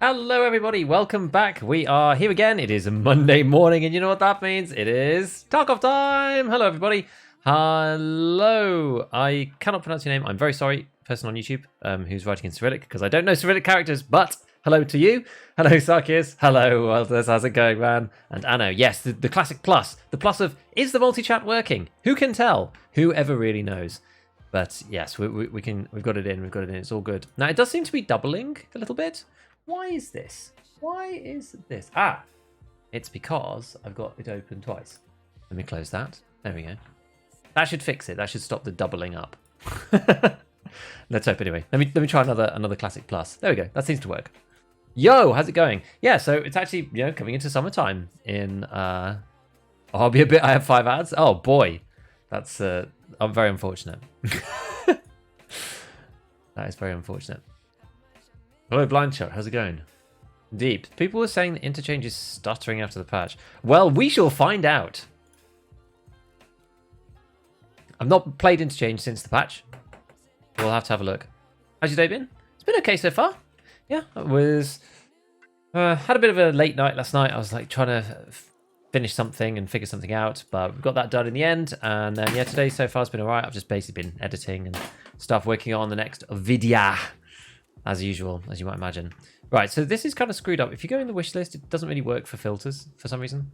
Hello, everybody. Welcome back. We are here again. It is a Monday morning, and you know what that means? It is Tarkov time. Hello, everybody. Hello. I cannot pronounce your name. I'm very sorry, person on YouTube who's writing in Cyrillic, because I don't know Cyrillic characters, but hello to you. Hello, Sarkis. Hello, Walters. How's it going, man? And Anno. Yes, the classic plus. The plus of, is the multi-chat working? Who can tell? Who ever really knows? But yes, we've got it in. We've got it in. It's all good. Now, it does seem to be doubling a little bit. Why is this? Why is this? It's because I've got it open twice. Let me close that. There we go. That should fix it. That should stop the doubling up. Let's hope anyway. Let me try another classic plus. There we go. That seems to work. Yo, how's it going? Yeah, so it's actually coming into summertime in I'll be a bit. I have 5 ads. Oh boy, that's I'm very unfortunate. That is very unfortunate. Hello, Blind Shot. How's it going? Deep. People were saying that interchange is stuttering after the patch. Well, we shall find out. I've not played interchange since the patch. We'll have to have a look. How's your day been? It's been okay so far. Yeah, it was. Had a bit of a late night last night. I was like trying to finish something and figure something out, but we got that done in the end. And then yeah, today so far has been alright. I've just basically been editing and stuff, working on the next video. As usual, as you might imagine. Right, so this is kind of screwed up. If you go in the wish list, it doesn't really work for filters for some reason.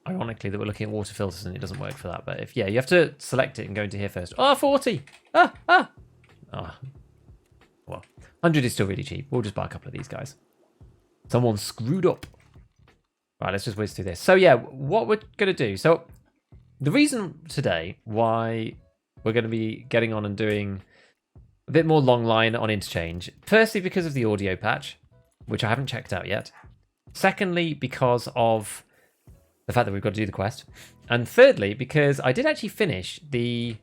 Ironically, that we're looking at water filters and it doesn't work for that. But if, yeah, you have to select it and go into here first. Oh, 40! Oh, well, 100 is still really cheap. We'll just buy a couple of these guys. Someone screwed up. Right, let's just whiz through this. So yeah, what we're going to do. So the reason today why we're going to be getting on and doing a bit more long line on interchange. Firstly, because of the audio patch, which I haven't checked out yet. Secondly, because of the fact that we've got to do the quest. And thirdly, because I did actually finish the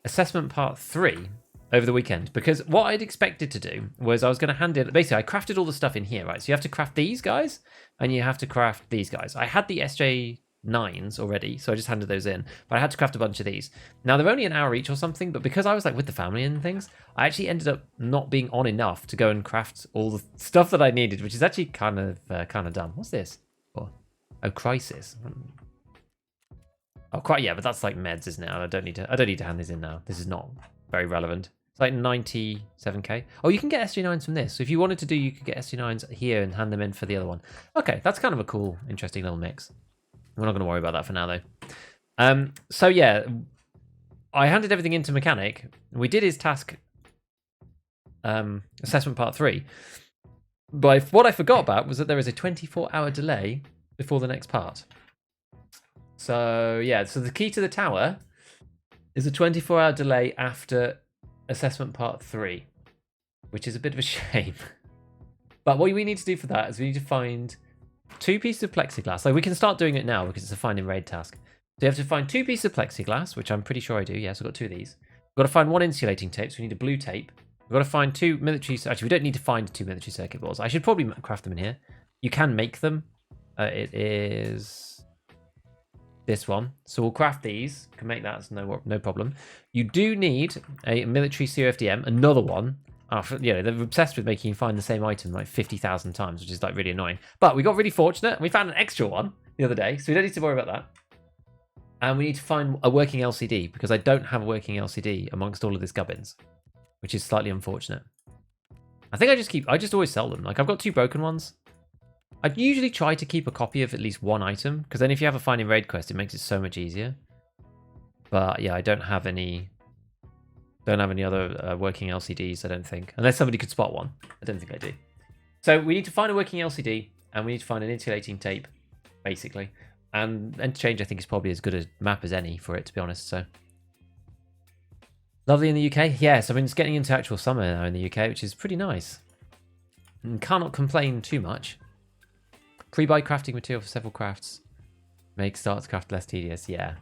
assessment part 3 over the weekend. Because what I'd expected to do was I was going to hand in... Basically, I crafted all the stuff in here, right? So you have to craft these guys, and you have to craft these guys. I had the SJ9s already, so I just handed those in, but I had to craft a bunch of these. Now they're only an hour each or something, but because I was like with the family and things, I actually ended up not being on enough to go and craft all the stuff that I needed, which is actually kind of dumb. What's this? Oh, crisis. Oh, quite yeah, but that's like meds, isn't it? I don't need to hand these in now. This is not very relevant. It's like 97k. Oh, you can get SG9s from this. So if you wanted to do, you could get SG9s here and hand them in for the other one. Okay, that's kind of a cool, interesting little mix. We're not going to worry about that for now, though. So yeah, I handed everything into mechanic. We did his task assessment part 3. But what I forgot about was that there is a 24-hour delay before the next part. So yeah, so the key to the tower is a 24-hour delay after assessment part 3, which is a bit of a shame. But what we need to do for that is we need to find 2 pieces of plexiglass. Like we can start doing it now because it's a find and raid task. So you have to find 2 pieces of plexiglass, which I'm pretty sure I do. Yes, I've got 2 of these. We've got to find 1 insulating tape, so we need a blue tape. We've got to find 2 military... Actually, we don't need to find 2 military circuit boards. I should probably craft them in here. You can make them. It is this one. So we'll craft these. Can make that. No problem. You do need a military COFDM, another one. They're obsessed with making you find the same item like 50,000 times, which is like really annoying. But we got really fortunate. We found an extra one the other day, so we don't need to worry about that. And we need to find a working LCD, because I don't have a working LCD amongst all of this gubbins, which is slightly unfortunate. I think I just always sell them. Like I've got 2 broken ones. I'd usually try to keep a copy of at least 1 item, because then if you have a finding raid quest, it makes it so much easier. But yeah, I don't have any other working LCDs, I don't think. Unless somebody could spot one. I don't think I do. So we need to find a working LCD, and we need to find an insulating tape, basically. And interchange, I think, is probably as good a map as any for it, to be honest. So lovely in the UK. Yes, I mean, it's getting into actual summer now in the UK, which is pretty nice. And cannot complain too much. Pre-buy crafting material for several crafts. Make starts craft less tedious. Yeah.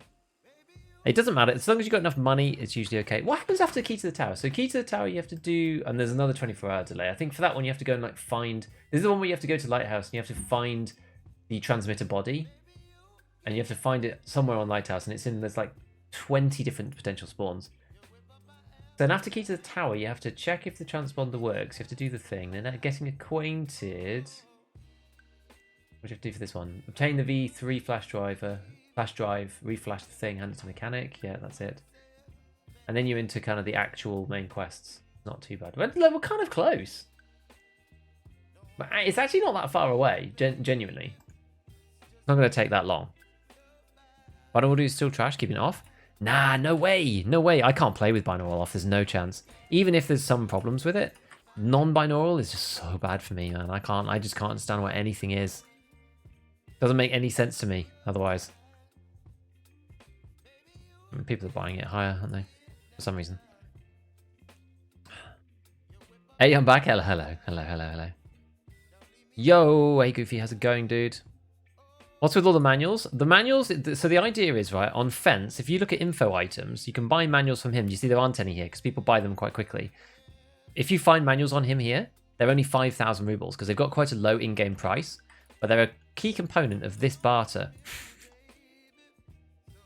It doesn't matter. As long as you've got enough money, it's usually okay. What happens after the key to the tower? So key to the tower you have to do... And there's another 24-hour delay. I think for that one you have to go and like find... This is the one where you have to go to Lighthouse and you have to find the transmitter body. And you have to find it somewhere on Lighthouse. And there's like 20 different potential spawns. Then after key to the tower, you have to check if the transponder works. You have to do the thing. Then getting acquainted. What do you have to do for this one? Obtain the V3 flash drive, reflash the thing, hand it to mechanic. Yeah, that's it. And then you're into kind of the actual main quests. Not too bad. We're kind of close. But it's actually not that far away, genuinely. It's not going to take that long. Binaural is still trash, keeping it off. Nah, no way. No way. I can't play with binaural off. There's no chance. Even if there's some problems with it, non-binaural is just so bad for me, man. I just can't understand what anything is. Doesn't make any sense to me otherwise. I mean, people are buying it higher, aren't they? For some reason. Hey, I'm back. Hello. Yo, hey Goofy, how's it going, dude? What's with all the manuals? The manuals, so the idea is, right, on Fence, if you look at info items, you can buy manuals from him. You see there aren't any here because people buy them quite quickly. If you find manuals on him here, they're only 5,000 rubles because they've got quite a low in-game price, but they're a key component of this barter.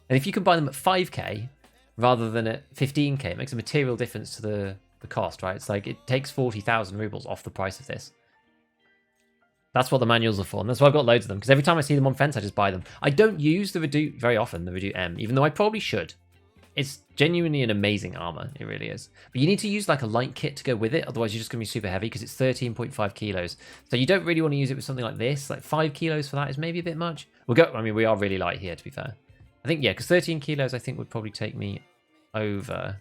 And if you can buy them at 5k rather than at 15k, it makes a material difference to the cost, right? It's like it takes 40,000 rubles off the price of this. That's what the manuals are for, and that's why I've got loads of them, because every time I see them on Fence, I just buy them. I don't use the Redoute very often, the Redoute M, even though I probably should. It's genuinely an amazing armor, it really is. But you need to use like a light kit to go with it, otherwise you're just going to be super heavy, because it's 13.5 kilos. So you don't really want to use it with something like this. Like 5 kilos for that is maybe a bit much. I mean, we are really light here, to be fair. I think, yeah, because 13 kilos I think would probably take me over.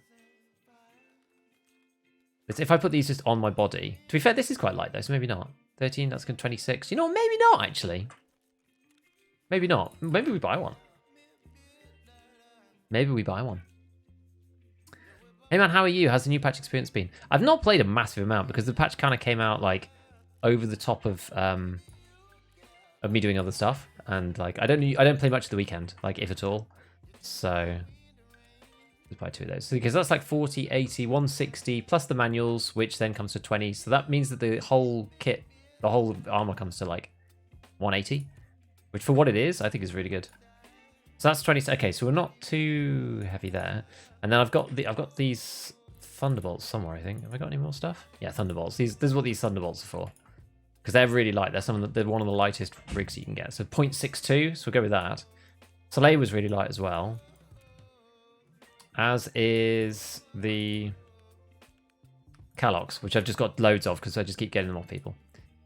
If I put these just on my body. To be fair, this is quite light though, so maybe not. 13, that's going to 26. You know, maybe not, actually. Maybe not. Maybe we buy one. Maybe we buy one. Hey man, how are you? How's the new patch experience been? I've not played a massive amount because the patch kind of came out like over the top of me doing other stuff, and like I don't play much of the weekend, like if at all. So let's buy 2 of those. So, because that's like 40, 80, 160 plus the manuals, which then comes to 20. So that means that the whole kit, the whole armor comes to like 180, which for what it is, I think is really good. So that's 20. Okay, so we're not too heavy there. And then I've got these Thunderbolts somewhere, I think. Have I got any more stuff? Yeah, Thunderbolts. This is what these Thunderbolts are for. Because they're really light. They're one of the lightest rigs you can get. So 0.62, so we'll go with that. Soleil was really light as well. As is the Calox, which I've just got loads of because I just keep getting them off people.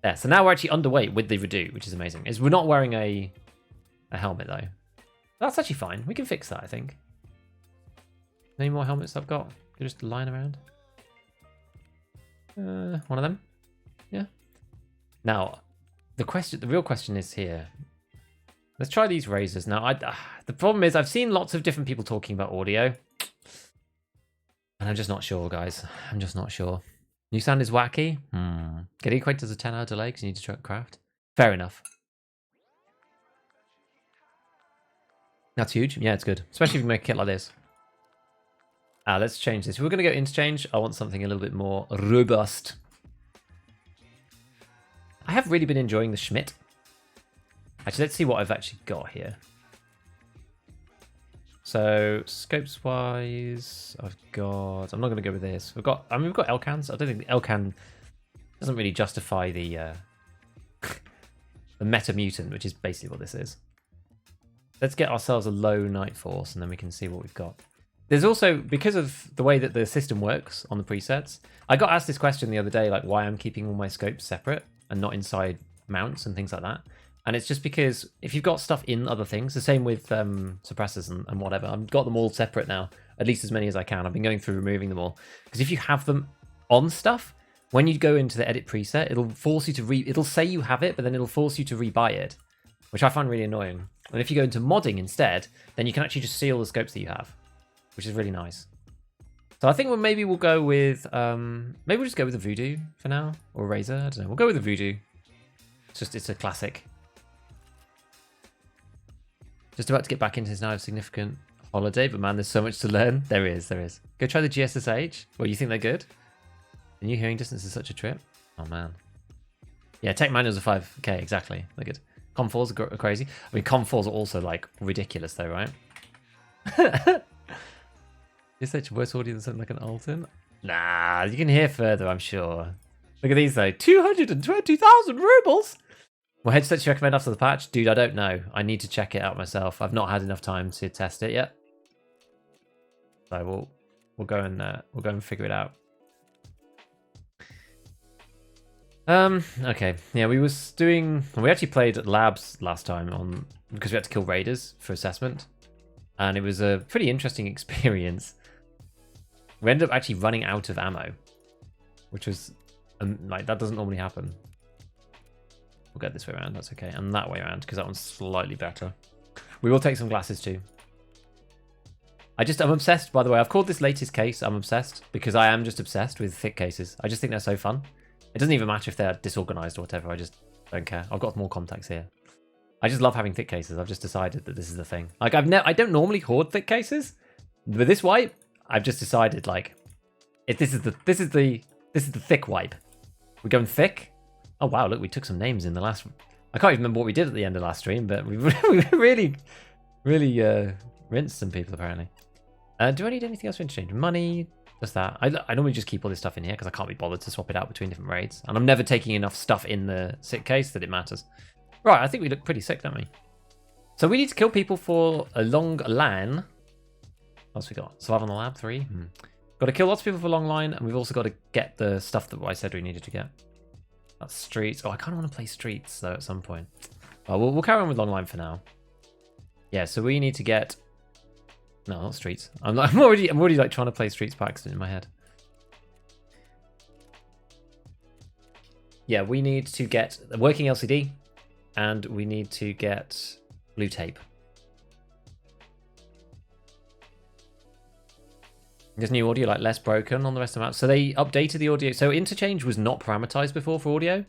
There. So now we're actually underweight with the Redoute, which is amazing. We're not wearing a helmet though. That's actually fine. We can fix that, I think. Any more helmets I've got? They're just lying around. One of them. Yeah. Now, the real question is here. Let's try these razors. Now, the problem is I've seen lots of different people talking about audio. And I'm just not sure, guys. I'm just not sure. New sound is wacky. Getting acquainted as a 10-hour delay because you need to try craft. Fair enough. That's huge. Yeah, it's good. Especially if you make a kit like this. Let's change this. If we're going to go interchange, I want something a little bit more robust. I have really been enjoying the Schmidt. Actually, let's see what I've actually got here. So, scopes-wise, I've got... I'm not going to go with this. We've got Elcans. I don't think the Elcan doesn't really justify the the Meta Mutant, which is basically what this is. Let's get ourselves a low Night Force, and then we can see what we've got. There's also, because of the way that the system works on the presets, I got asked this question the other day, like why I'm keeping all my scopes separate and not inside mounts and things like that. And it's just because if you've got stuff in other things, the same with suppressors and whatever, I've got them all separate now, at least as many as I can. I've been going through removing them all. Because if you have them on stuff, when you go into the edit preset, it'll force you to it'll say you have it, but then it'll force you to rebuy it, which I find really annoying. And if you go into modding instead, then you can actually just see all the scopes that you have, which is really nice. So I think maybe we'll go with, maybe we'll just go with the Voodoo for now, or Razor, I don't know. We'll go with the Voodoo. It's a classic. Just about to get back into this now of significant holiday, but man, there's so much to learn. There is. Go try the GSSH. Well, you think they're good? The new hearing distance is such a trip. Oh man. Yeah, tech manuals are 5k, exactly. They're good. Com4s are crazy. I mean, Com4s are also like ridiculous though, right? GSSH worse audio than something like an Alton? Nah, you can hear further, I'm sure. Look at these though. 220,000 rubles! What headsets you recommend after the patch? Dude, I don't know. I need to check it out myself. I've not had enough time to test it yet. So we'll go and figure it out. Okay. Yeah, we actually played at labs last time because we had to kill raiders for assessment. And it was a pretty interesting experience. We ended up actually running out of ammo, which was like, that doesn't normally happen. We'll go this way around, that's okay. And that way around, because that one's slightly better. We will take some glasses too. I'm obsessed, by the way. I've called this latest case, I'm obsessed, because I am just obsessed with thick cases. I just think they're so fun. It doesn't even matter if they're disorganized or whatever, I just don't care. I've got more contacts here. I just love having thick cases. I've just decided that this is the thing. Like, I don't normally hoard thick cases. With this wipe, I've just decided, like, if this is the thick wipe. We're going thick. Oh wow, look, we took some names in the last. I can't even remember what we did at the end of last stream, but we really rinsed some people apparently. Do I need anything else to interchange? Money, just that. I normally just keep all this stuff in here because I can't be bothered to swap it out between different raids, and I'm never taking enough stuff in the sick case that it matters. Right, I think we look pretty sick, don't we? So we need to kill people for a long LAN. What else we got? Survive on the lab 3. Got to kill lots of people for a long line, and we've also got to get the stuff that I said we needed to get. That's streets. Oh, I kind of want to play streets though at some point. Well, we'll carry on with long line for now. Yeah, so we need to get. No, not streets. I'm already like trying to play streets by accident in my head. Yeah, we need to get a working LCD, and we need to get blue tape. There's new audio, like less broken on the rest of the map. So they updated the audio. So interchange was not parameterized before for audio,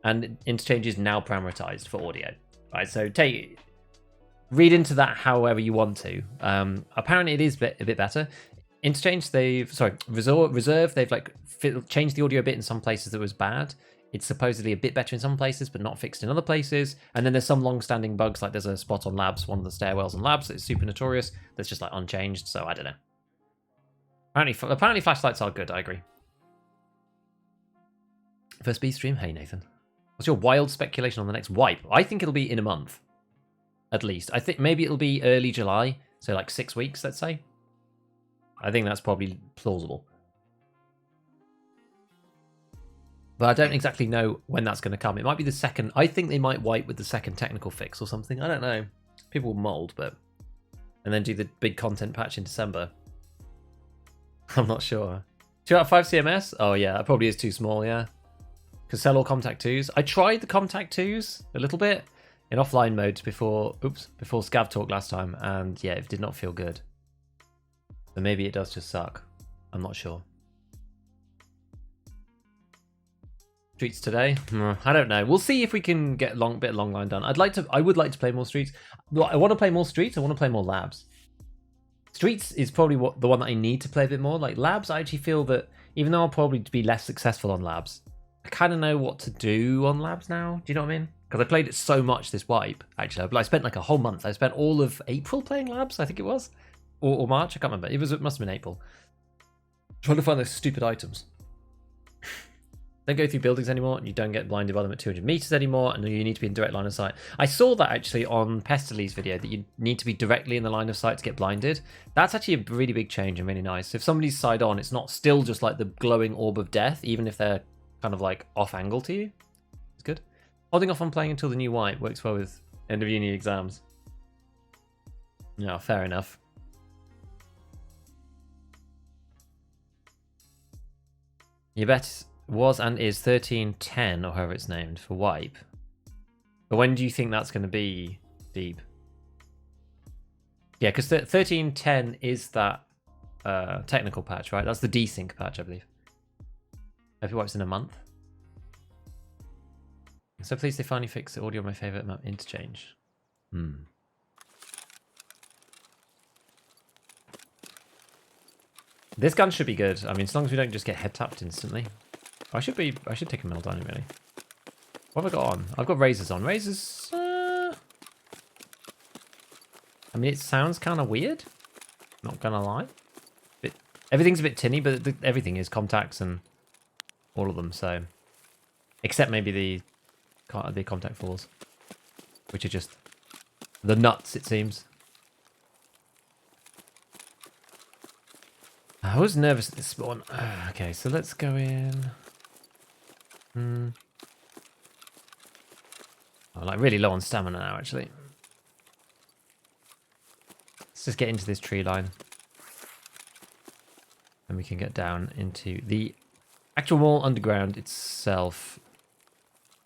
and interchange is now parameterized for audio. Right, so read into that however you want to. Apparently it is a bit better. Interchange, Reserve, they've like changed the audio a bit in some places that was bad. It's supposedly a bit better in some places, but not fixed in other places. And then there's some long-standing bugs, like there's a spot on labs, one of the stairwells on labs that's super notorious, that's just like unchanged, so I don't know. Apparently flashlights are good, I agree. First B stream? Hey, Nathan. What's your wild speculation on the next wipe? I think it'll be in a month. At least. I think maybe it'll be early July, so like 6 weeks, let's say. I think that's probably plausible. But I don't exactly know when that's going to come. It might be the second. I think they might wipe with the second technical fix or something. I don't know. People will mold, but. And then do the big content patch in December. I'm not sure. 2 out of 5 CMS? Oh yeah, that probably is too small, yeah. Because sell all Contact 2s. I tried the Contact 2s a little bit in offline mode before Scav Talk last time, and yeah, it did not feel good. So maybe it does just suck. I'm not sure. Streets today? I don't know. We'll see if we can get a bit of long line done. I would like to play more streets. I want to play more streets. I want to play more labs. Streets is probably the one that I need to play a bit more. Like labs, I actually feel that even though I'll probably be less successful on labs, I kind of know what to do on labs now. Do you know what I mean? Because I played it so much this wipe, actually. I spent like a whole month. I spent all of April playing labs, I think it was. Or March, I can't remember. It must have been April. Trying to find those stupid items. Don't go through buildings anymore, and you don't get blinded by them at 200 meters anymore, and you need to be in direct line of sight. I saw that actually on Pestely's video, that you need to be directly in the line of sight to get blinded. That's actually a really big change and really nice. If somebody's side on, it's not still just like the glowing orb of death, even if they're kind of like off angle to you. It's good. Holding off on playing until the new wipe works well with end of uni exams. No, fair enough. You bet was and is 1310, or however it's named, for wipe. But when do you think that's going to be, Deep? Yeah, because 1310 is that technical patch, right? That's the desync patch, I believe. Hope it wipes in a month. So please, they finally fix the audio of my favorite map interchange. This gun should be good. I mean, as long as we don't just get head tapped instantly. I should take a mill down really. What have I got on? I've got razors on. Razors. I mean, it sounds kind of weird. Not gonna lie. Bit Everything's a bit tinny, but everything is contacts and all of them. So, except maybe the contact floors, which are just the nuts, it seems. I was nervous at this spawn. Okay, so let's go in. I'm like really low on stamina now, actually. Let's just get into this tree line. And we can get down into the actual mall underground itself.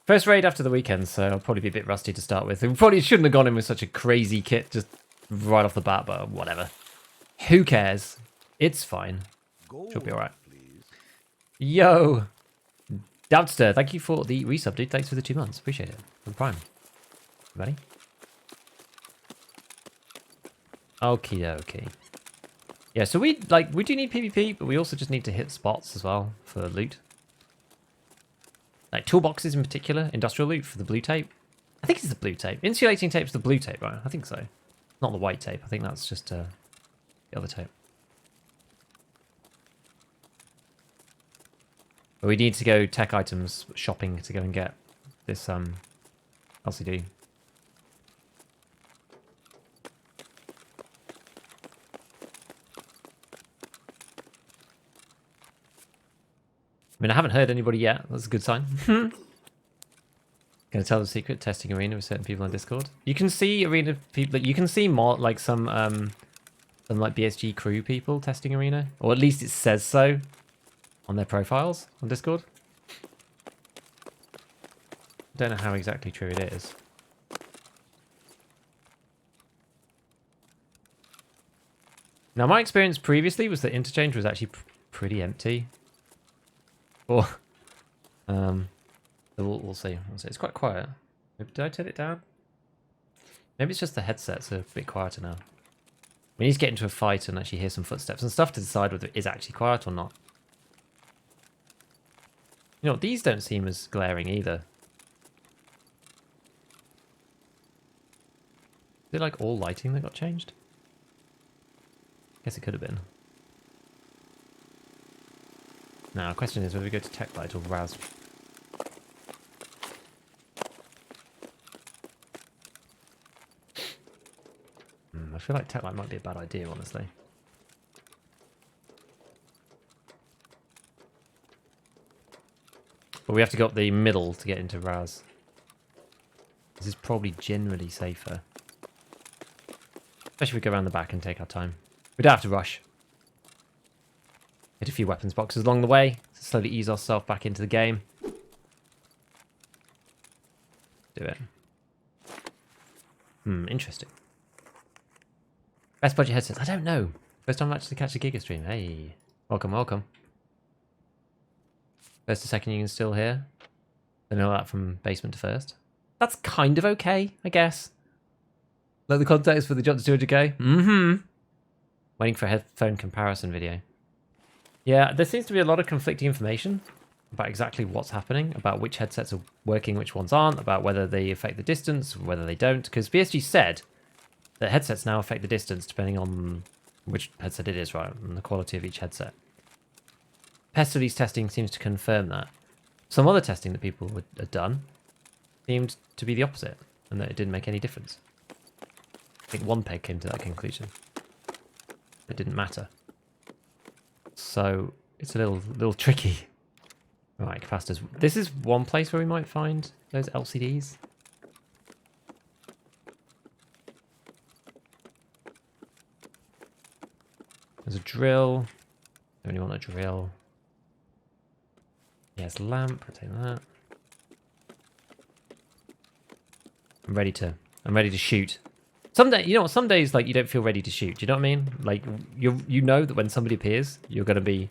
First raid after the weekend, so I'll probably be a bit rusty to start with. We probably shouldn't have gone in with such a crazy kit just right off the bat, but whatever. Who cares? It's fine. Should be alright. Yo! Doubtster, thank you for the resub, dude. Thanks for the 2 months. Appreciate it. From Prime. Ready? Okie dokie. Yeah, so we do need PvP, but we also just need to hit spots as well for loot. Like toolboxes in particular, industrial loot for the blue tape. I think it's the blue tape. Insulating tape's the blue tape, right? I think so. Not the white tape. I think that's just the other tape. But we need to go tech items shopping to go and get this LCD. I mean, I haven't heard anybody yet. That's a good sign. Gonna tell the secret testing arena with certain people on Discord. You can see arena people. You can see more like some like BSG crew people testing arena, or at least it says so on their profiles on Discord. Don't know how exactly true it is. Now, my experience previously was that interchange was actually pretty empty. Or, we'll see. It's quite quiet. Did I turn it down? Maybe it's just the headsets are a bit quieter now. We need to get into a fight and actually hear some footsteps and stuff to decide whether it is actually quiet or not. You know, these don't seem as glaring either. Is it like all lighting that got changed? Guess it could have been. Now, the question is whether we go to Tech Light or Raz. I feel like Tech Light might be a bad idea, honestly. But we have to go up the middle to get into Raz. This is probably generally safer. Especially if we go around the back and take our time. We don't have to rush. Hit a few weapons boxes along the way to slowly ease ourselves back into the game. Do it. Interesting. Best budget headsets? I don't know. First time I've actually catch a Giga stream. Hey. Welcome, welcome. First to second you can still hear. I know that from basement to first. That's kind of okay, I guess. Like the context for the Johnson 200k? Waiting for a headphone comparison video. Yeah, there seems to be a lot of conflicting information about exactly what's happening, about which headsets are working, which ones aren't, about whether they affect the distance, whether they don't. Because BSG said that headsets now affect the distance depending on which headset it is, right, and the quality of each headset. Pest release testing seems to confirm that. Some other testing that people had done seemed to be the opposite, and that it didn't make any difference. I think one peg came to that conclusion. It didn't matter. So it's a little tricky. Right, capacitors. This is one place where we might find those LCDs. There's a drill. Don't really want a drill. Yes, lamp. I'll take that. I'm ready to shoot. You know what? Some days, like, you don't feel ready to shoot. Do you know what I mean? Like, you know that when somebody appears, you're gonna be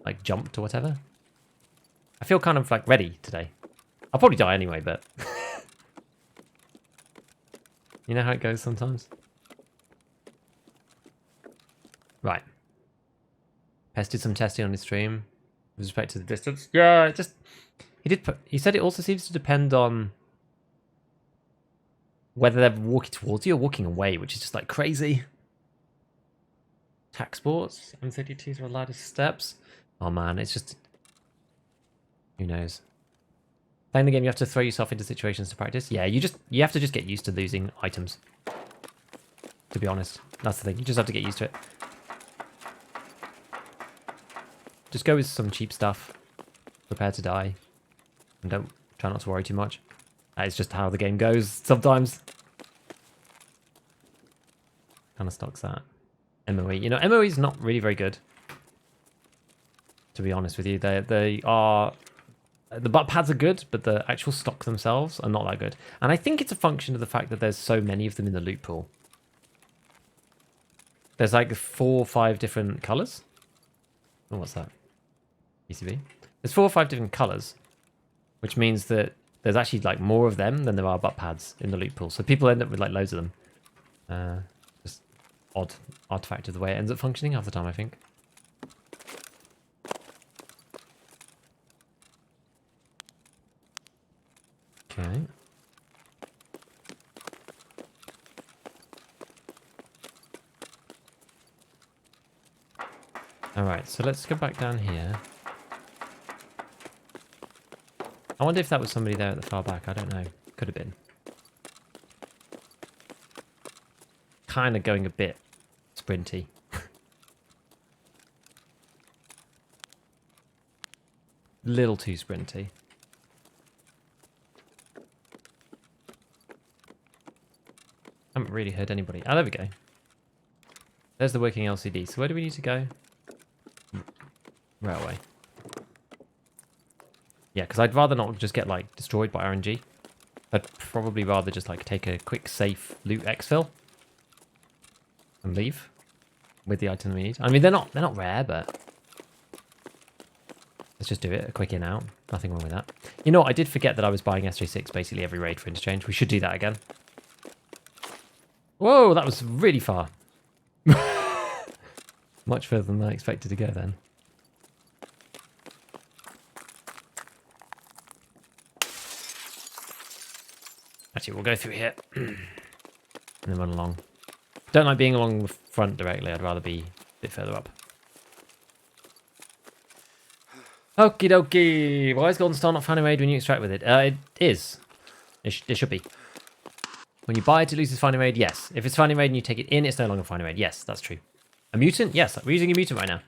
like jumped or whatever. I feel kind of like ready today. I'll probably die anyway, but you know how it goes sometimes. Right. Pest did some testing on his stream with respect to the distance. Yeah, he said it also seems to depend on whether they're walking towards you or walking away, which is just like crazy. Tack sports. M32s are allowed steps. Oh man, it's just... Who knows? Playing the game, you have to throw yourself into situations to practice. Yeah, you have to just get used to losing items. To be honest. That's the thing. You just have to get used to it. Just go with some cheap stuff. Prepare to die. And don't try not to worry too much. That is just how the game goes sometimes. Kind of stocks that. MOE. You know, MOE is not really very good. To be honest with you. They are... The butt pads are good, but the actual stock themselves are not that good. And I think it's a function of the fact that there's so many of them in the loot pool. There's like 4 or 5 different colours. Oh, what's that? PCB. There's 4 or 5 different colours, which means that there's actually like more of them than there are butt pads in the loot pool. So people end up with like loads of them. Just odd artifact of the way it ends up functioning half the time, I think. Okay. Alright, so let's go back down here. I wonder if that was somebody there at the far back. I don't know. Could have been. Kind of going a bit sprinty. Little too sprinty. Haven't really heard anybody. Oh, there we go. There's the working LCD. So where do we need to go? Railway. Yeah, because I'd rather not just get like destroyed by RNG. I'd probably rather just like take a quick safe loot exfil and leave with the item we need. I mean, they're not rare, but let's just do it. A quick in out. Nothing wrong with that. You know what? I did forget that I was buying S36 basically every raid for interchange. We should do that again. Whoa, that was really far. Much further than I expected to go then. Actually, we'll go through here. And then run along. Don't like being along the front directly. I'd rather be a bit further up. Okie dokie. Why is Golden Star not finding raid when you extract with it? It is. It should be. When you buy it, it loses finding raid. Yes. If it's finding raid and you take it in, it's no longer finding raid. Yes, that's true. A mutant? Yes, we're using a mutant right now.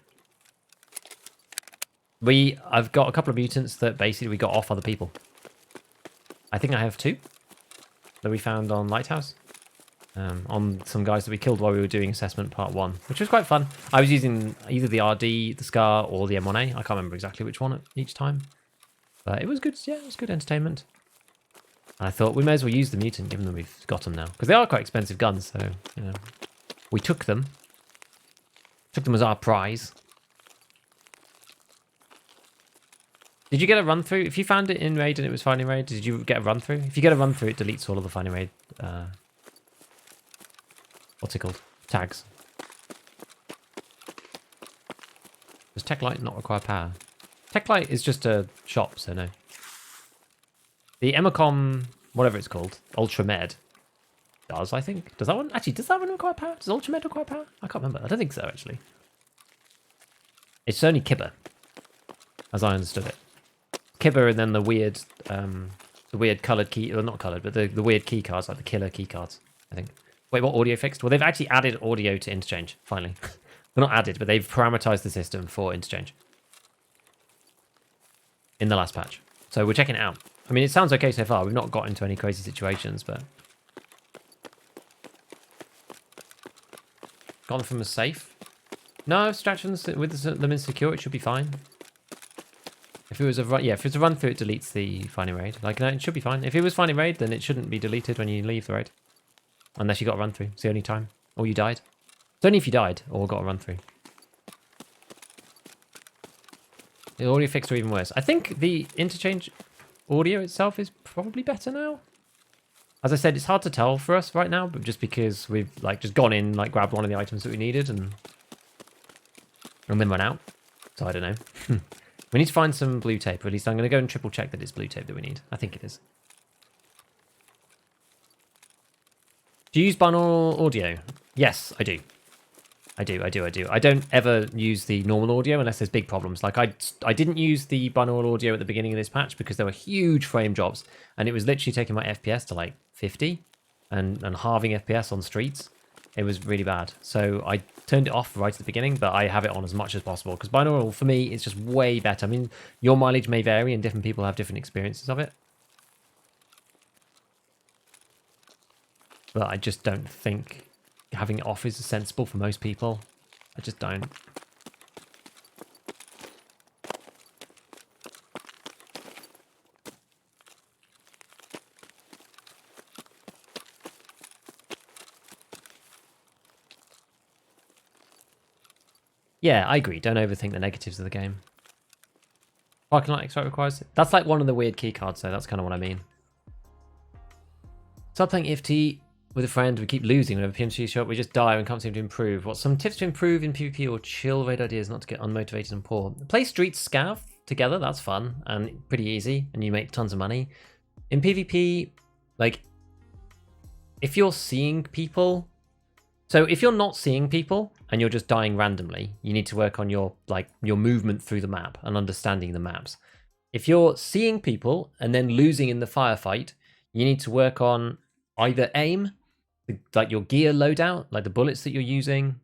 I've got a couple of mutants that basically we got off other people. I think I have 2 that we found on Lighthouse. On some guys that we killed while we were doing assessment part 1, which was quite fun. I was using either the RD, the SCAR, or the M1A. I can't remember exactly which one each time. But it was good. Yeah, it was good entertainment. And I thought we may as well use the mutant, given that we've got them now. Because they are quite expensive guns, so, you know. We took them. Took them as our prize. Did you get a run through? If you found it in raid and it was finding raid, did you get a run through? If you get a run through, it deletes all of the finding raid. What's it called? Tags. Does Tech Light not require power? Tech Light is just a shop, so no. The Emacom, whatever it's called, Ultra Med, does, I think. Does that one? Actually, does that one require power? Does Ultra Med require power? I can't remember. I don't think so, actually. It's only Kibber, as I understood it. Kibber and then the weird coloured key, or not coloured, but the weird key cards, like the killer key cards, I think. Wait, what, audio fixed? Well, they've actually added audio to interchange, finally. Well, not added, but they've parameterized the system for interchange. In the last patch. So we're checking it out. I mean, it sounds okay so far. We've not got into any crazy situations, but... Gone from a safe? No, abstractions with them in secure, it should be fine. If it was a run, yeah, if it's a run through, it deletes the finding raid. Like, no, it should be fine. If it was finding raid, then it shouldn't be deleted when you leave the raid. Unless you got a run through. It's the only time. Or you died. It's only if you died or got a run through. The audio fixed or even worse. I think the interchange audio itself is probably better now. As I said, it's hard to tell for us right now, but just because we've like just gone in, like grabbed one of the items that we needed and then run out. So I don't know. We need to find some blue tape, or at least I'm going to go and triple check that it's blue tape that we need. I think it is. Do you use binaural audio? Yes, I do. I do. I don't ever use the normal audio unless there's big problems. Like I didn't use the binaural audio at the beginning of this patch because there were huge frame drops, and it was literally taking my FPS to like 50 and halving FPS on streets. It was really bad. So I turned it off right at the beginning, but I have it on as much as possible because binaural for me is just way better. I mean, your mileage may vary and different people have different experiences of it. But I just don't think having it off is sensible for most people. I just don't. Yeah, I agree. Don't overthink the negatives of the game. Parking lot extract requires... That's like one of the weird key cards, though. That's kind of what I mean. Start playing EFT with a friend. We keep losing whenever PMC show up. We just die and can't seem to improve. What's some tips to improve in PvP or chill raid ideas not to get unmotivated and poor? Play Street Scav together. That's fun and pretty easy. And you make tons of money. In PvP, like, if you're seeing people... So if you're not seeing people and you're just dying randomly, you need to work on your movement through the map and understanding the maps. If you're seeing people and then losing in the firefight, you need to work on either aim, like your gear loadout, like the bullets that you're using,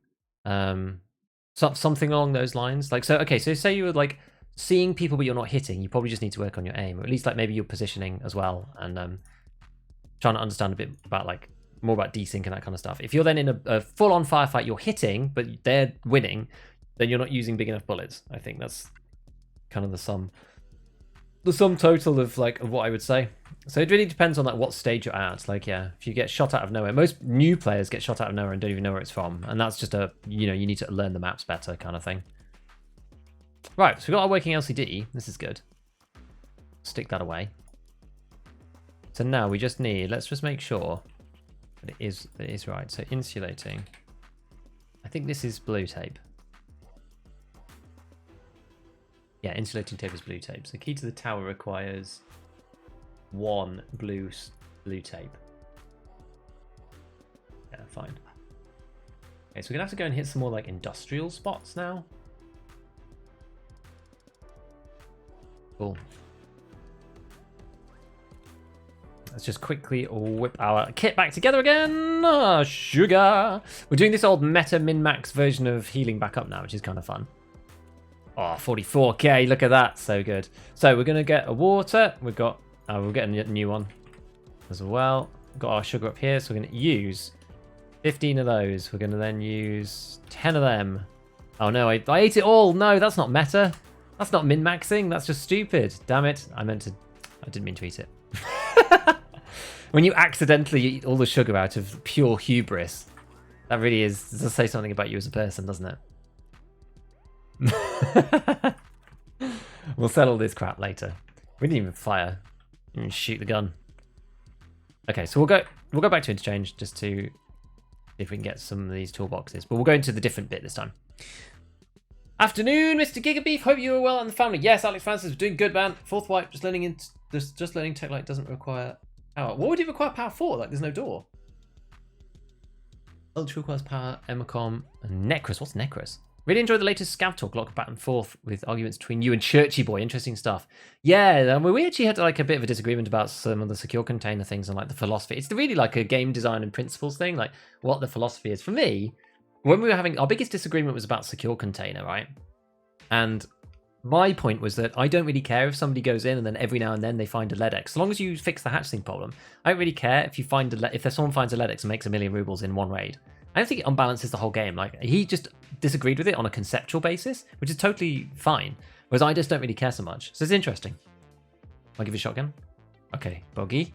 something along those lines. Like, so, okay, so say you were like seeing people but you're not hitting, you probably just need to work on your aim, or at least like maybe your positioning as well, and trying to understand a bit about like more about desync and that kind of stuff. If you're then in a full-on firefight, you're hitting, but they're winning, then you're not using big enough bullets. I think that's kind of the sum total of like of what I would say. So it really depends on like what stage you're at. Like, yeah, if you get shot out of nowhere, most new players get shot out of nowhere and don't even know where it's from, and that's just a, you know, you need to learn the maps better kind of thing. Right, so we've got our working LCD. This is good. Stick that away. So now we just need, let's just make sure that it is right. So insulating. I think this is blue tape. Yeah, insulating tape is blue tape. So key to the tower requires 1 blue tape. Yeah, fine. Okay, so we're gonna have to go and hit some more like industrial spots now. Cool. Let's just quickly whip our kit back together again. Oh, sugar. We're doing this old meta min-max version of healing back up now, which is kind of fun. Oh, 44k. Look at that. So good. So we're going to get a water. We'll get a new one as well. Got our sugar up here. So we're going to use 15 of those. We're going to then use 10 of them. Oh, no. I ate it all. No, that's not meta. That's not min-maxing. That's just stupid. Damn it. I didn't mean to eat it. When you accidentally eat all the sugar out of pure hubris, that really does say something about you as a person, doesn't it? We'll settle this crap later. We didn't even fire. We didn't shoot the gun. Okay, so we'll go back to interchange just to see if we can get some of these toolboxes. But we'll go into the different bit this time. Afternoon, Mr. Gigabeef. Hope you are well and the family. Yes, Alex Francis is doing good, man. Fourth wipe, just learning tech light doesn't require power. What would it require power for? Like, there's no door. Ultra requires power, Emacom, and Necros. What's Necros? Really enjoyed the latest Scav talk, lot back and forth with arguments between you and Churchy Boy. Interesting stuff. Yeah, we actually had like a bit of a disagreement about some of the secure container things and like the philosophy. It's really like a game design and principles thing, like what the philosophy is. For me, when we were having our biggest disagreement was about secure container, right? And my point was that I don't really care if somebody goes in and then every now and then they find a LEDX. So long as you fix the hatchling problem, I don't really care if you find if someone finds a LEDX and makes 1 million rubles in one raid. I don't think it unbalances the whole game. Like, he just disagreed with it on a conceptual basis, which is totally fine. Whereas I just don't really care so much. So it's interesting. I'll give you a shotgun. Okay, bogey.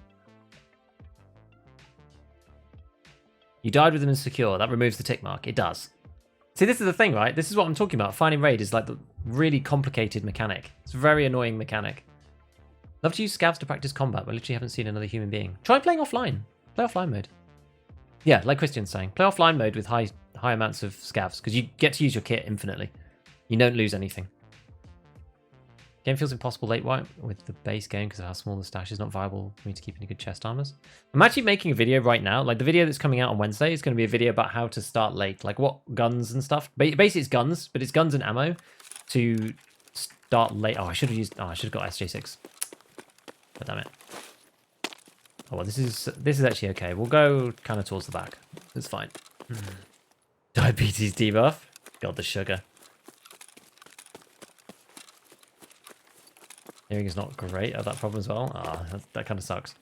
You died with them in secure. That removes the tick mark. It does. See, this is the thing, right? This is what I'm talking about. Finding raid is like the really complicated mechanic. It's a very annoying mechanic. Love to use scavs to practice combat, but literally haven't seen another human being. Try playing offline. Play offline mode. Yeah, like Christian's saying. Play offline mode with high amounts of scavs, because you get to use your kit infinitely. You don't lose anything. Game feels impossible late white with the base game because of how small the stash is. Not viable for me to keep any good chest armors. I'm actually making a video right now. Like the video that's coming out on Wednesday is going to be a video about how to start late. Like what guns and stuff. Basically it's guns, but it's guns and ammo to start late. Oh, I should have got SJ6. God damn it. Oh, well, this is actually okay. We'll go kind of towards the back. It's fine. Diabetes debuff. God, the sugar. Hearing is not great at that problem as well. That kind of sucks.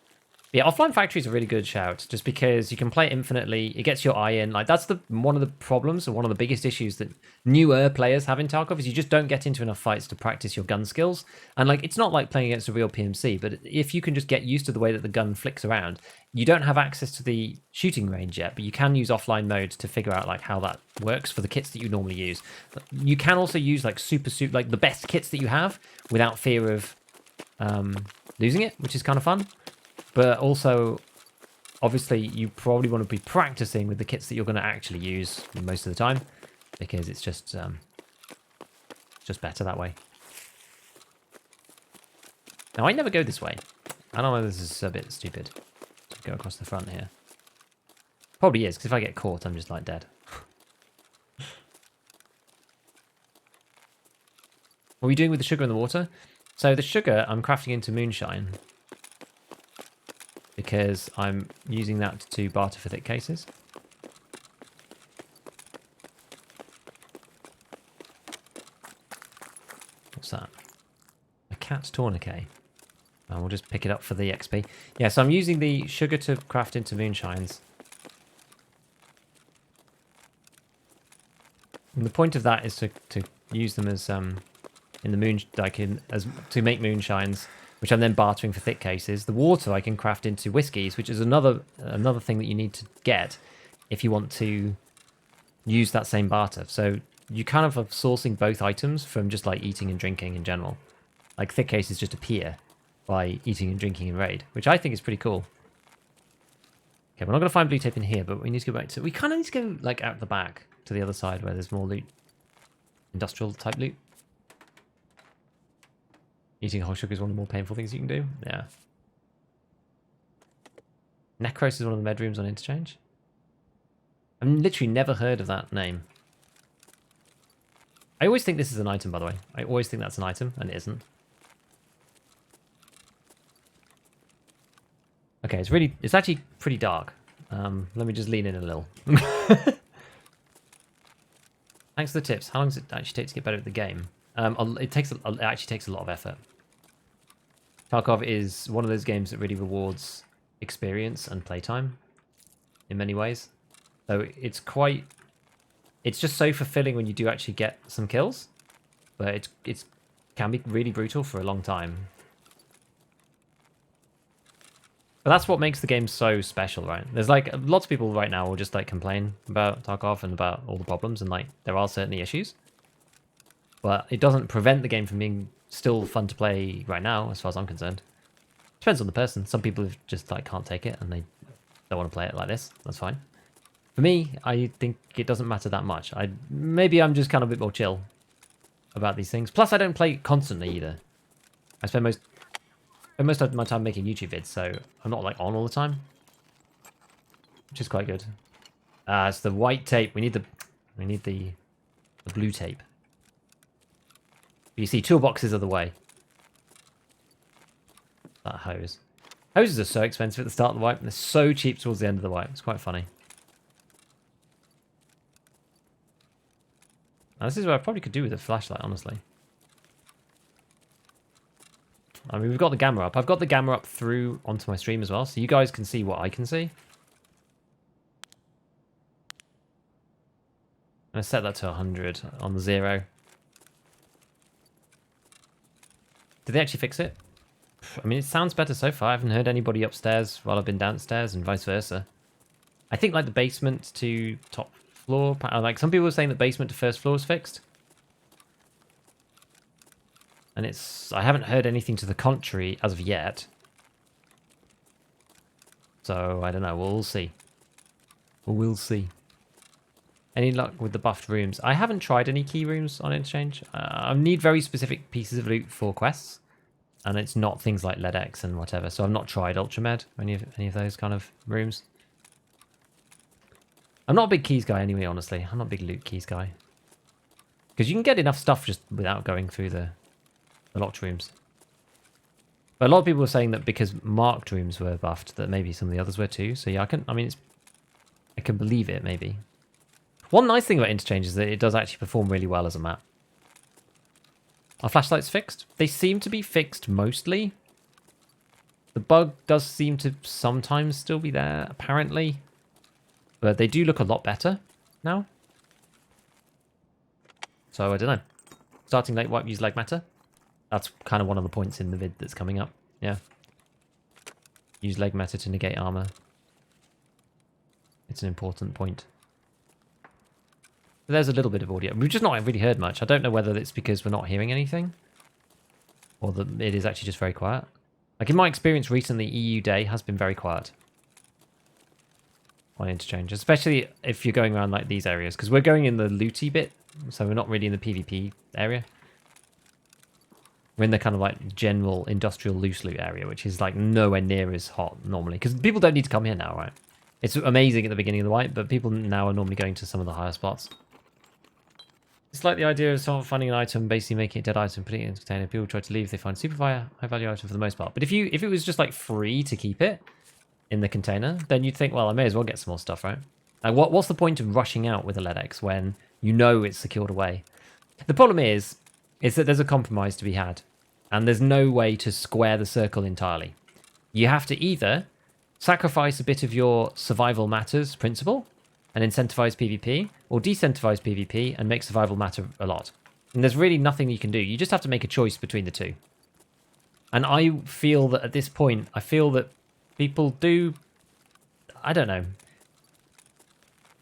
Yeah, offline factory is a really good shout, just because you can play infinitely. It gets your eye in. Like that's one of the problems and one of the biggest issues that newer players have in Tarkov is you just don't get into enough fights to practice your gun skills. And like it's not like playing against a real PMC, but if you can just get used to the way that the gun flicks around, you don't have access to the shooting range yet, but you can use offline mode to figure out like how that works for the kits that you normally use. You can also use like like the best kits that you have without fear of losing it, which is kind of fun. But also, obviously, you probably want to be practicing with the kits that you're going to actually use most of the time, because it's just better that way. Now, I never go this way. I don't know, this is a bit stupid to go across the front here. Probably is, because if I get caught, I'm just like dead. What are we doing with the sugar and the water? So the sugar I'm crafting into moonshine, because I'm using that to barter for thick cases. What's that? A cat's tourniquet. And we'll just pick it up for the XP. Yeah, so I'm using the sugar to craft into moonshines. And the point of that is to use them as in the moon, like to make moonshines, which I'm then bartering for thick cases. The water I can craft into whiskies, which is another thing that you need to get if you want to use that same barter. So you kind of are sourcing both items from just like eating and drinking in general. Like thick cases just appear by eating and drinking in raid, which I think is pretty cool. Okay, we're not going to find blue tape in here, but we need to go back to... We kind of need to go like out the back to the other side where there's more loot. Industrial type loot. Eating whole sugar is one of the more painful things you can do. Yeah. Necros is one of the bedrooms on Interchange. I've literally never heard of that name. I always think this is an item, by the way. I always think that's an item, and it isn't. Okay, it's actually pretty dark. Let me just lean in a little. Thanks for the tips. How long does it actually take to get better at the game? It actually takes a lot of effort. Tarkov is one of those games that really rewards experience and playtime in many ways. So it's just so fulfilling when you do actually get some kills, but it can be really brutal for a long time. But that's what makes the game so special, right? There's like lots of people right now will just like complain about Tarkov and about all the problems, and like there are certainly issues. But it doesn't prevent the game from being still fun to play right now, as far as I'm concerned. Depends on the person. Some people just like can't take it and they don't want to play it like this. That's fine. For me, I think it doesn't matter that much. Maybe I'm just kind of a bit more chill about these things. Plus, I don't play constantly either. I spend most of my time making YouTube vids, so I'm not like on all the time, which is quite good. It's the white tape. We need the blue tape. You see, toolboxes are the way. That hose. Hoses are so expensive at the start of the wipe, and they're so cheap towards the end of the wipe. It's quite funny. Now, this is what I probably could do with a flashlight, honestly. I mean, we've got the gamma up. I've got the gamma up through onto my stream as well, so you guys can see what I can see. I set that to 100 on the 0. Did they actually fix it? I mean, it sounds better so far. I haven't heard anybody upstairs while I've been downstairs and vice versa. I think like the basement to top floor, like some people are saying that basement to first floor is fixed. And I haven't heard anything to the contrary as of yet. So, I don't know. We'll see. We'll see. Any luck with the buffed rooms? I haven't tried any key rooms on Interchange. I need very specific pieces of loot for quests, and it's not things like LEDX and whatever. So I've not tried Ultramed or any of those kind of rooms. I'm not a big keys guy anyway, honestly. I'm not a big loot keys guy. Because you can get enough stuff just without going through the locked rooms. But a lot of people were saying that because marked rooms were buffed, that maybe some of the others were too. So yeah, I can believe it, maybe. One nice thing about Interchange is that it does actually perform really well as a map. Are flashlights fixed? They seem to be fixed mostly. The bug does seem to sometimes still be there, apparently. But they do look a lot better now. So I don't know. Starting late wipe use leg matter? That's kind of one of the points in the vid that's coming up. Yeah. Use leg matter to negate armor. It's an important point. There's a little bit of audio. We've just not really heard much. I don't know whether it's because we're not hearing anything or that it is actually just very quiet. Like in my experience recently, EU Day has been very quiet on Interchange, especially if you're going around like these areas, because we're going in the looty bit, so we're not really in the PvP area. We're in the kind of like general industrial loose loot area, which is like nowhere near as hot normally, because people don't need to come here now, right? It's amazing at the beginning of the wipe, but people now are normally going to some of the higher spots. It's like the idea of someone finding an item, basically making it a dead item, putting it in a container. People try to leave, they find super high value item for the most part. But if it was just like free to keep it in the container, then you'd think, well, I may as well get some more stuff, right? Like, what's the point of rushing out with a LEDX when you know it's secured away? The problem is that there's a compromise to be had, and there's no way to square the circle entirely. You have to either sacrifice a bit of your survival matters principle and incentivize PvP, or decentivize PvP and make survival matter a lot. And there's really nothing you can do. You just have to make a choice between the two. And I feel that at this point, I feel that people do... I don't know.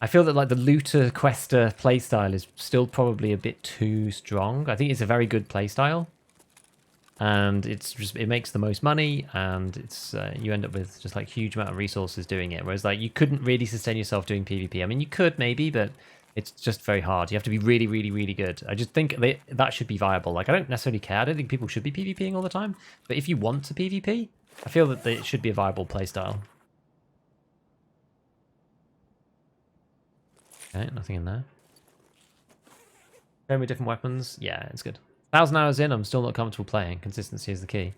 I feel that like the looter quester playstyle is still probably a bit too strong. I think it's a very good playstyle. And it makes the most money, and it's you end up with just like huge amount of resources doing it. Whereas like you couldn't really sustain yourself doing PvP. I mean, you could maybe, but it's just very hard. You have to be really, really, really good. I just think that should be viable. Like I don't necessarily care. I don't think people should be PvPing all the time. But if you want to PvP, I feel that it should be a viable playstyle. Okay, nothing in there. Showing me different weapons. Yeah, it's good. 1,000 hours in, I'm still not comfortable playing. Consistency is the key.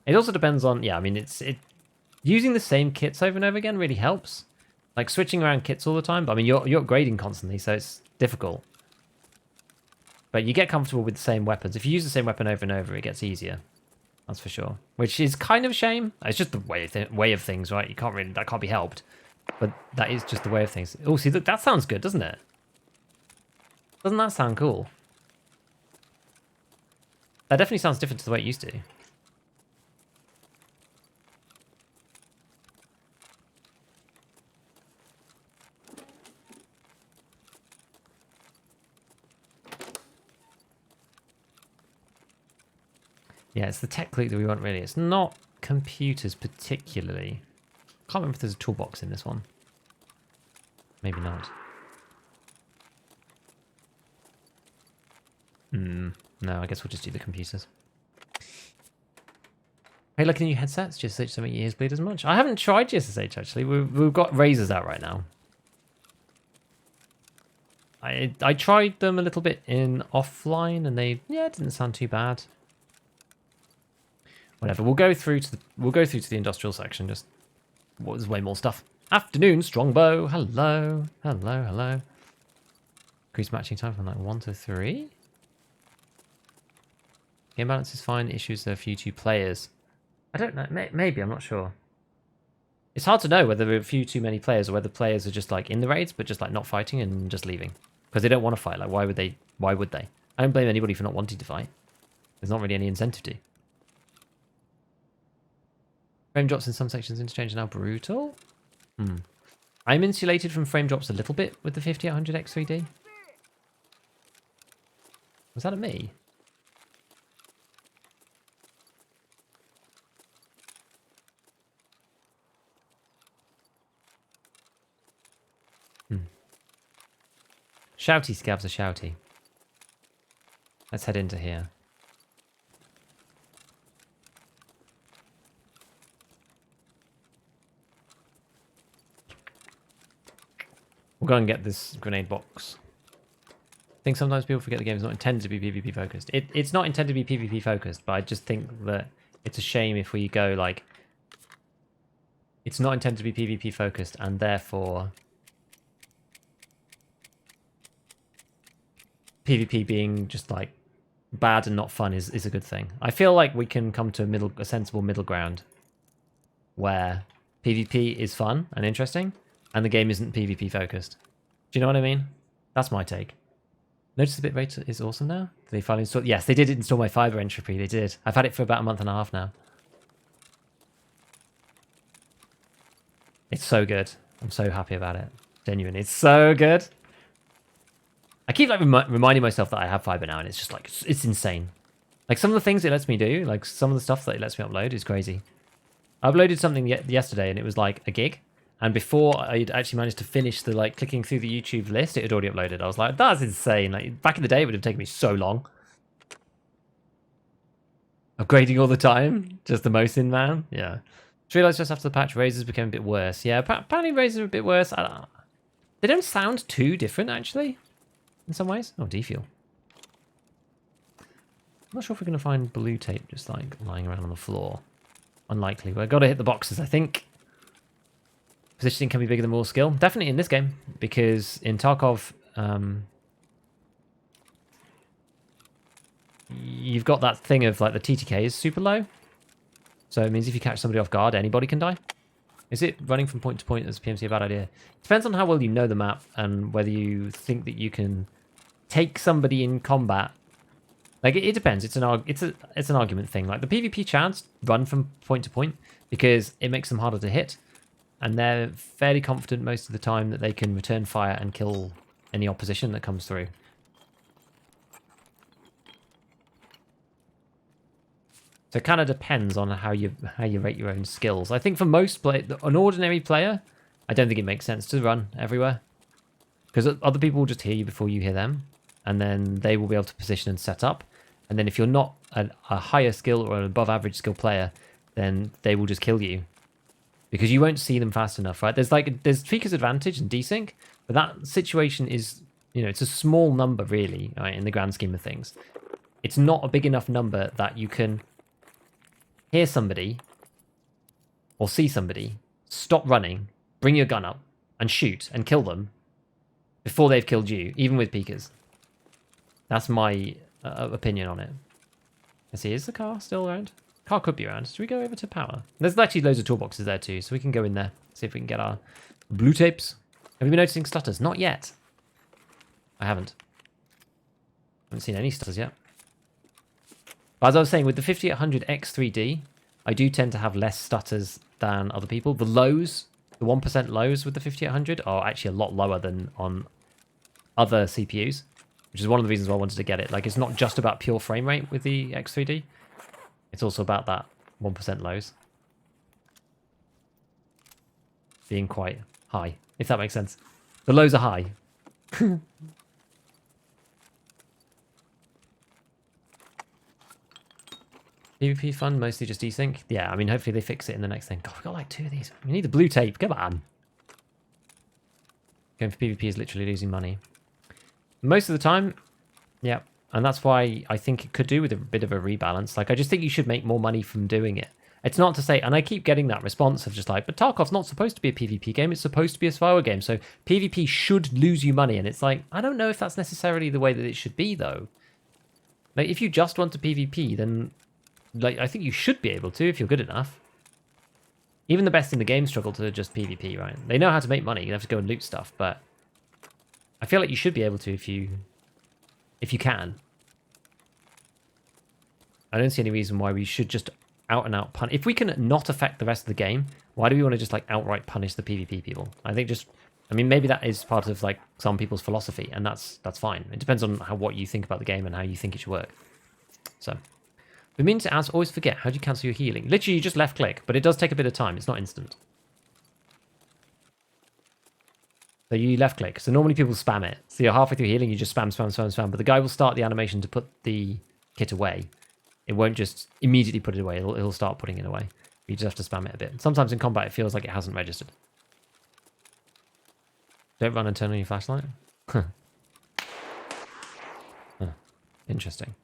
It also depends on, yeah, I mean, using the same kits over and over again really helps. Like switching around kits all the time, but I mean, you're upgrading constantly, so it's difficult. But you get comfortable with the same weapons. If you use the same weapon over and over, it gets easier. That's for sure. Which is kind of a shame. It's just the way of things, right? That can't be helped. But that is just the way of things. Oh, see, look, that sounds good, doesn't it? Doesn't that sound cool? That definitely sounds different to the way it used to. Yeah, it's the tech loot that we want, really. It's not computers particularly. Can't remember if there's a toolbox in this one. Maybe not. No, I guess we'll just do the computers. Hey, look at the new headsets. GSSH don't make your ears bleed as much. I haven't tried GSSH, actually. We've got razors out right now. I tried them a little bit in offline, and it didn't sound too bad. Whatever. We'll go through to the industrial section. Just there's way more stuff. Afternoon, Strongbow. Hello, hello, hello. Increase matching time from like 1 to 3. Game balance is fine. Issues there are few two players. I don't know. Maybe, I'm not sure. It's hard to know whether there are a few too many players or whether players are just like in the raids but just like not fighting and just leaving because they don't want to fight. Like why would they? I don't blame anybody for not wanting to fight. There's not really any incentive to. Frame drops in some sections. Interchange are now brutal. I'm insulated from frame drops a little bit with the 5800 X3D. Was that a me? Shouty scavs are shouty. Let's head into here. We'll go and get this grenade box. I think sometimes people forget the game is not intended to be PvP focused. It's not intended to be PvP focused, but I just think that it's a shame if we go like... It's not intended to be PvP focused, and therefore... PvP being just like bad and not fun is a good thing. I feel like we can come to a sensible middle ground where PvP is fun and interesting, and the game isn't PvP focused. Do you know what I mean? That's my take. Notice the bitrate is awesome now? Did they finally install? Yes, they did install my fiber entropy. They did. I've had it for about a month and a half now. It's so good. I'm so happy about it. Genuinely, it's so good. I keep like reminding myself that I have fiber now, and it's just like it's insane. Like some of the things it lets me do, like some of the stuff that it lets me upload is crazy. I uploaded something yesterday, and it was like a gig. And before I'd actually managed to finish the like clicking through the YouTube list, it had already uploaded. I was like, that's insane. Like back in the day, it would have taken me so long. Upgrading all the time, just the most in man. Yeah. Just realised just after the patch, razors became a bit worse. Yeah, apparently razors are a bit worse. They don't sound too different actually, in some ways. Oh, defuel. I'm not sure if we're going to find blue tape just like lying around on the floor. Unlikely. We've got to hit the boxes, I think. Positioning can be bigger than more skill. Definitely in this game, because in Tarkov, you've got that thing of like the TTK is super low. So it means if you catch somebody off guard, anybody can die. Is it running from point to point as PMC a bad idea? Depends on how well you know the map and whether you think that you can take somebody in combat. Like it depends. It's an argument thing. Like the PvP chants run from point to point because it makes them harder to hit. And they're fairly confident most of the time that they can return fire and kill any opposition that comes through. So it kind of depends on how you rate your own skills. I think for most an ordinary player, I don't think it makes sense to run everywhere. Because other people will just hear you before you hear them. And then they will be able to position and set up. And then if you're not a higher skill or an above average skill player, then they will just kill you. Because you won't see them fast enough, right? There's Fika's advantage and desync, but that situation is, it's a small number really, right, in the grand scheme of things. It's not a big enough number that you can hear somebody or see somebody, stop running, bring your gun up and shoot and kill them before they've killed you, even with Pikas. That's my opinion on it. Let's see, is the car still around? Car could be around. Should we go over to power? There's actually loads of toolboxes there too, so we can go in there, see if we can get our blue tapes. Have you been noticing stutters? Not yet. I haven't seen any stutters yet. But as I was saying, with the 5800 X3D, I do tend to have less stutters than other people. The lows, the 1% lows with the 5800 are actually a lot lower than on other CPUs, which is one of the reasons why I wanted to get it. Like, it's not just about pure frame rate with the X3D. It's also about that 1% lows being quite high, if that makes sense. The lows are high. PvP fun, mostly just desync. Yeah, I mean, hopefully they fix it in the next thing. God, we've got like 2 of these. We need the blue tape. Come on. Going for PvP is literally losing money. Most of the time, yeah. And that's why I think it could do with a bit of a rebalance. Like, I just think you should make more money from doing it. It's not to say, and I keep getting that response of just like, but Tarkov's not supposed to be a PvP game. It's supposed to be a survival game. So PvP should lose you money. And it's like, I don't know if that's necessarily the way that it should be, though. Like, if you just want to PvP, then like I think you should be able to if you're good enough. Even the best in the game struggle to just PvP, right? They know how to make money. You have to go and loot stuff, but I feel like you should be able to if you can. I don't see any reason why we should just out and out punish. If we can not affect the rest of the game, why do we want to just like outright punish the PvP people? I think I mean, maybe that is part of like some people's philosophy, and that's fine. It depends on what you think about the game and how you think it should work. So, we mean to ask, always forget, how do you cancel your healing? Literally, you just left click, but it does take a bit of time. It's not instant. So you left click. So normally people spam it. So you're halfway through healing, you just spam, spam, spam, spam. But the guy will start the animation to put the kit away. It won't just immediately put it away. He'll start putting it away. You just have to spam it a bit. Sometimes in combat it feels like it hasn't registered. Don't run and turn on your flashlight. Huh. Interesting.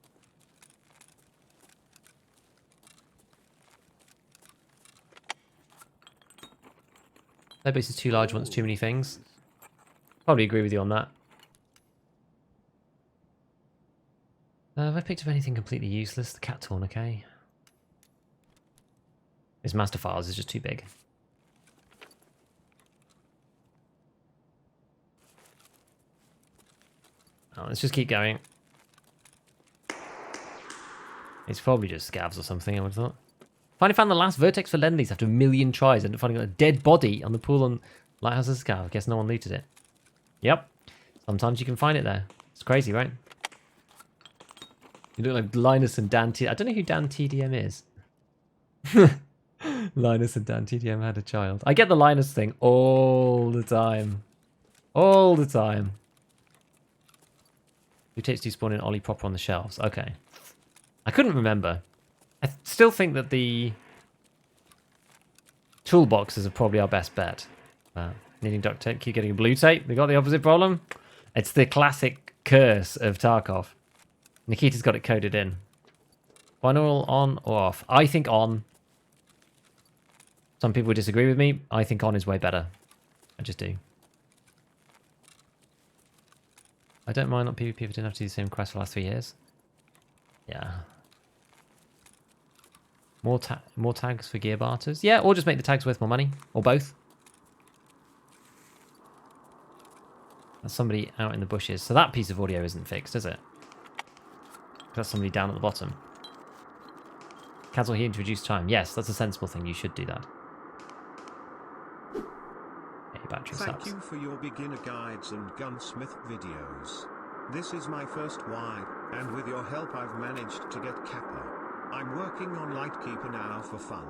Their base is too large, wants too many things. Probably agree with you on that. Have I picked up anything completely useless? The cat tourniquet. His master files is just too big. Oh, let's just keep going. It's probably just scavs or something, I would have thought. Finally found the last vertex for Lend-Lease after a million tries and finding a dead body on the pool on Lighthouse's scav. Guess no one looted it. Yep. Sometimes you can find it there. It's crazy, right? You look like Linus and Dan I don't know who Dan TDM is. Linus and Dan TDM had a child. I get the Linus thing all the time. All the time. Mutates despawn in Ollie proper on the shelves. Okay. I couldn't remember. I still think that the toolboxes are probably our best bet. Needing duct tape, keep getting blue tape. We got the opposite problem. It's the classic curse of Tarkov. Nikita's got it coded in. Binaural on or off? I think on. Some people disagree with me. I think on is way better. I just do. I don't mind not PvP if I didn't have to do the same quest for the last 3 years. Yeah. More tags for gear barters? Yeah, or just make the tags worth more money. Or both. That's somebody out in the bushes. So that piece of audio isn't fixed, is it? That's somebody down at the bottom. Cancel healing to reduce time. Yes, that's a sensible thing. You should do that. Yeah, your battery sucks. Thank you for your beginner guides and gunsmith videos. This is my first Y, and with your help I've managed to get Kappa. I'm working on Lightkeeper now for fun.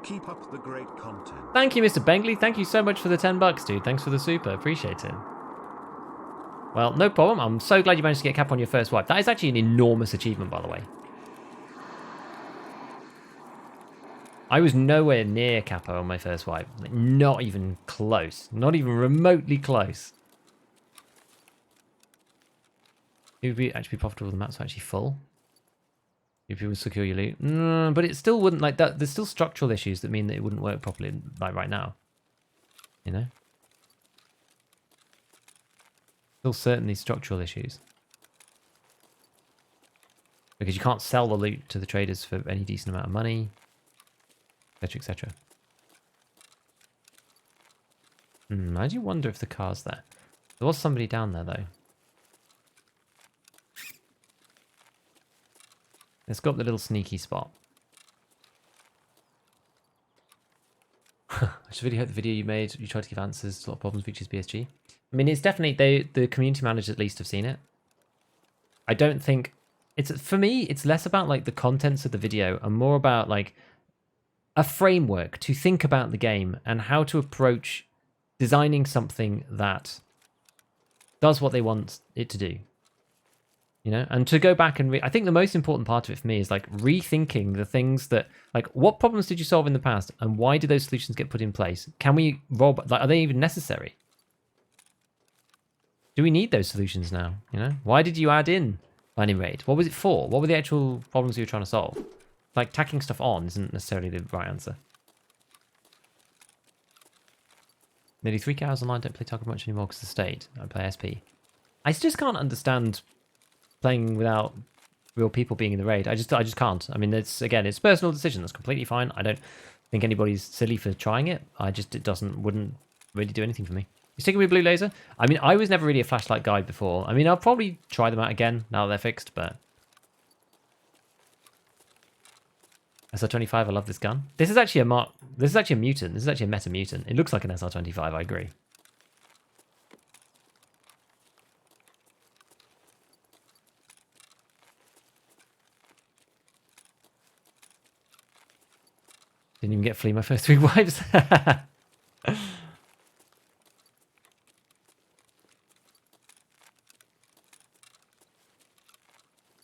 Keep up the great content. Thank you, Mr. Bengley. Thank you so much for the $10, dude. Thanks for the super. Appreciate it. Well, no problem. I'm so glad you managed to get Kappa on your first wipe. That is actually an enormous achievement, by the way. I was nowhere near Kappa on my first wipe. Like, not even close. Not even remotely close. It would actually be profitable if the maps were actually full. If you would secure your loot. But it still wouldn't, like, that. There's still structural issues that mean that it wouldn't work properly like right now. You know? Still certainly structural issues. Because you can't sell the loot to the traders for any decent amount of money. Etc, etc. I do wonder if the car's there. There was somebody down there, though. Let's go up the little sneaky spot. I just really hope the video you made, you tried to give answers to a lot of problems, features BSG. I mean, it's definitely, the community managers at least have seen it. I don't think, for me, it's less about like the contents of the video and more about like a framework to think about the game and how to approach designing something that does what they want it to do. You know, and to go back and I think the most important part of it for me is like rethinking the things that, like, what problems did you solve in the past and why did those solutions get put in place? Can we roll, like, are they even necessary? Do we need those solutions now? You know, why did you add in mining raid? What was it for? What were the actual problems you were trying to solve? Like, tacking stuff on isn't necessarily the right answer. Nearly 3 hours online, don't play Tarkov much anymore because of the state. I play SP. I just can't understand playing without real people being in the raid. I just can't. I mean, it's personal decision. That's completely fine. I don't think anybody's silly for trying it. Wouldn't really do anything for me. You sticking with blue laser? I mean, I was never really a flashlight guy before. I mean, I'll probably try them out again now that they're fixed, but SR25, I love this gun. This is actually a mutant. This is actually a meta mutant. It looks like an SR25, I agree. Didn't even get flea my first 3 wipes.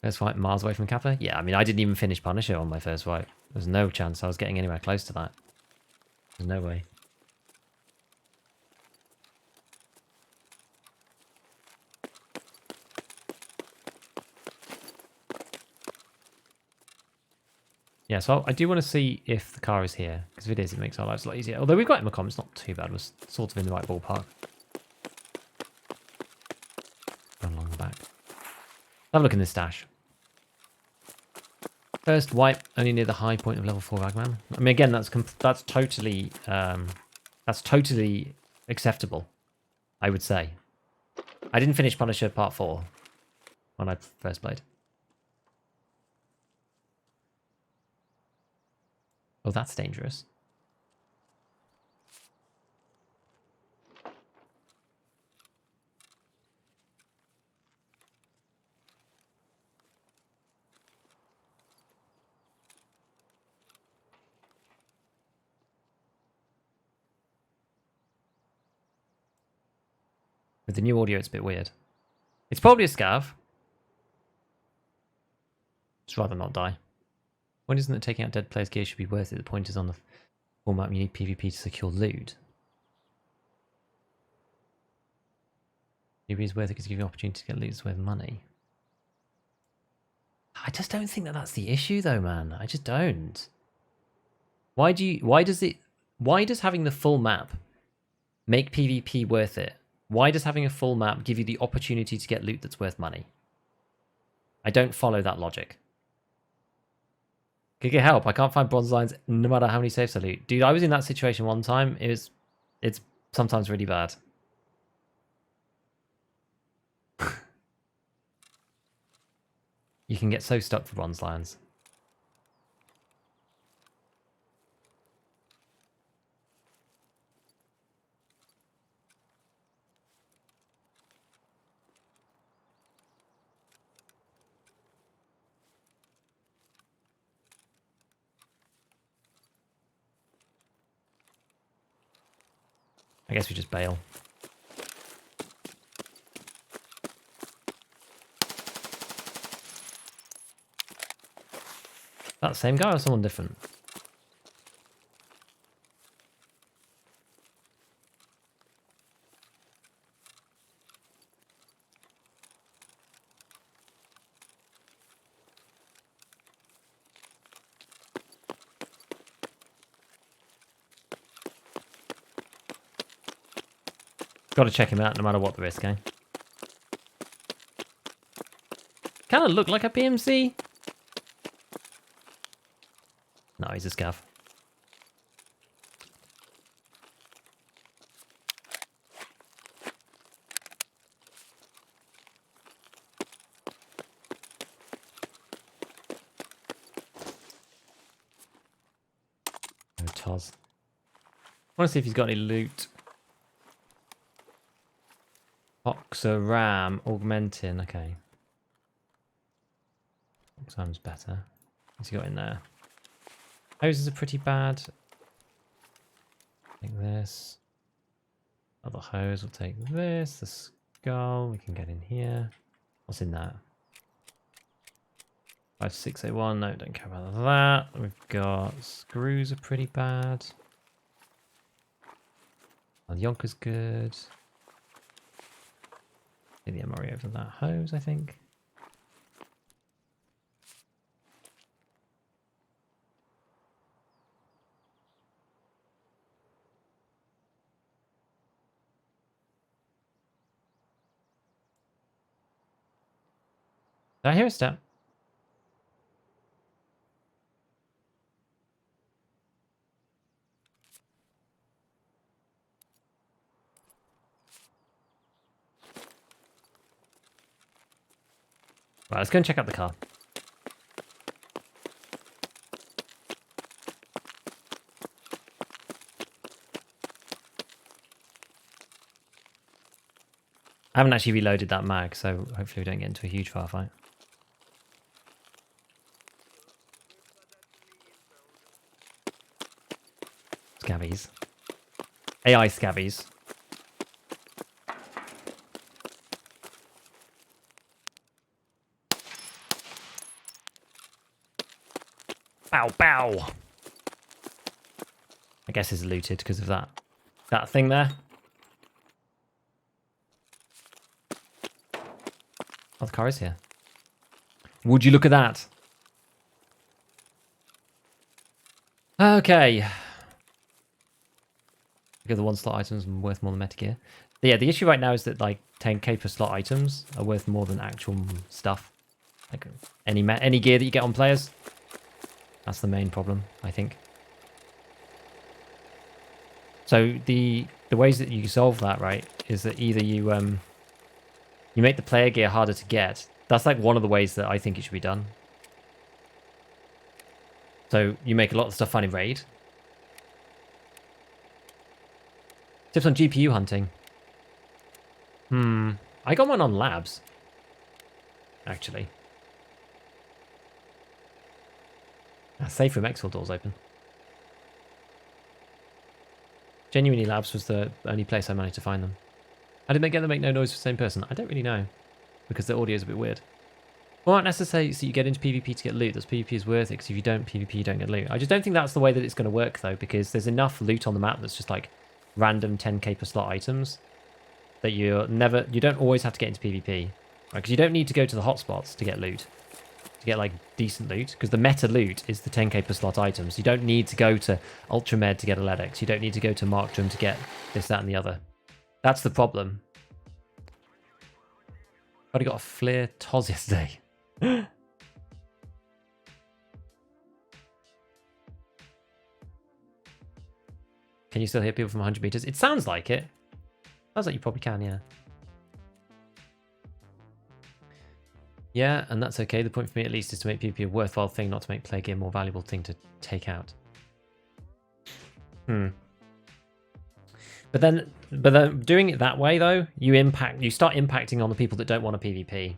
First fight miles away from Kappa? Yeah, I mean, I didn't even finish Punisher on my first fight. There's no chance I was getting anywhere close to that. There's no way. Yeah, so I do want to see if the car is here, because if it is, it makes our lives a lot easier. Although we've got Imacom, it's not too bad. We're sort of in the right ballpark. Run along the back. Have a look in this stash. First wipe, only near the high point of level 4 Ragman. I mean, again, that's totally acceptable, I would say. I didn't finish Punisher Part 4 when I first played. Oh, that's dangerous. With the new audio, it's a bit weird. It's probably a scav. Just rather not die. When isn't it taking out dead players' gear should be worth it? The point is on the full map, you need PvP to secure loot. PvP is worth it because it gives you an opportunity to get loot that's worth money. I just don't think that that's the issue though, man. I just don't. Why does having the full map make PvP worth it? Why does having a full map give you the opportunity to get loot that's worth money? I don't follow that logic. Can get help. I can't find bronze lines no matter how many safes I loot. Dude, I was in that situation one time. It's sometimes really bad. You can get so stuck for bronze lions. I guess we just bail. That the same guy or someone different? Got to check him out no matter what the risk, eh? Kind of look like a PMC. No, he's a scav. No Toz. I want to see if he's got any loot. Boxer Ram augmenting. Okay. Boxer's better. What's he got in there? Hoses are pretty bad. Take this. Other hose. We'll take this. The skull. We can get in here. What's in that? 5681. No, don't care about that. We've got screws are pretty bad. Oh, the Yonka's good. Take the MRE over that hose, I think. Did I hear a step? Right, let's go and check out the car. I haven't actually reloaded that mag, so hopefully we don't get into a huge firefight. Scabbies. AI scabbies. Bow, bow. I guess it's looted because of that thing there. Oh, the car is here. Would you look at that? Okay. Because the 1-slot items are worth more than meta gear. But yeah, the issue right now is that like 10k per slot items are worth more than actual stuff. Like any gear that you get on players. That's the main problem, I think. So the ways that you solve that, right, is that either you make the player gear harder to get. That's like one of the ways that I think it should be done. So you make a lot of stuff fun in raid. Tips on GPU hunting. I got one on labs. Actually. Safe room exfil doors open. Genuinely labs was the only place I managed to find them. How did they get them make no noise for the same person? I don't really know. Because the audio is a bit weird. Well, not necessarily so you get into PvP to get loot. That's PvP is worth it, because if you don't PvP, you don't get loot. I just don't think that's the way that it's going to work, though, because there's enough loot on the map that's just like random 10k per slot items that you don't always have to get into PvP. Right? Because you don't need to go to the hotspots to get loot. To get like decent loot, because the meta loot is the 10k per slot items. You don't need to go to Ultramed to get a Ledex. You don't need to go to Markdrum to get this, that, and the other. That's the problem. I got a Flair Toz yesterday. Can you still hear people from 100 meters? It sounds like it. Sounds like you probably can, yeah. Yeah, and that's okay. The point for me, at least, is to make PvP a worthwhile thing, not to make play gear a more valuable thing to take out. But then doing it that way, though, you start impacting on the people that don't want a PvP.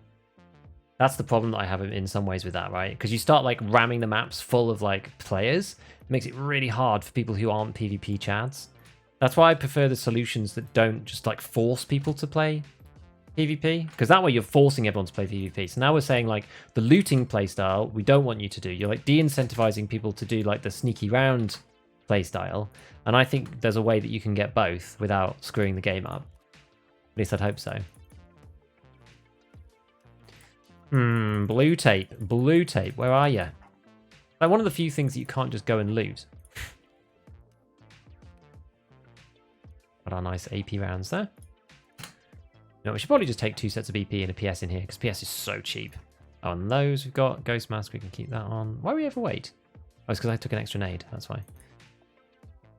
That's the problem that I have in some ways with that, right? Because you start like ramming the maps full of like players. It makes it really hard for people who aren't PvP chads. That's why I prefer the solutions that don't just like force people to play PvP, because that way you're forcing everyone to play PvP. So now we're saying like the looting playstyle we don't want you to do. You're like de-incentivizing people to do like the sneaky round playstyle, and I think there's a way that you can get both without screwing the game up. At least I'd hope so. Blue tape. Blue tape, where are you? Like one of the few things that you can't just go and loot. Got our nice AP rounds there. No, we should probably just take 2 sets of BP and a PS in here, because PS is so cheap. Oh, and those we've got. Ghost Mask, we can keep that on. Why are we overweight? Oh, it's because I took an extra nade, that's why.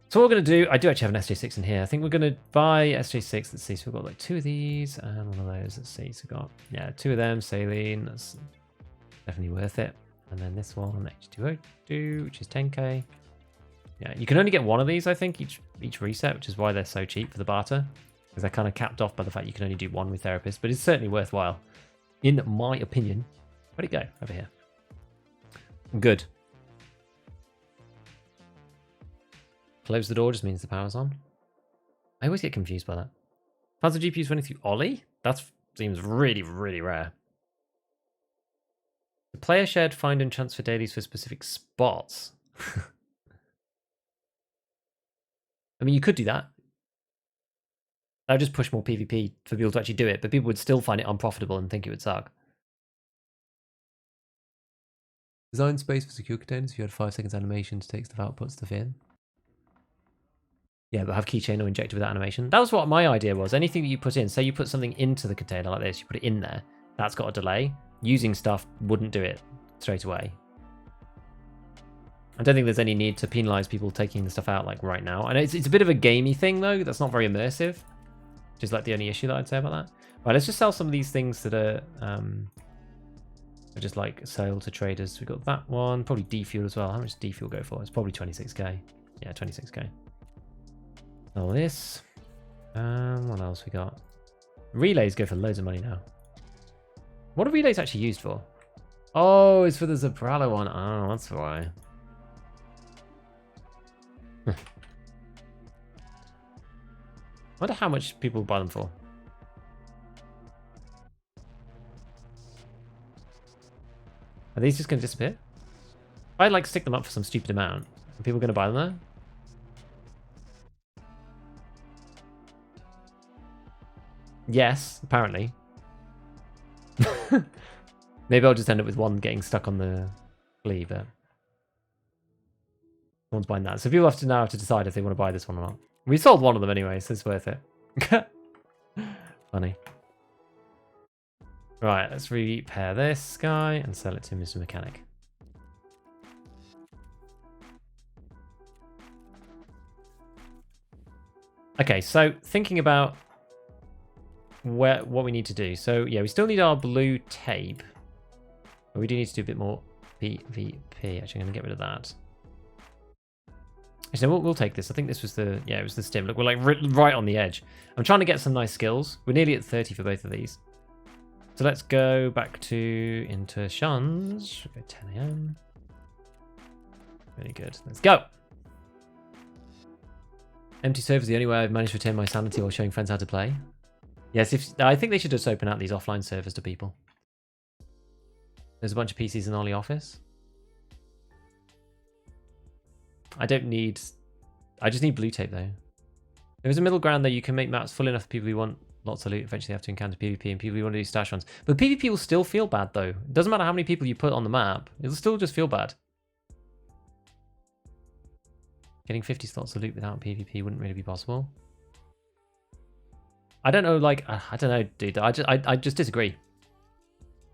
So what we're going to do, I do actually have an SJ6 in here. I think we're going to buy SJ6. Let's see, so we've got like 2 of these and one of those. Let's see, so we've got, yeah, 2 of them, saline. That's definitely worth it. And then this one, H2O2, which is 10k. Yeah, you can only get 1 of these, I think, each reset, which is why they're so cheap for the barter. Because they're kind of capped off by the fact you can only do 1 with Therapist. But it's certainly worthwhile, in my opinion. Where'd it go? Over here. Good. Close the door just means the power's on. I always get confused by that. Tons of GPUs running through Ollie? That seems really, really rare. The player shared find and transfer dailies for specific spots. I mean, you could do that. That would just push more PvP for people to actually do it, but people would still find it unprofitable and think it would suck. Design space for secure containers. If you had 5 seconds animation to take stuff out, put stuff in. Yeah, but have keychain or injector without animation. That was what my idea was. Anything that you put in, say you put something into the container like this, you put it in there, that's got a delay. Using stuff wouldn't do it straight away. I don't think there's any need to penalize people taking the stuff out like right now. I know it's a bit of a gamey thing though. That's not very immersive, which is like the only issue that I'd say about that. Right, let's just sell some of these things that are just like sale to traders. We got that one, probably D-Fuel as well. How much does D-Fuel go for? It's probably 26k. Yeah, 26k. All this. What else we got? Relays go for loads of money now. What are relays actually used for? Oh, it's for the Zapralo one. Oh, that's why. Wonder how much people buy them for. Are these just going to disappear? I'd like stick them up for some stupid amount. Are people going to buy them though? Yes, apparently. Maybe I'll just end up with one getting stuck on the flea, but someone's buying that. So people have to now have to decide if they want to buy this one or not. We sold one of them anyway, so it's worth it. Funny. Right, let's repair this guy and sell it to Mr. Mechanic. Okay, so thinking about what we need to do. So yeah, we still need our blue tape, but we do need to do a bit more PvP. Actually, I'm gonna get rid of that. Actually, we'll take this. I think this was the it was the stim. Look, we're like right on the edge. I'm trying to get some nice skills. We're nearly at 30 for both of these. So let's go back to insertions. We'll go 10 AM. Really good. Let's go. Empty server is the only way I've managed to retain my sanity while showing friends how to play. Yes, I think they should just open out these offline servers to people. There's a bunch of PCs in Ollie office. I just need blue tape though. There is a middle ground there. You can make maps full enough for people who want lots of loot, eventually have to encounter PvP, and people who want to do stash runs. But PvP will still feel bad though. It doesn't matter how many people you put on the map, it'll still just feel bad. Getting 50 slots of loot without PvP wouldn't really be possible. I don't know, like, I don't know, dude. I just disagree.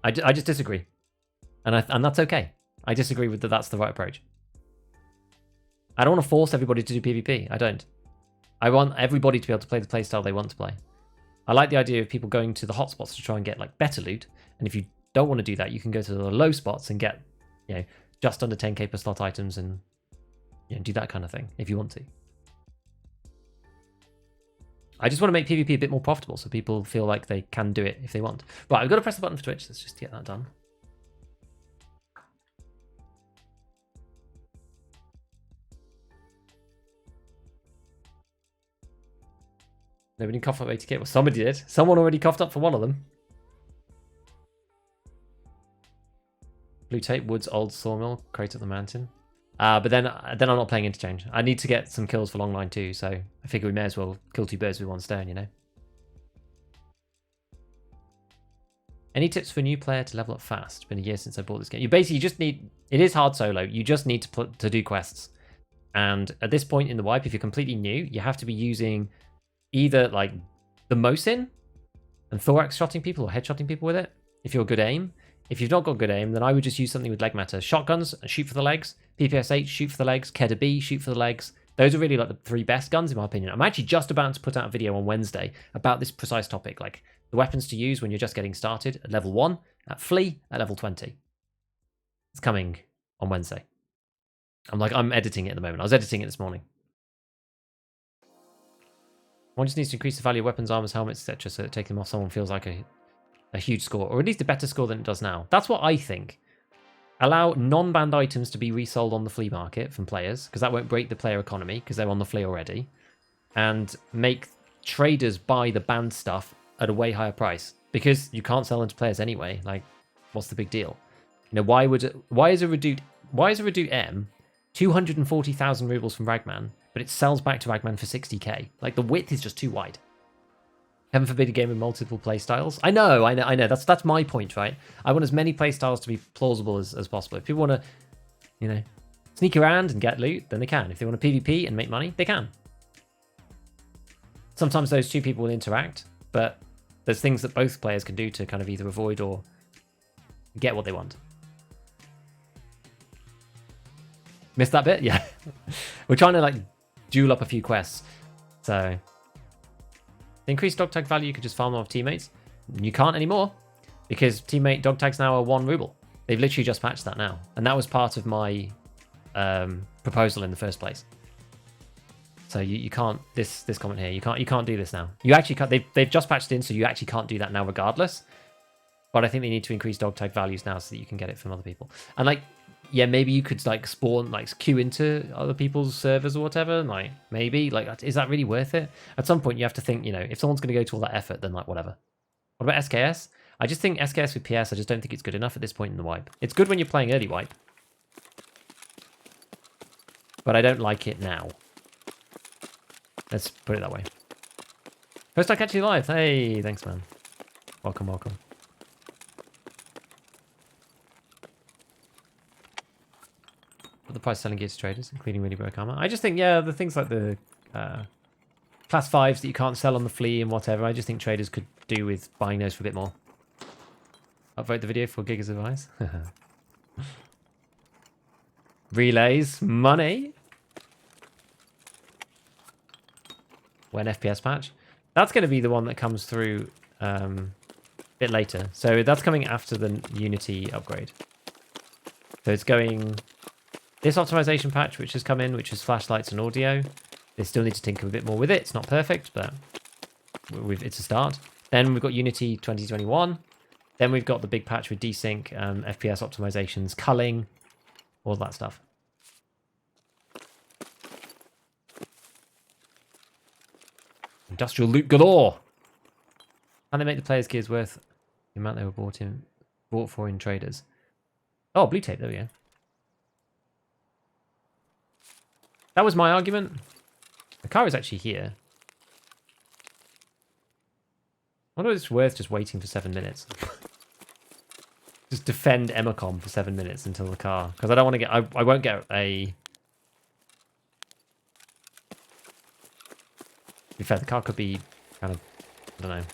I just disagree. And that's okay. I disagree with that's the right approach. I don't want to force everybody to do PvP. I don't. I want everybody to be able to play the playstyle they want to play. I like the idea of people going to the hotspots to try and get like better loot. And if you don't want to do that, you can go to the low spots and get, just under 10k per slot items and do that kind of thing if you want to. I just want to make PvP a bit more profitable so people feel like they can do it if they want. Right, I've got to press the button for Twitch. Let's just get that done. Nobody coughed up 80k. Well, somebody did. Someone already coughed up for one of them. Blue tape, woods, old sawmill, crate at the mountain. But then I'm not playing interchange. I need to get some kills for long line too, so I figure we may as well kill two birds with one stone, Any tips for a new player to level up fast? It's been a year since I bought this game. You basically just need... It is hard solo. You just need to do quests. And at this point in the wipe, if you're completely new, you have to be using either like the Mosin and thorax shotting people or headshotting people with it, if you're good aim. If you've not got good aim, then I would just use something with leg matter. Shotguns, shoot for the legs. PPSH, shoot for the legs. Kedda B, shoot for the legs. Those are really like the three best guns in my opinion. I'm actually just about to put out a video on Wednesday about this precise topic, like the weapons to use when you're just getting started at level 1, at flea, at level 20. It's coming on Wednesday. I'm editing it at the moment. I was editing it this morning. One just needs to increase the value of weapons, armors, helmets, etc. so that taking them off someone feels like a huge score, or at least a better score than it does now. That's what I think. Allow non-banned items to be resold on the flea market from players, because that won't break the player economy, because they're on the flea already. And make traders buy the banned stuff at a way higher price, because you can't sell them to players anyway. Like, what's the big deal? Why is a Redoute M 240,000 rubles from Ragman, but it sells back to Ragman for 60k? Like, the width is just too wide. Heaven forbid a game with multiple playstyles. I know. That's my point, right? I want as many playstyles to be plausible as possible. If people want to, sneak around and get loot, then they can. If they want to PvP and make money, they can. Sometimes those two people will interact, but there's things that both players can do to kind of either avoid or get what they want. Missed that bit? Yeah. We're trying to, duel up a few quests. So... The increased dog tag value, you could just farm them off teammates. You can't anymore, because teammate dog tags now are 1 ruble. They've literally just patched that now, and that was part of my proposal in the first place. So you can't this comment here. You can't do this now. You actually can't. They've just patched in, so you actually can't do that now regardless. But I think they need to increase dog tag values now so that you can get it from other people. And maybe you could spawn queue into other people's servers or whatever. Maybe is that really worth it? At some point you have to think, if someone's going to go to all that effort, then whatever. What about SKS? I just think SKS with PS, I just don't think it's good enough at this point in the wipe. It's good when you're playing early wipe. but I don't like it now. Let's put it that way. First I catch you live. Hey, thanks, man. Welcome, welcome. What the price selling gear to traders, including really broke armor? I just think, yeah, the things like the class 5s that you can't sell on the flea and whatever, I just think traders could do with buying those for a bit more. Upvote the video for gigas of advice. Relays, money. When FPS patch? That's going to be the one that comes through a bit later. So that's coming after the Unity upgrade. So it's going... This optimization patch, which has come in, which is flashlights and audio. They still need to tinker a bit more with it. It's not perfect, but it's a start. Then we've got Unity 2021. Then we've got the big patch with desync, FPS optimizations, culling, all that stuff. Industrial loot galore. Can they make the players' gears worth the amount they were bought for in traders? Oh, blue tape. There we go. That was my argument. The car is actually here. I wonder if it's worth just waiting for 7 minutes. Just defend Emacom for 7 minutes until the car. Because I don't want to get... I won't get a... To be fair, the car could be kind of... I don't know.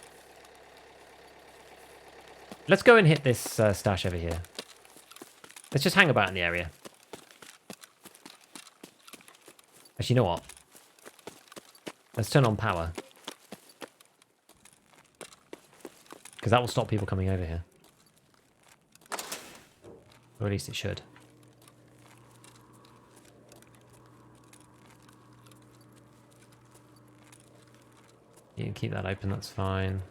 Let's go and hit this stash over here. Let's just hang about in the area. Actually, you know what? Let's turn on power. Because that will stop people coming over here. Or at least it should. You can keep that open, that's fine.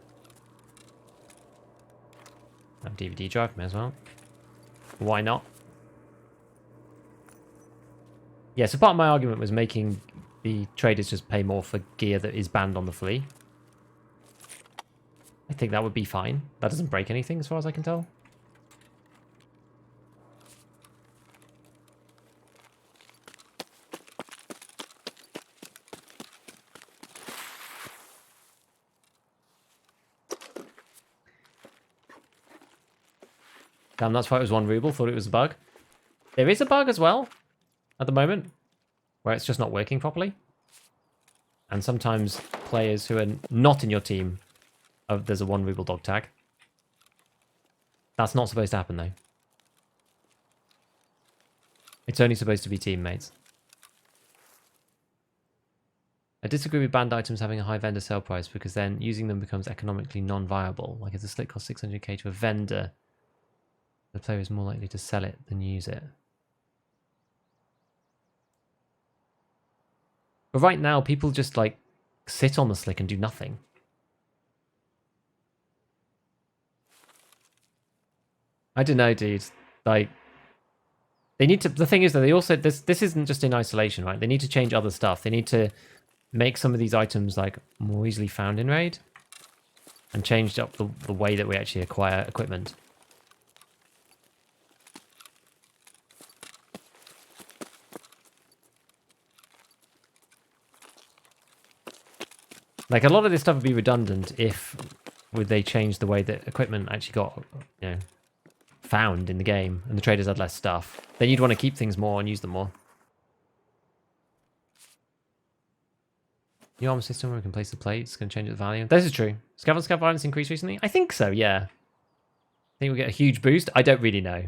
Have DVD drive, may as well. Why not? Yeah, so part of my argument was making the traders just pay more for gear that is banned on the flea. I think that would be fine. That doesn't break anything as far as I can tell. Damn, that's why it was 1 ruble. Thought it was a bug. There is a bug as well at the moment where it's just not working properly. And sometimes players who are not in your team, there's a 1 ruble dog tag. That's not supposed to happen though. It's only supposed to be teammates. I disagree with banned items having a high vendor sale price because then using them becomes economically non-viable. Like if the slick costs 600k to a vendor, the player is more likely to sell it than use it. But right now, people just like sit on the slick and do nothing. I don't know, dude. Like, they need to. The thing is that they also this isn't just in isolation, right? They need to change other stuff. They need to make some of these items like more easily found in raid, and change up the way that we actually acquire equipment. Like, a lot of this stuff would be redundant if they changed the way that equipment actually got, you know, found in the game, and the traders had less stuff. Then you'd want to keep things more and use them more. New armor system where we can place the plates, going to change the value. This is true. Scav on scav violence increased recently? I think so, yeah. I think we'll get a huge boost. I don't really know.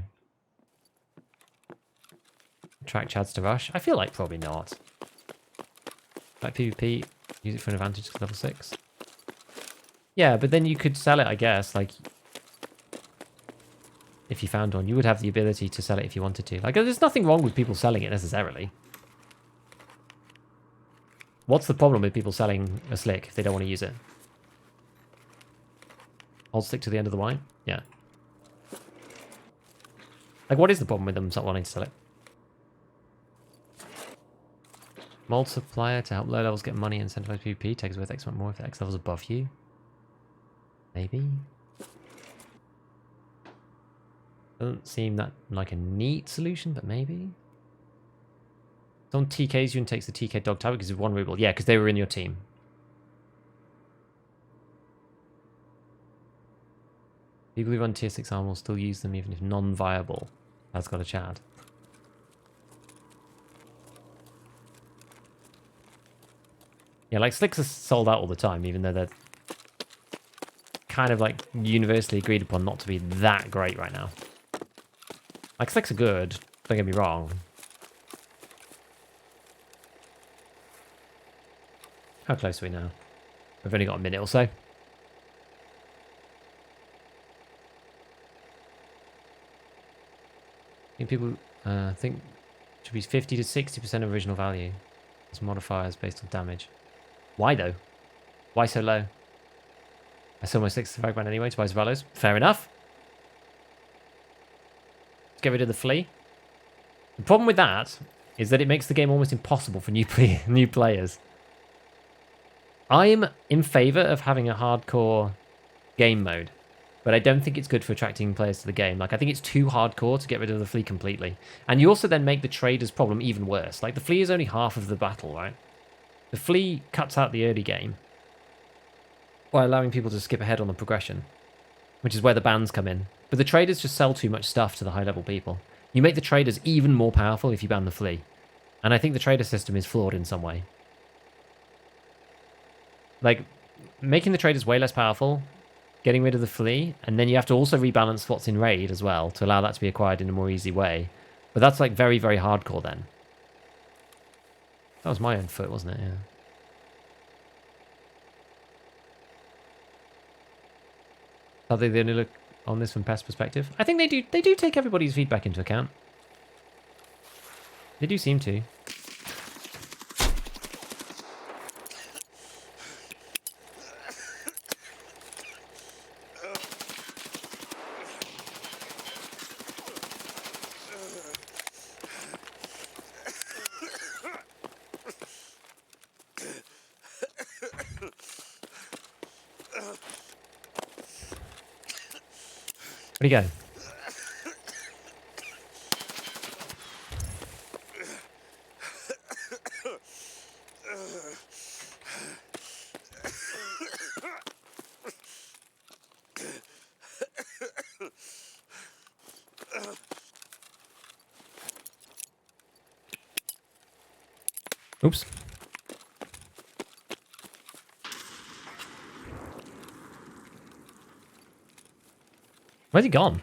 Track chads to rush? I feel like probably not. Like PvP, use it for an advantage to level 6. Yeah, but then you could sell it, I guess. Like, if you found one, you would have the ability to sell it if you wanted to. Like, there's nothing wrong with people selling it necessarily. What's the problem with people selling a slick if they don't want to use it? Hold stick to the end of the line? Yeah. Like, what is the problem with them not wanting to sell it? Multiplier to help low levels get money and incentivize PvP takes worth X amount more if the X level's above you. Maybe. Doesn't seem that like a neat solution, but maybe. Someone TKs you and takes the TK dog tag because of 1 ruble. Yeah, because they were in your team. People who run tier 6 armor will still use them even if non-viable. That's got a Chad. Yeah, like Slicks are sold out all the time, even though they're kind of like universally agreed upon not to be that great right now. Like Slicks are good, don't get me wrong. How close are we now? We've only got a minute or so. I think people think it should be 50 to 60% of original value as modifiers based on damage. Why though? Why so low? I sell my 6 to fragment anyway to buy Zavallos. Fair enough. Let's get rid of the flea. The problem with that is that it makes the game almost impossible for new players. I'm in favour of having a hardcore game mode, but I don't think it's good for attracting players to the game. Like, I think it's too hardcore to get rid of the flea completely. And you also then make the trader's problem even worse. Like, the flea is only half of the battle, right? The flea cuts out the early game by allowing people to skip ahead on the progression, which is where the bans come in. But the traders just sell too much stuff to the high-level people. You make the traders even more powerful if you ban the flea. And I think the trader system is flawed in some way. Like, making the traders way less powerful, getting rid of the flea, and then you have to also rebalance what's in raid as well to allow that to be acquired in a more easy way. But that's like very, very hardcore then. That was my own foot, wasn't it? Yeah. Are they the only look on this from past perspective? I think they do. They do take everybody's feedback into account. They do seem to. Where'd he go? Oops. Where's he gone?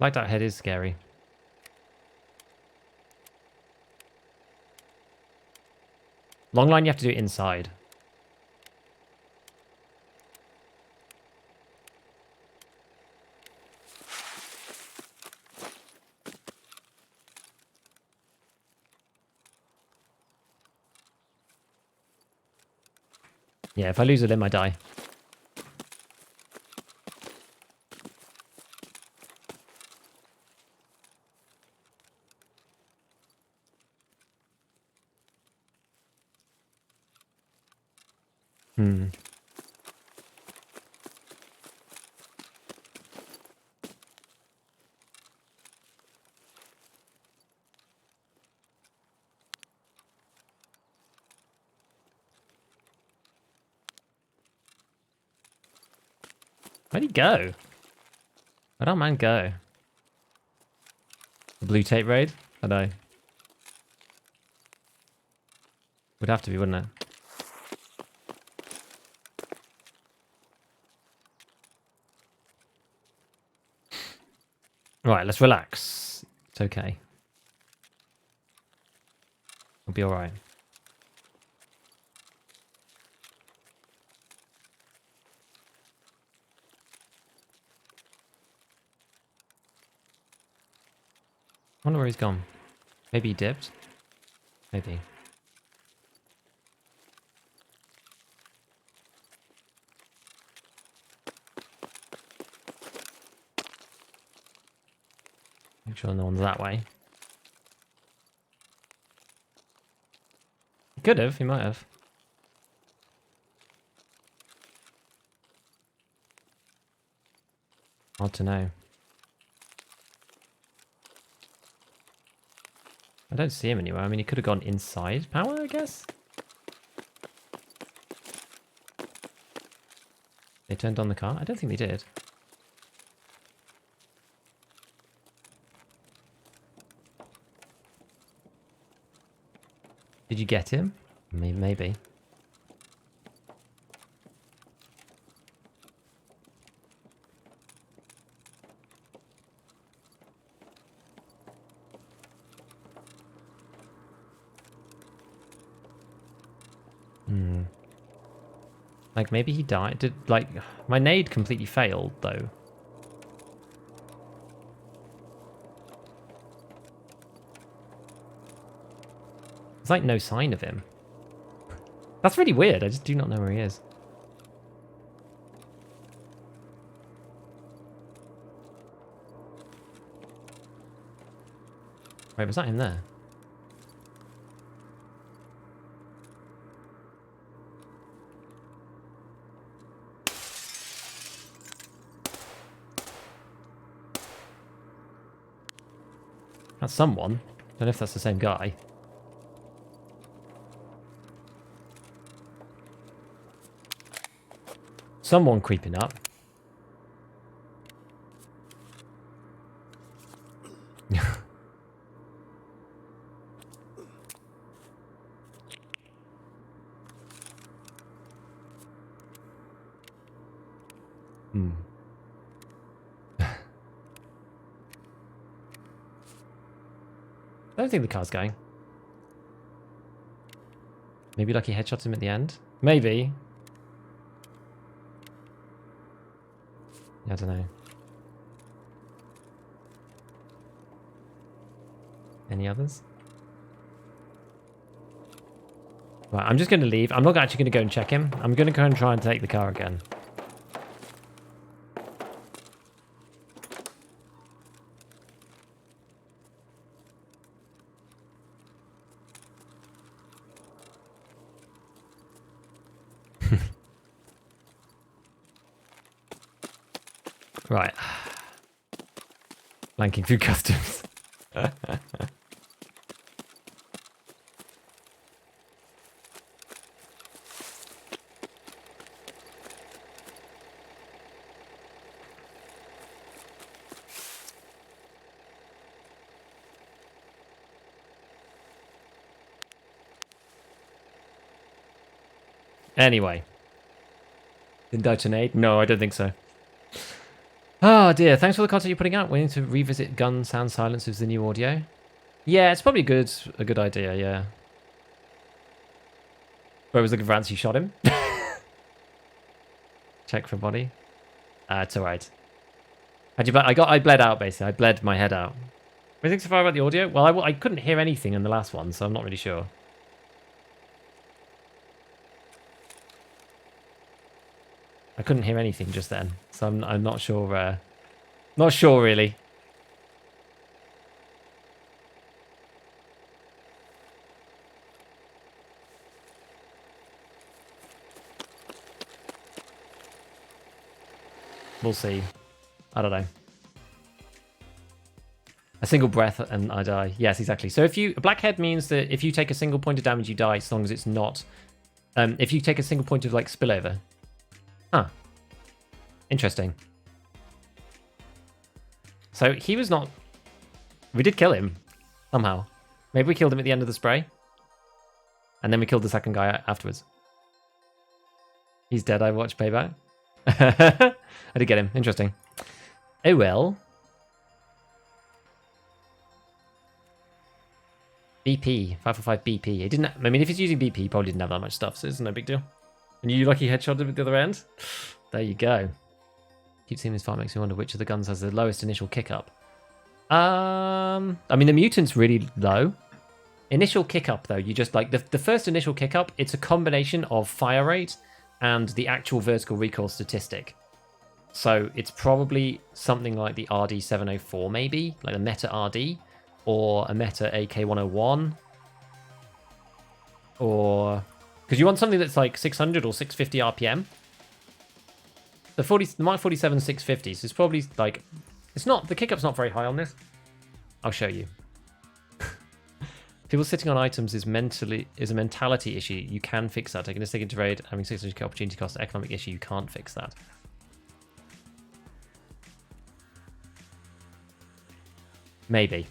Like that head is scary. Long line, you have to do it inside. Yeah, if I lose a limb, I die. Where'd he go? Where'd our man go? The blue tape raid? I know. Would have to be, wouldn't it? Right, let's relax. It's okay. We'll be alright. Wonder where he's gone. Maybe he dipped. Maybe. Make sure no one's that way. He could have. He might have. Hard to know. I don't see him anywhere. I mean, he could have gone inside power, I guess. They turned on the car? I don't think they did. Did you get him? Maybe. Like, maybe he died. Did, like, my nade completely failed, though. There's, like, no sign of him. That's really weird. I just do not know where he is. Wait, was that him there? That's someone. Don't know if that's the same guy. Someone creeping up. I don't think the car's going. Maybe Lucky headshots him at the end? Maybe. I don't know. Any others? Right, I'm just going to leave. I'm not actually going to go and check him. I'm going to go and try and take the car again. Right. Flanking through customs. Anyway. Didn't die to nade? No, I don't think so. Oh dear, thanks for the content you're putting out. We need to revisit gun sound silence with the new audio. Yeah, it's probably a good idea, yeah. Where was the Gavrance you shot him? Check for body. It's alright. I bled out basically. I bled my head out. What do you think so far about the audio? Well, I couldn't hear anything in the last one, so I'm not really sure. I couldn't hear anything just then, so I'm not sure. Not sure really. We'll see. I don't know. A single breath and I die. Yes, exactly. So a blackhead means that if you take a single point of damage, you die, as long as it's not. If you take a single point of like spillover. Huh. Interesting. So he was not... We did kill him. Somehow. Maybe we killed him at the end of the spray. And then we killed the second guy afterwards. He's dead. I watched Payback. I did get him. Interesting. Oh well. BP. 545 BP. He didn't... I mean, if he's using BP, he probably didn't have that much stuff, so it's no big deal. And you lucky headshot him at the other end? There you go. Keep seeing this fight makes me wonder which of the guns has the lowest initial kick up. I mean, the mutant's really low. Initial kick up, though, you just like the first initial kick up, it's a combination of fire rate and the actual vertical recoil statistic. So it's probably something like the RD704, maybe, like a meta RD, or a meta AK101, or because you want something that's like 600 or 650 RPM. The Mark 47 650, so it's probably like, it's not, the kick up's not very high on this. I'll show you. People sitting on items is a mentality issue. You can fix that. Taking a stick into raid, having 600k opportunity cost, economic issue. You can't fix that. Maybe.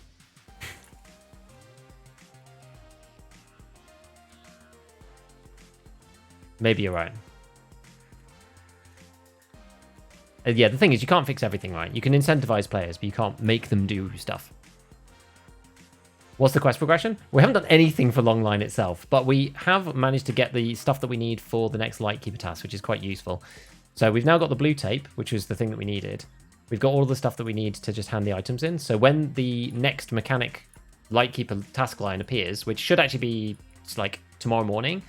Maybe you're right. Yeah, the thing is, you can't fix everything, right? You can incentivize players, but you can't make them do stuff. What's the quest progression? We haven't done anything for Longline itself, but we have managed to get the stuff that we need for the next Lightkeeper task, which is quite useful. So we've now got the blue tape, which was the thing that we needed. We've got all the stuff that we need to just hand the items in. So when the next mechanic Lightkeeper task line appears, which should actually be like tomorrow morning,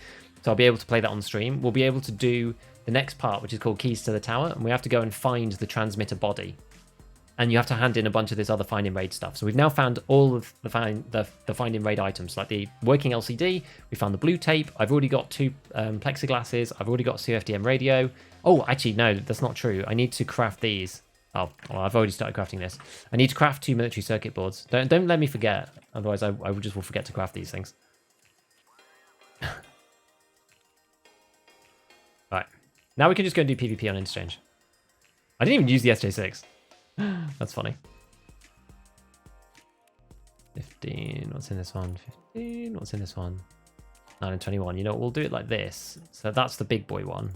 so I'll be able to play that on stream, we'll be able to do the next part, which is called Keys to the Tower, and we have to go and find the transmitter body. And you have to hand in a bunch of this other find in raid stuff. So we've now found all of the find in raid items, like the working LCD. We found the blue tape. I've already got 2 plexiglasses. I've already got CFDM radio. Oh, actually, no, that's not true. I need to craft these. Oh, well, I've already started crafting this. I need to craft 2 military circuit boards. Don't let me forget. Otherwise, I just will forget to craft these things. Right. Now we can just go and do PvP on Interchange. I didn't even use the SJ6. That's funny. 15. What's in this one? 15. What's in this one? 9 and 21. You know what? We'll do it like this. So that's the big boy one.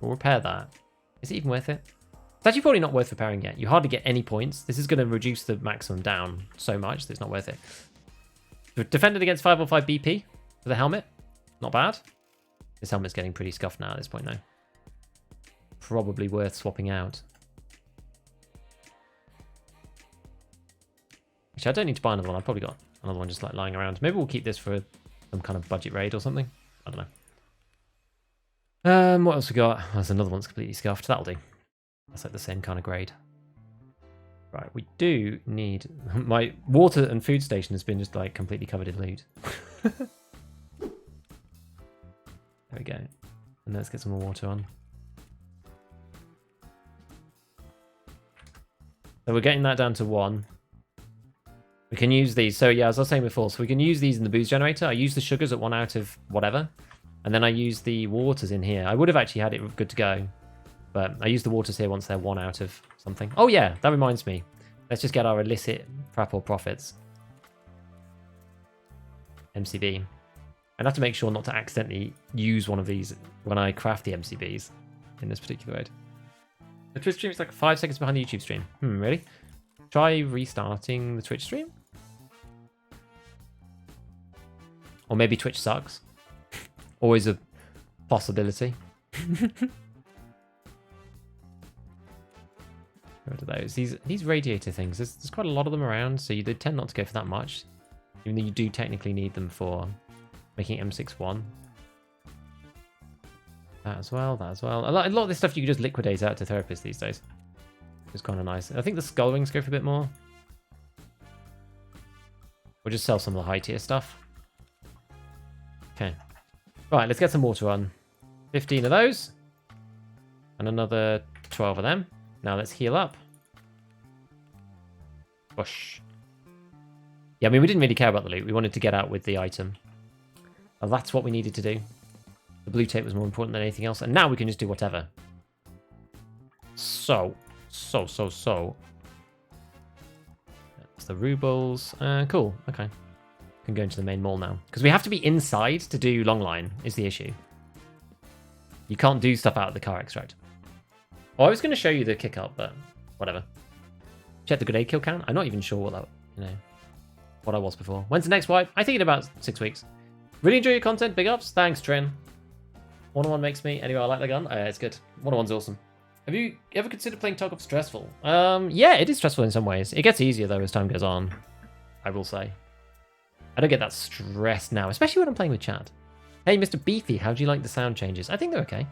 We'll repair that. Is it even worth it? It's actually probably not worth repairing yet. You hardly get any points. This is going to reduce the maximum down so much that it's not worth it. Defended against 505 BP for the helmet. Not bad. This helmet's getting pretty scuffed now at this point, though. Probably worth swapping out. Actually, I don't need to buy another one. I've probably got another one just like lying around. Maybe we'll keep this for some kind of budget raid or something. I don't know. What else we got? Oh, there's another one that's completely scuffed. That'll do. That's like the same kind of grade. Right, we do need... My water and food station has been just like completely covered in loot. There we go. And let's get some more water on. So we're getting that down to 1. We can use these. So yeah, as I was saying before, so we can use these in the booze generator. I use the sugars at 1 out of whatever. And then I use the waters in here. I would have actually had it good to go. But I use the waters here once they're 1 out of something. Oh yeah, that reminds me. Let's just get our illicit prep or profits. MCB. I'd have to make sure not to accidentally use one of these when I craft the MCBs in this particular raid. The Twitch stream is like 5 seconds behind the YouTube stream. Really? Try restarting the Twitch stream? Or maybe Twitch sucks. Always a possibility. What are those? These radiator things, there's quite a lot of them around, so they tend not to go for that much. Even though you do technically need them for making M61. That as well, that as well. A lot of this stuff you can just liquidate out to therapists these days. It's kind of nice. I think the skull rings go for a bit more. We'll just sell some of the high tier stuff. Okay. Right, let's get some water on. 15 of those. And another 12 of them. Now let's heal up. Push. Yeah, I mean, we didn't really care about the loot. We wanted to get out with the item. Well, that's what we needed to do. The blue tape was more important than anything else. And now we can just do whatever. So. That's the rubles. Cool. Okay. Can go into the main mall now. Because we have to be inside to do long line is the issue. You can't do stuff out of the car extract. Oh, I was going to show you the kick up, but whatever. Check the grenade kill count. I'm not even sure what that, what I was before. When's the next wipe? I think in about 6 weeks. Really enjoy your content. Big ups. Thanks, Trin. 101 makes me. Anyway, I like the gun. It's good. 101's awesome. Have you ever considered playing Tarkov stressful? Yeah, it is stressful in some ways. It gets easier though as time goes on, I will say. I don't get that stressed now, especially when I'm playing with chat. Hey, Mr. Beefy, how do you like the sound changes? I think they're okay.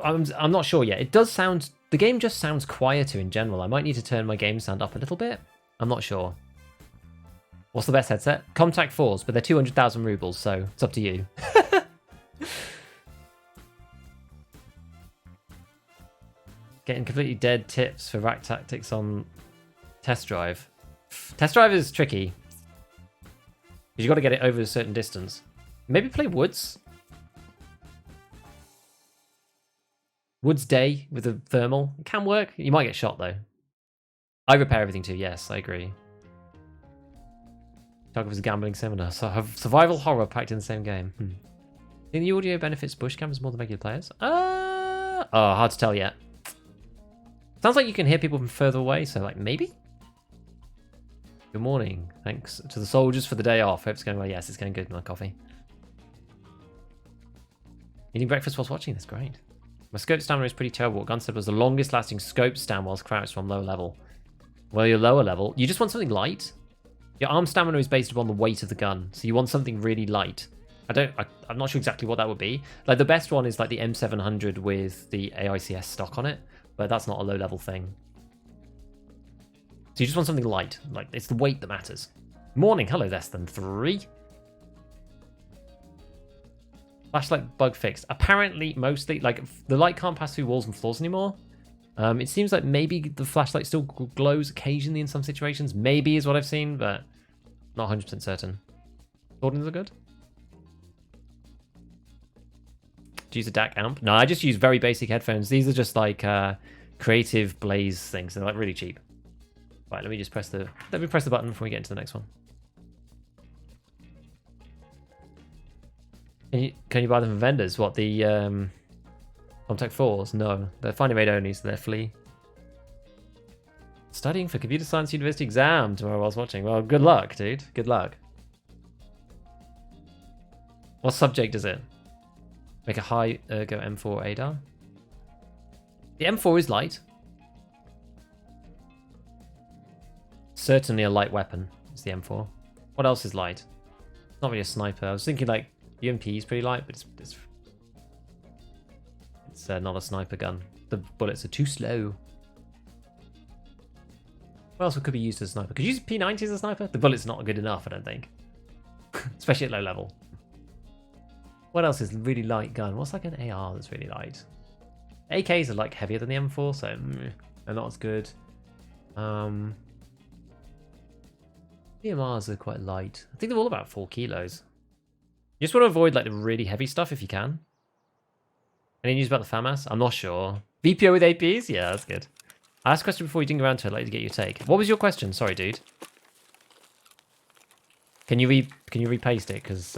I'm not sure yet. It does sound... The game just sounds quieter in general. I might need to turn my game sound up a little bit. I'm not sure. What's the best headset? Contact 4s, but they're 200,000 rubles, so it's up to you. Getting completely dead tips for rack tactics on test drive. Test drive is tricky. Because you've got to get it over a certain distance. Maybe play Woods. Woods Day with a thermal. It can work. You might get shot though. I repair everything too. Yes, I agree. Tarkov is a gambling seminar. So have survival horror packed in the same game. Think the audio benefits bush cameras more than regular players? Oh, hard to tell yet. Sounds like you can hear people from further away, so like maybe? Good morning. Thanks to the soldiers for the day off. Hope it's going well. Yes, it's going good. My coffee. Eating breakfast whilst watching. That's great. My scope stamina is pretty terrible. What Gun said was the longest lasting scope stand whilst crouched from low level. Well, you're lower level. You just want something light. Your arm stamina is based upon the weight of the gun, so you want something really light. I'm not sure exactly what that would be. Like the best one is like the M700 with the AICS stock on it, but that's not a low level thing. So you just want something light. Like it's the weight that matters. Morning, hello, less than 3. Flashlight bug fixed. Apparently, mostly, like the light can't pass through walls and floors anymore. It seems like maybe the flashlight still glows occasionally in some situations. Maybe is what I've seen, but not 100% certain. Recordings are good. Do you use a DAC amp? No, I just use very basic headphones. These are just like creative Blaze things. They're like really cheap. Right, let me press the button before we get into the next one. Can you buy them from vendors? What, the Contact 4s? No, they're Finding Raid only, so they're free. Studying for Computer Science University exam tomorrow while I was watching. Well, good luck, dude. Good luck. What subject is it? Make a high ergo M4 ADAR? The M4 is light. Certainly a light weapon is the M4. What else is light? It's not really a sniper. I was thinking like UMP is pretty light, but it's not a sniper gun. The bullets are too slow. What else could be used as a sniper? Could you use P90 as a sniper? The bullet's not good enough, I don't think. Especially at low level. What else is really light gun? What's like an AR that's really light? AKs are like heavier than the M4, so they're not as good. DMRs are quite light. I think they're all about 4 kilos. You just want to avoid like the really heavy stuff if you can. Any news about the FAMAS? I'm not sure. VPO with APs? Yeah, that's good. I asked a question before you didn't get around to it. I'd like to get your take. What was your question? Sorry, dude. Can you repaste it? Because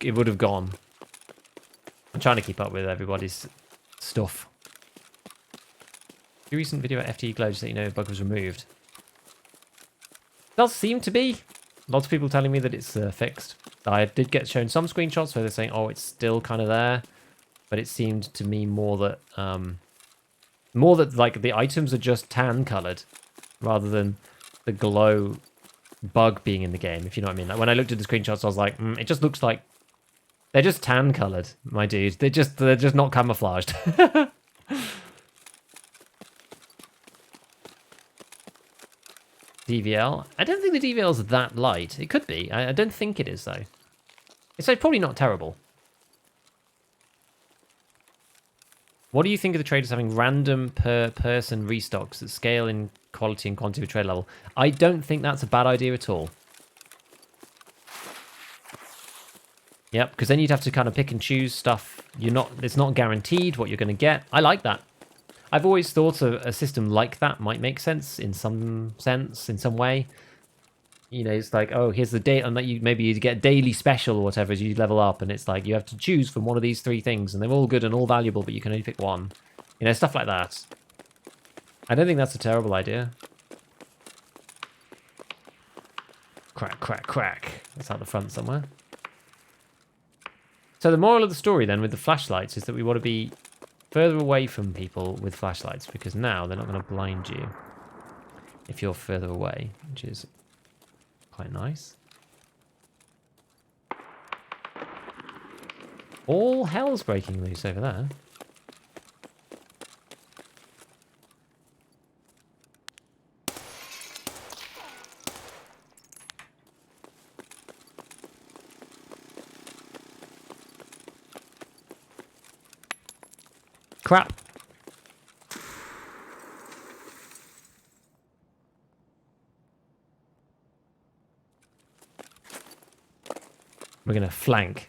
it would have gone. I'm trying to keep up with everybody's stuff. The recent video at FTE Glow just that you know the bug was removed. Does seem to be. Lots of people telling me that it's fixed. I did get shown some screenshots where they're saying, oh, it's still kind of there. But it seemed to me more that like the items are just tan colored rather than the glow bug being in the game, if you know what I mean. Like when I looked at the screenshots, I was like, it just looks like they're just tan colored, my dude. They're just not camouflaged. DVL? I don't think the DVL is that light. It could be. I don't think it is, though. It's like probably not terrible. What do you think of the traders having random per person restocks that scale in quality and quantity of trade level? I don't think that's a bad idea at all. Yep, because then you'd have to kind of pick and choose stuff. It's not guaranteed what you're going to get. I like that. I've always thought a system like that might make sense in some way. You know, it's like, oh, here's the date, and that maybe you get daily special or whatever as you level up, and it's like you have to choose from one of these 3 things, and they're all good and all valuable, but you can only pick one. You know, stuff like that. I don't think that's a terrible idea. Crack, crack, crack. That's out the front somewhere. So the moral of the story then with the flashlights is that we want to be further away from people with flashlights, because now they're not going to blind you if you're further away, which is quite nice. All hell's breaking loose over there. Crap. We're going to flank.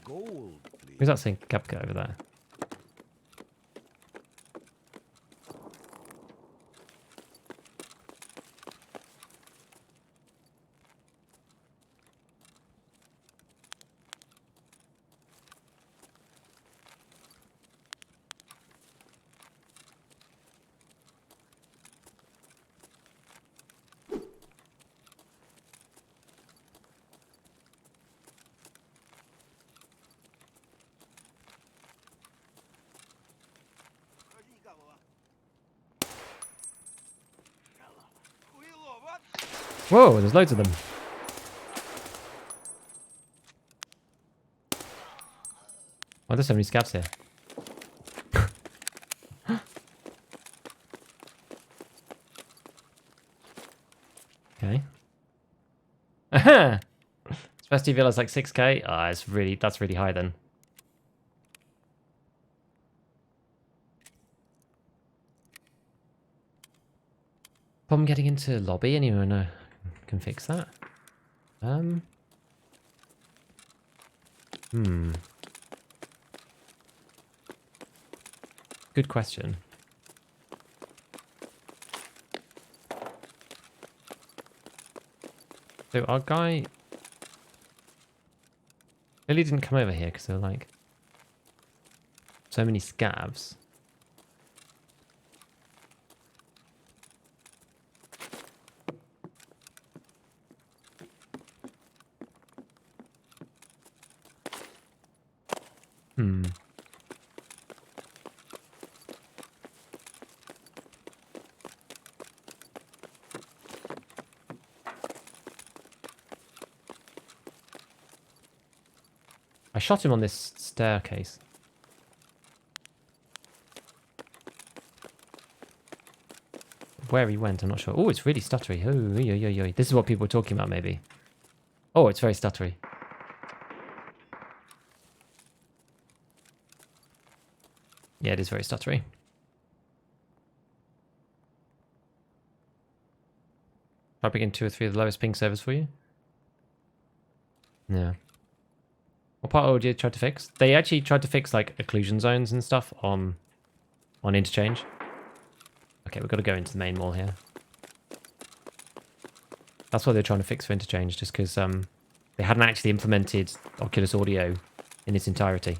Gold, please. Who's that saying Kapka over there? Whoa, there's loads of them. Why there's so many scavs here? Okay. Aha! Specialty Villa's like 6k. Ah, that's really high then. Problem getting into lobby. Anyone can fix that? Good question. So our guy really didn't come over here because there were like so many scavs. I shot him on this staircase. Where he went, I'm not sure. Oh, it's really stuttery. Oh, this is what people were talking about, maybe. Oh, it's very stuttery. Yeah, it is very stuttery. I'll begin 2 or 3 of the lowest ping servers for you. Yeah. What part of OG tried to fix? They actually tried to fix like occlusion zones and stuff on interchange. Okay, we've got to go into the main mall here. That's what they're trying to fix for interchange, just because they hadn't actually implemented Oculus Audio in its entirety.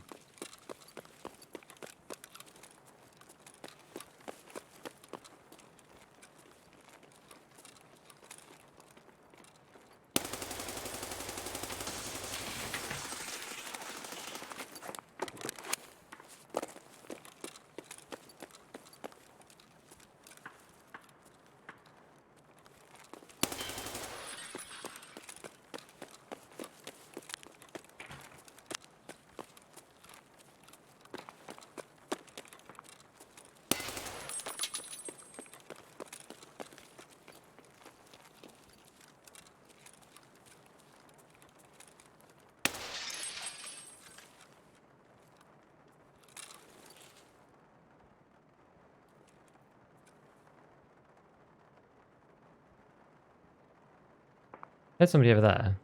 There's somebody over there.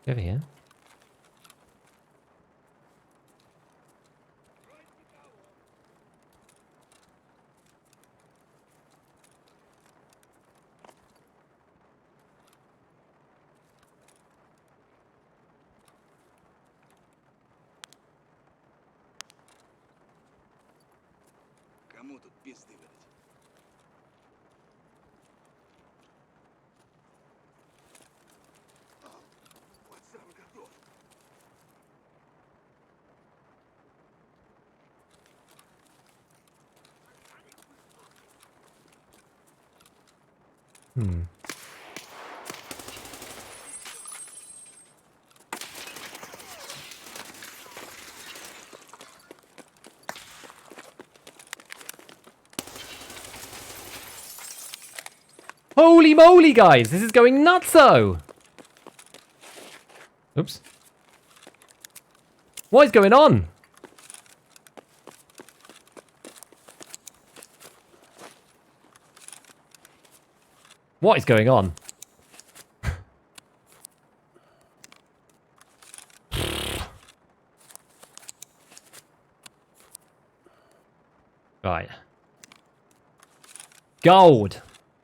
Over here. Кому тут пизды выдать? Вот сам готов. Hmm. Holy moly, guys! This is going nutso! Oops. What is going on? What is going on? Right. Gold!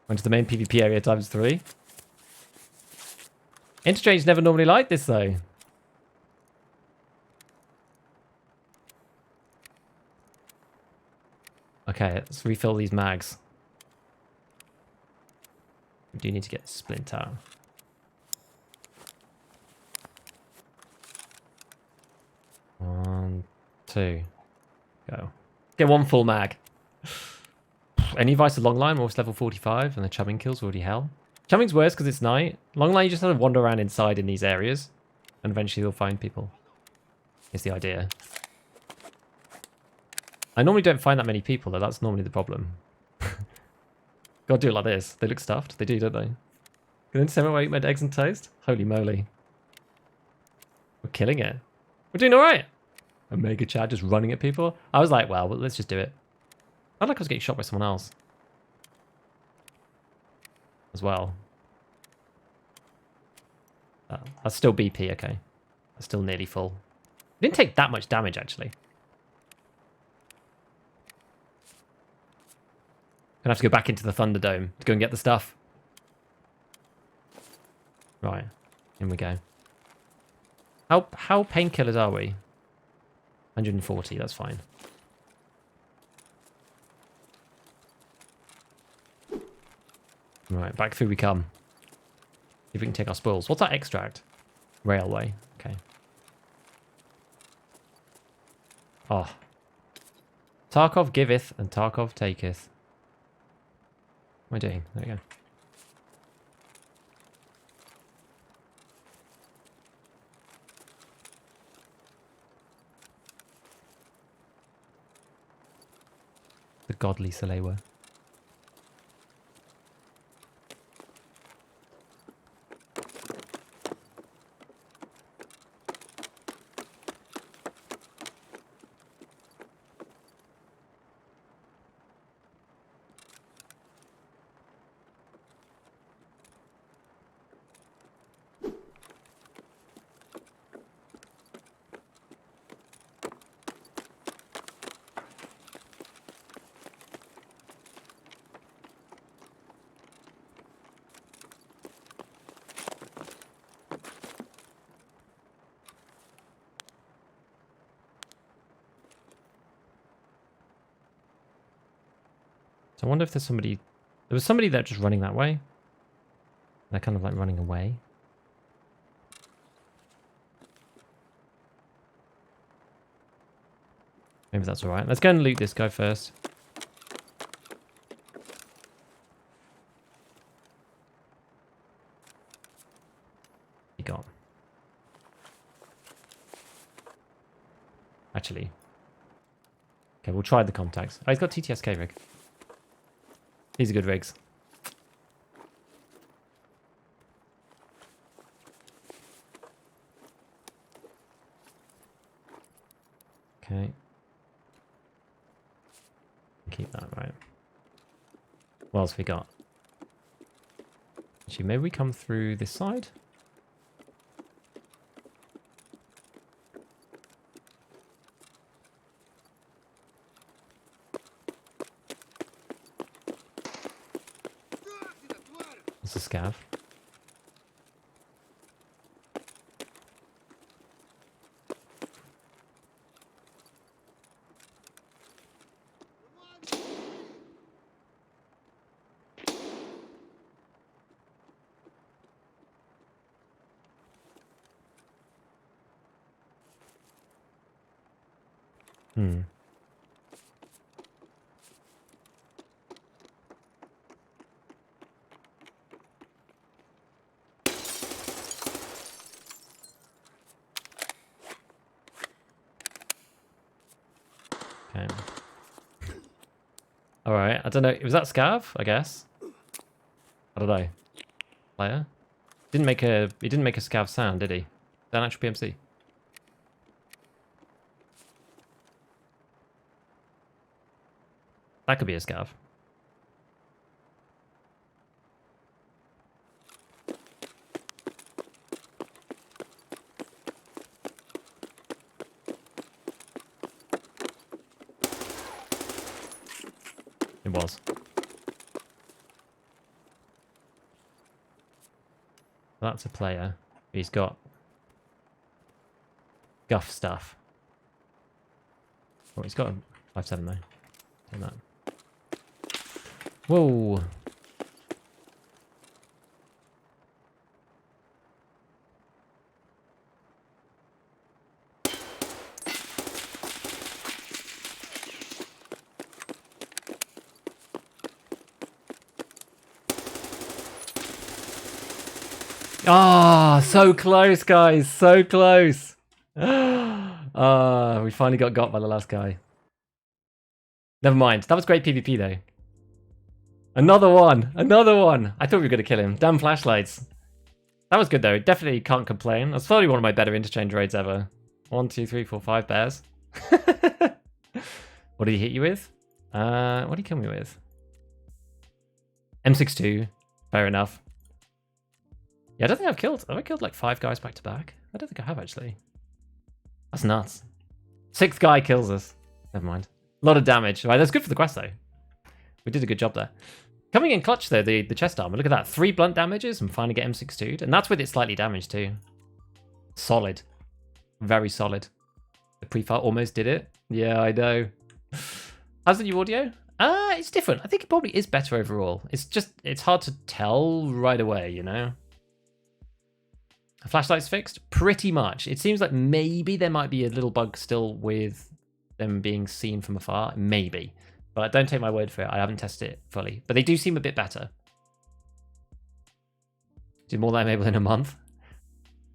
Went to the main PvP area ×3. Interchange never normally like this, though. Okay, let's refill these mags. We do need to get Splinter. One, two. Go. Get one full mag. Any advice to Longline? Morph's level 45 and the chumming kill's already hell. Chumming's worse because it's night. Longline, you just have to wander around inside in these areas. And eventually you'll find people. Is the idea. I normally don't find that many people, though. That's normally the problem. Gotta do it like this. They look stuffed. They do, don't they? Can I eat my eggs and toast? Holy moly. We're killing it. We're doing alright. Omega Chad just running at people. I was like, well, let's just do it. I felt like I was getting shot by someone else. As well. That's still BP, okay. That's still nearly full. It didn't take that much damage, actually. Gonna have to go back into the Thunderdome to go and get the stuff. Right. In we go. How painkillers are we? 140, that's fine. Right, back through we come. See if we can take our spoils. What's that extract? Railway. Okay. Oh. Tarkov giveth and Tarkov taketh. What am I doing? There we go. The godly Salewa. So I wonder if there's somebody... There was somebody there just running that way. They're kind of like running away. Maybe that's alright. Let's go and loot this guy first. He got. Actually. Okay, we'll try the contacts. Oh, he's got TTSK rig. These are good rigs. Okay. Keep that, right. What else have we got? Actually, maybe we come through this side? Hmm. Okay. Alright, I don't know. Was that Scav, I guess? I don't know. Player? He didn't make a Scav sound, did he? Is that an actual PMC? That could be a Scav. It was. That's a player. He's got guff stuff. Oh, he's got a 5.7 though. Take that. Whoa. Ah, so close, guys. So close. Ah, we finally got by the last guy. Never mind. That was great PvP, though. Another one. Another one. I thought we were going to kill him. Damn flashlights. That was good, though. Definitely can't complain. That's probably one of my better interchange raids ever. 1, 2, 3, 4, 5 bears. What did he hit you with? What did he kill me with? M62. Fair enough. Yeah, I don't think I've killed. Have I killed like 5 guys back to back? I don't think I have, actually. That's nuts. 6th guy kills us. Never mind. A lot of damage. Right, that's good for the quest, though. We did a good job there. Coming in clutch, though, the chest armor. Look at that. 3 blunt damages and finally get M62'd. And that's with it slightly damaged, too. Solid. Very solid. The pre-fire almost did it. Yeah, I know. How's the new audio? It's different. I think it probably is better overall. It's hard to tell right away, you know? Flashlights fixed? Pretty much. It seems like maybe there might be a little bug still with them being seen from afar. Maybe. But don't take my word for it. I haven't tested it fully. But they do seem a bit better. Did more than I'm able in a month.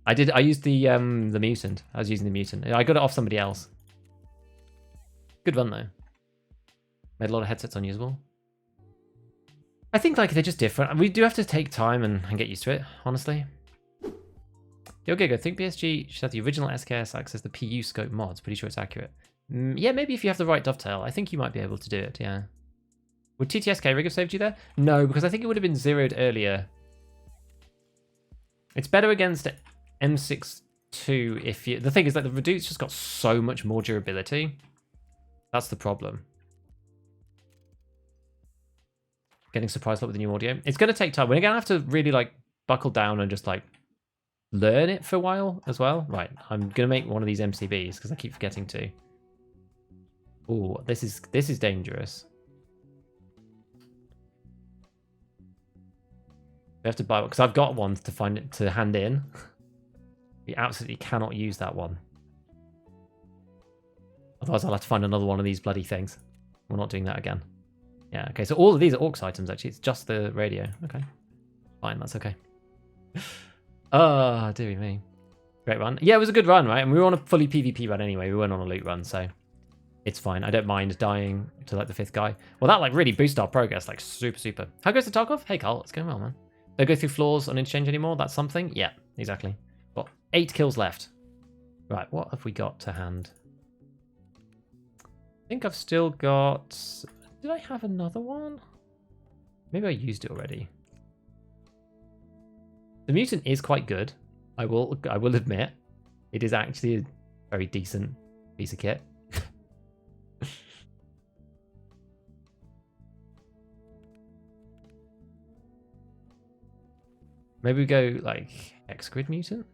I used the mutant. I was using the mutant. I got it off somebody else. Good run, though. Made a lot of headsets unusable. I think like they're just different. We do have to take time and get used to it, honestly. Yo, Giga, I think BSG should have the original SKS access the PU scope mods. Pretty sure it's accurate. Yeah, maybe if you have the right dovetail, I think you might be able to do it, yeah. Would TTSK rig have saved you there? No, because I think it would have been zeroed earlier. It's better against M62 if you... The thing is that the Redute's just got so much more durability. That's the problem. Getting surprised a lot with the new audio. It's going to take time. We're going to have to really like buckle down and just like learn it for a while as well. Right, I'm going to make one of these MCBs because I keep forgetting to. Oh, this is dangerous. We have to buy one because I've got one to find it to hand in. We absolutely cannot use that one. Otherwise, I'll have to find another one of these bloody things. We're not doing that again. Yeah, okay, so all of these are Orcs items, actually. It's just the radio. Okay. Fine, that's okay. Oh, dearie me. Great run. Yeah, it was a good run, right? And we were on a fully PvP run anyway. We weren't on a loot run, so it's fine. I don't mind dying to, like, the 5th guy. Well, that, like, really boosted our progress, like, super, super. How goes the Tarkov? Hey, Carl, it's going well, man. Don't go through floors on interchange anymore? That's something? Yeah, exactly. Got 8 kills left. Right, what have we got to hand? I think I've still got... Did I have another one? Maybe I used it already. The mutant is quite good. I will admit. It is actually a very decent piece of kit. Maybe we go like X-Grid mutant?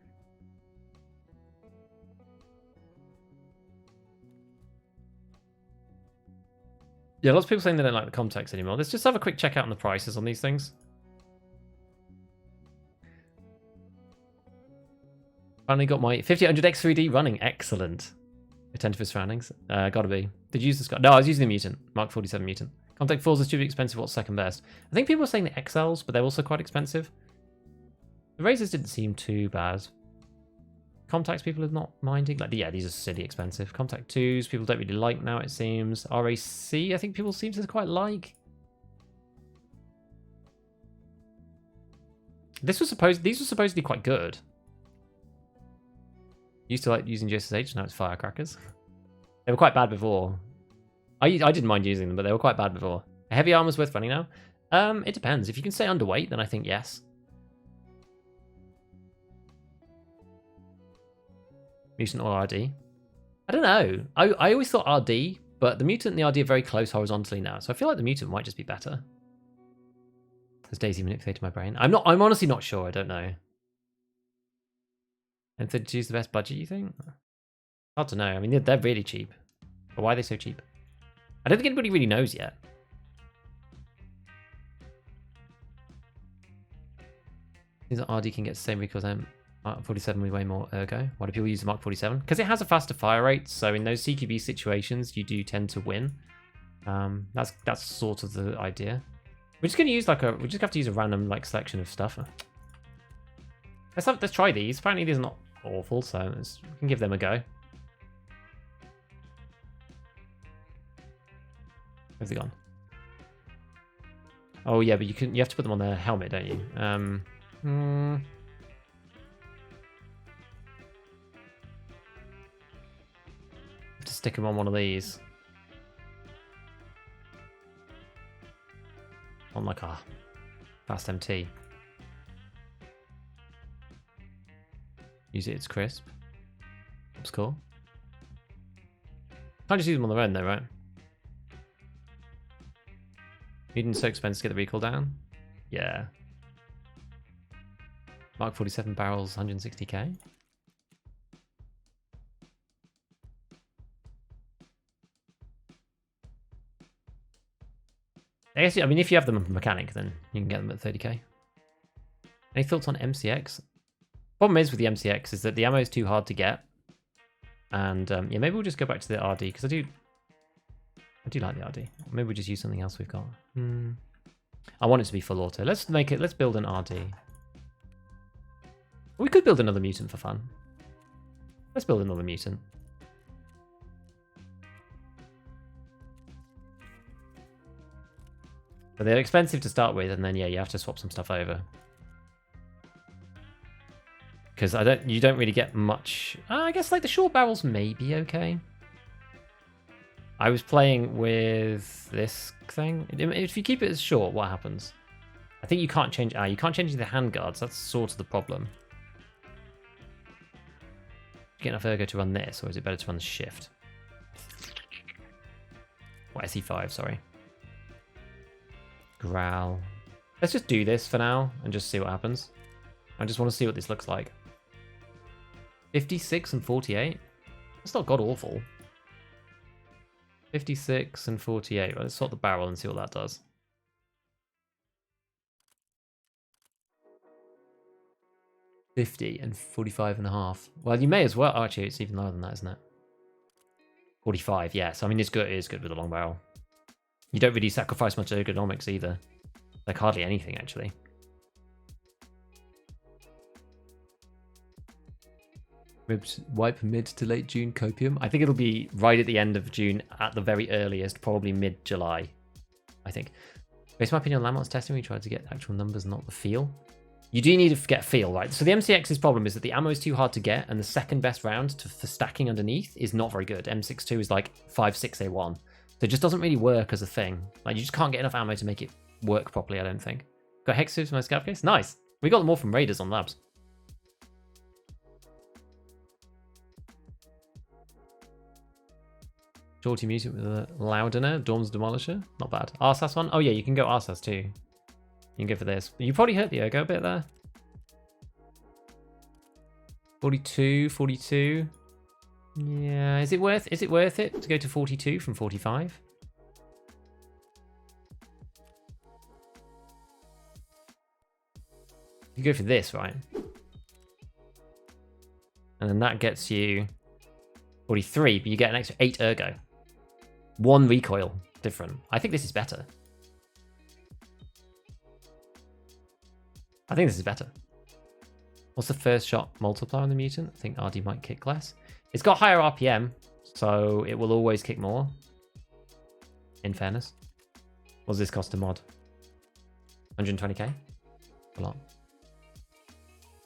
Yeah, lots of people saying they don't like the context anymore. Let's just have a quick check out on the prices on these things. Finally got my 5800X3D running. Excellent. Attentive to surroundings. Gotta be. Did you use the Scott? No, I was using the mutant. Mark 47 mutant. Contact 4s are stupid expensive. What's second best? I think people are saying the XLs, but they're also quite expensive. The razors didn't seem too bad. Contacts people are not minding. Like, yeah, these are silly expensive. Contact 2s people don't really like now, it seems. RAC, I think people seem to quite like. These were supposedly quite good. Used to like using GSSH, now it's firecrackers. They were quite bad before. I didn't mind using them, but they were quite bad before. A heavy armor's worth running now? It depends. If you can stay underweight, then I think yes. Mutant or RD? I don't know. I always thought RD, but the mutant and the RD are very close horizontally now, so I feel like the mutant might just be better. Has Daisy manipulated my brain? I'm honestly not sure. I don't know. And to choose the best budget, you think? Hard to know. I mean, they're really cheap. But why are they so cheap? I don't think anybody really knows yet. Seems that RD can get the same recoil as Mark 47 with way more ergo. Why do people use the Mark 47? Because it has a faster fire rate, so in those CQB situations, you do tend to win. That's sort of the idea. We're just gonna use we just have to use a random like selection of stuff. Let's try these. Apparently these are not awful, so we can give them a go. Where's he gone? Oh yeah, but you have to put them on their helmet, don't you? Have to stick them on one of these. On like a fast MT. Use it's crisp. That's cool. Can't just use them on their own though, right? Mutant's so expensive to get the recoil down. Yeah. Mark 47 barrels, 160k. I guess, I mean, if you have them on mechanic, then you can get them at 30k. Any thoughts on MCX? Problem is with the MCX is that the ammo is too hard to get. And yeah, maybe we'll just go back to the RD, because I do like the RD. Maybe we'll just use something else we've got. I want it to be full auto. Let's build an RD. We could build another mutant for fun. Let's build another mutant. But they're expensive to start with, and then yeah, you have to swap some stuff over. Because you don't really get much. I guess like the short barrels may be okay. I was playing with this thing. If you keep it as short, what happens? I think you can't change. You can't change the handguards. That's sort of the problem. Get enough ergo to run this, or is it better to run the shift? Or SE5, sorry. Growl. Let's just do this for now and just see what happens. I just want to see what this looks like. 56 and 48? That's not god awful. 56 and 48. Well, let's sort the barrel and see what that does. $50 and 45.5. Well, you may as well. Oh, actually, it's even lower than that, isn't it? 45, yes. I mean, it is good with a long barrel. You don't really sacrifice much ergonomics either. Like, hardly anything, actually. Wipe mid to late June copium. I think it'll be right at the end of June, at the very earliest, probably mid-July, I think. Based on my opinion on landmarks testing, we tried to get actual numbers, not the feel. You do need to get feel, right? So the MCX's problem is that the ammo is too hard to get, and the second best round for stacking underneath is not very good. M62 is like 5.6A1. So it just doesn't really work as a thing. Like, you just can't get enough ammo to make it work properly, I don't think. Got hexes for my scout case? Nice. We got them all from Raiders on Labs. Shorty music with a Loudener, Dawn's Demolisher. Not bad. Arsas one? Oh yeah, you can go Arsas too. You can go for this. You probably hurt the ergo a bit there. 42, 42. Yeah, is it worth it to go to 42 from 45? You go for this, right? And then that gets you 43, but you get an extra 8 ergo. 1 recoil different. I think this is better. I think this is better. What's the first shot multiplier on the mutant? I think RD might kick less. It's got higher RPM, so it will always kick more. In fairness. What does this cost to mod? 120k? A lot.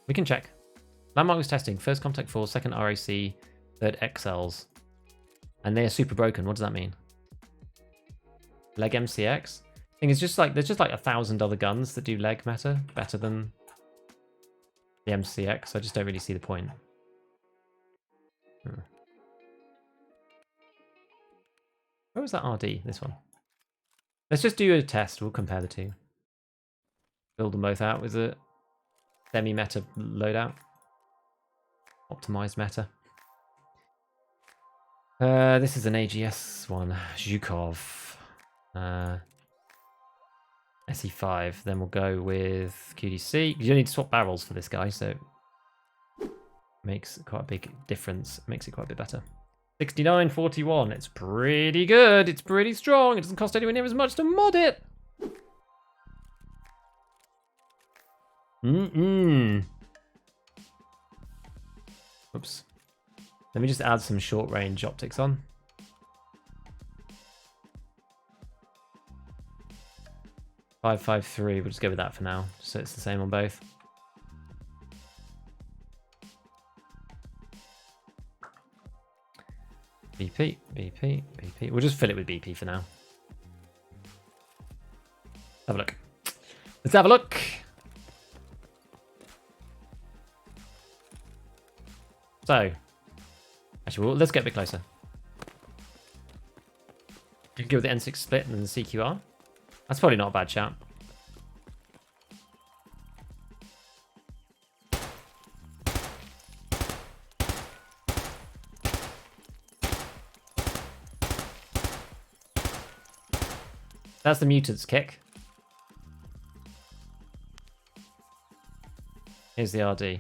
We can check. Landmark was testing. First Contact 4, second RAC, third XLs. And they are super broken. What does that mean? Leg MCX? I think it's just like, there's just like 1,000 other guns that do leg meta better than the MCX. I just don't really see the point. Where was that RD? This one. Let's just do a test. We'll compare the two. Build them both out with a semi-meta loadout. Optimized meta. This is an AGS one. Zhukov. SE5. Then we'll go with QDC. You don't need to swap barrels for this guy, so it makes quite a big difference. Makes it quite a bit better. 69.41. It's pretty good. It's pretty strong. It doesn't cost anywhere near as much to mod it. Oops. Let me just add some short range optics on. .553. We'll just go with that for now, so it's the same on both. BP, BP, BP. We'll just fill it with BP for now. Have a look. Let's have a look. So, actually, well, let's get a bit closer. You can go with the N6 split and then the CQR. That's probably not a bad shout. That's the mutant's kick. Here's the RD.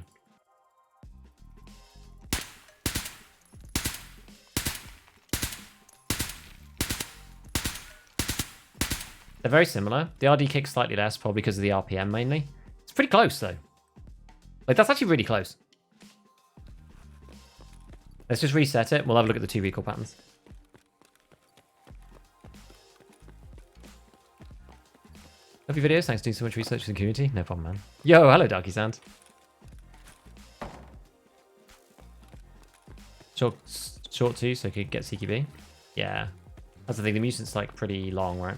They're very similar. The RD kicks slightly less, probably because of the RPM mainly. It's pretty close though. Like, that's actually really close. Let's just reset it. We'll have a look at the 2 recoil patterns. Love your videos. Thanks for doing so much research for the community. No problem, man. Yo, hello, Darky Sand. Short 2, so you could get CQB. Yeah. That's the thing. The mutant's like pretty long, right?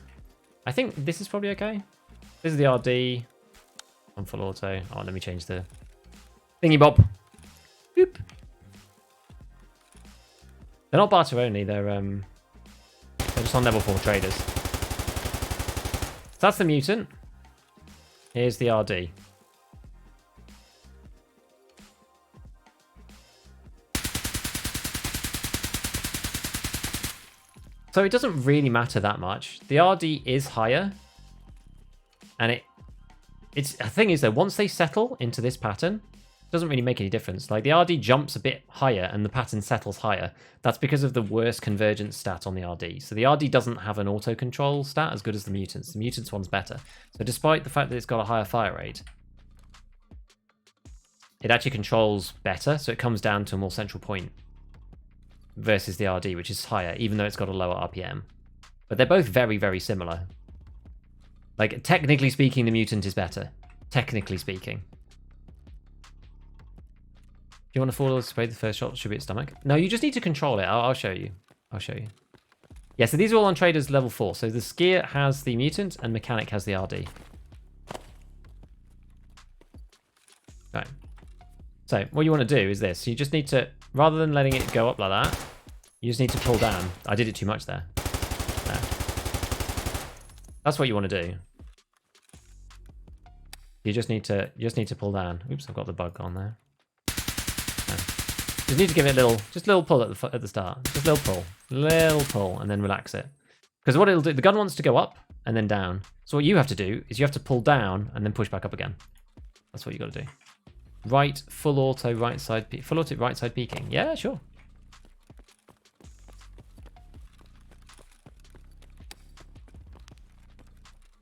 I think this is probably okay. This is the RD. On full auto. Oh, let me change the thingy bob. Boop. They're not barter only. They're just on level 4 traders. So that's the mutant. Here's the RD. So it doesn't really matter that much. The RD is higher. And the thing is though, once they settle into this pattern, it doesn't really make any difference. Like the RD jumps a bit higher and the pattern settles higher. That's because of the worst convergence stat on the RD. So the RD doesn't have an auto control stat as good as the mutants. The mutants one's better. So despite the fact that it's got a higher fire rate, it actually controls better. So it comes down to a more central point versus the RD, which is higher, even though it's got a lower RPM. But they're both very, very similar. Like, technically speaking, the mutant is better. Technically speaking. Do you want to full spray the first shot? Should be at stomach. No, you just need to control it. I'll show you. I'll show you. Yeah, so these are all on traders level 4. So the skier has the mutant and mechanic has the RD. Right. So what you want to do is this. You just need to, rather than letting it go up like that, you just need to pull down. I did it too much there. There. That's what you want to do. You just need to pull down. Oops, I've got the bug on there. Just need to give it a little pull at the start. Just a little pull, and then relax it. Because what it'll do, the gun wants to go up and then down. So what you have to do is you have to pull down and then push back up again. That's what you got to do. Right, full auto, right side, full auto, right side peeking. Yeah, sure.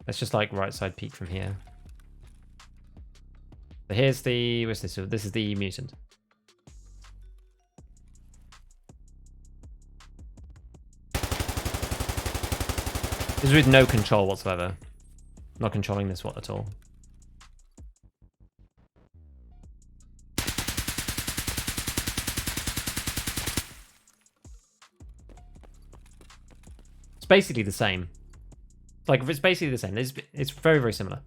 Let's just like right side peek from here. So here's the, what's this? So this is the mutant. This is with no control whatsoever. Not controlling this one at all. It's basically the same. Like, it's basically the same. It's very, very similar.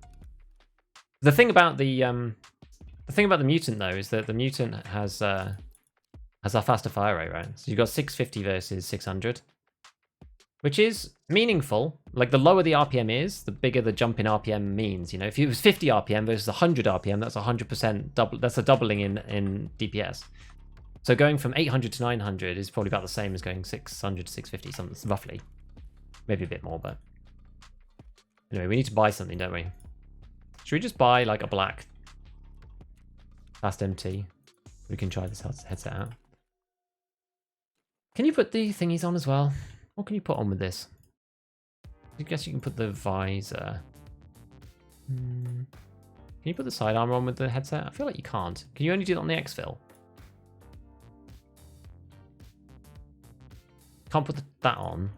The thing about the mutant though is that the mutant has a faster fire rate, right? So you've got 650 versus 600, which is meaningful. Like, the lower the RPM is, the bigger the jump in RPM means. You know, if it was 50 RPM versus 100 RPM, that's 100% double. That's a doubling in DPS. So going from 800 to 900 is probably about the same as going 600 to 650, something roughly, maybe a bit more. But anyway, we need to buy something, don't we? Should we just buy like a black fast MT? We can try this headset out. Can you put the thingies on as well? What can you put on with this? I guess you can put the visor. Can you put the side armor on with the headset? I feel like you can't. Can you only do that on the exfil? Can't put that on.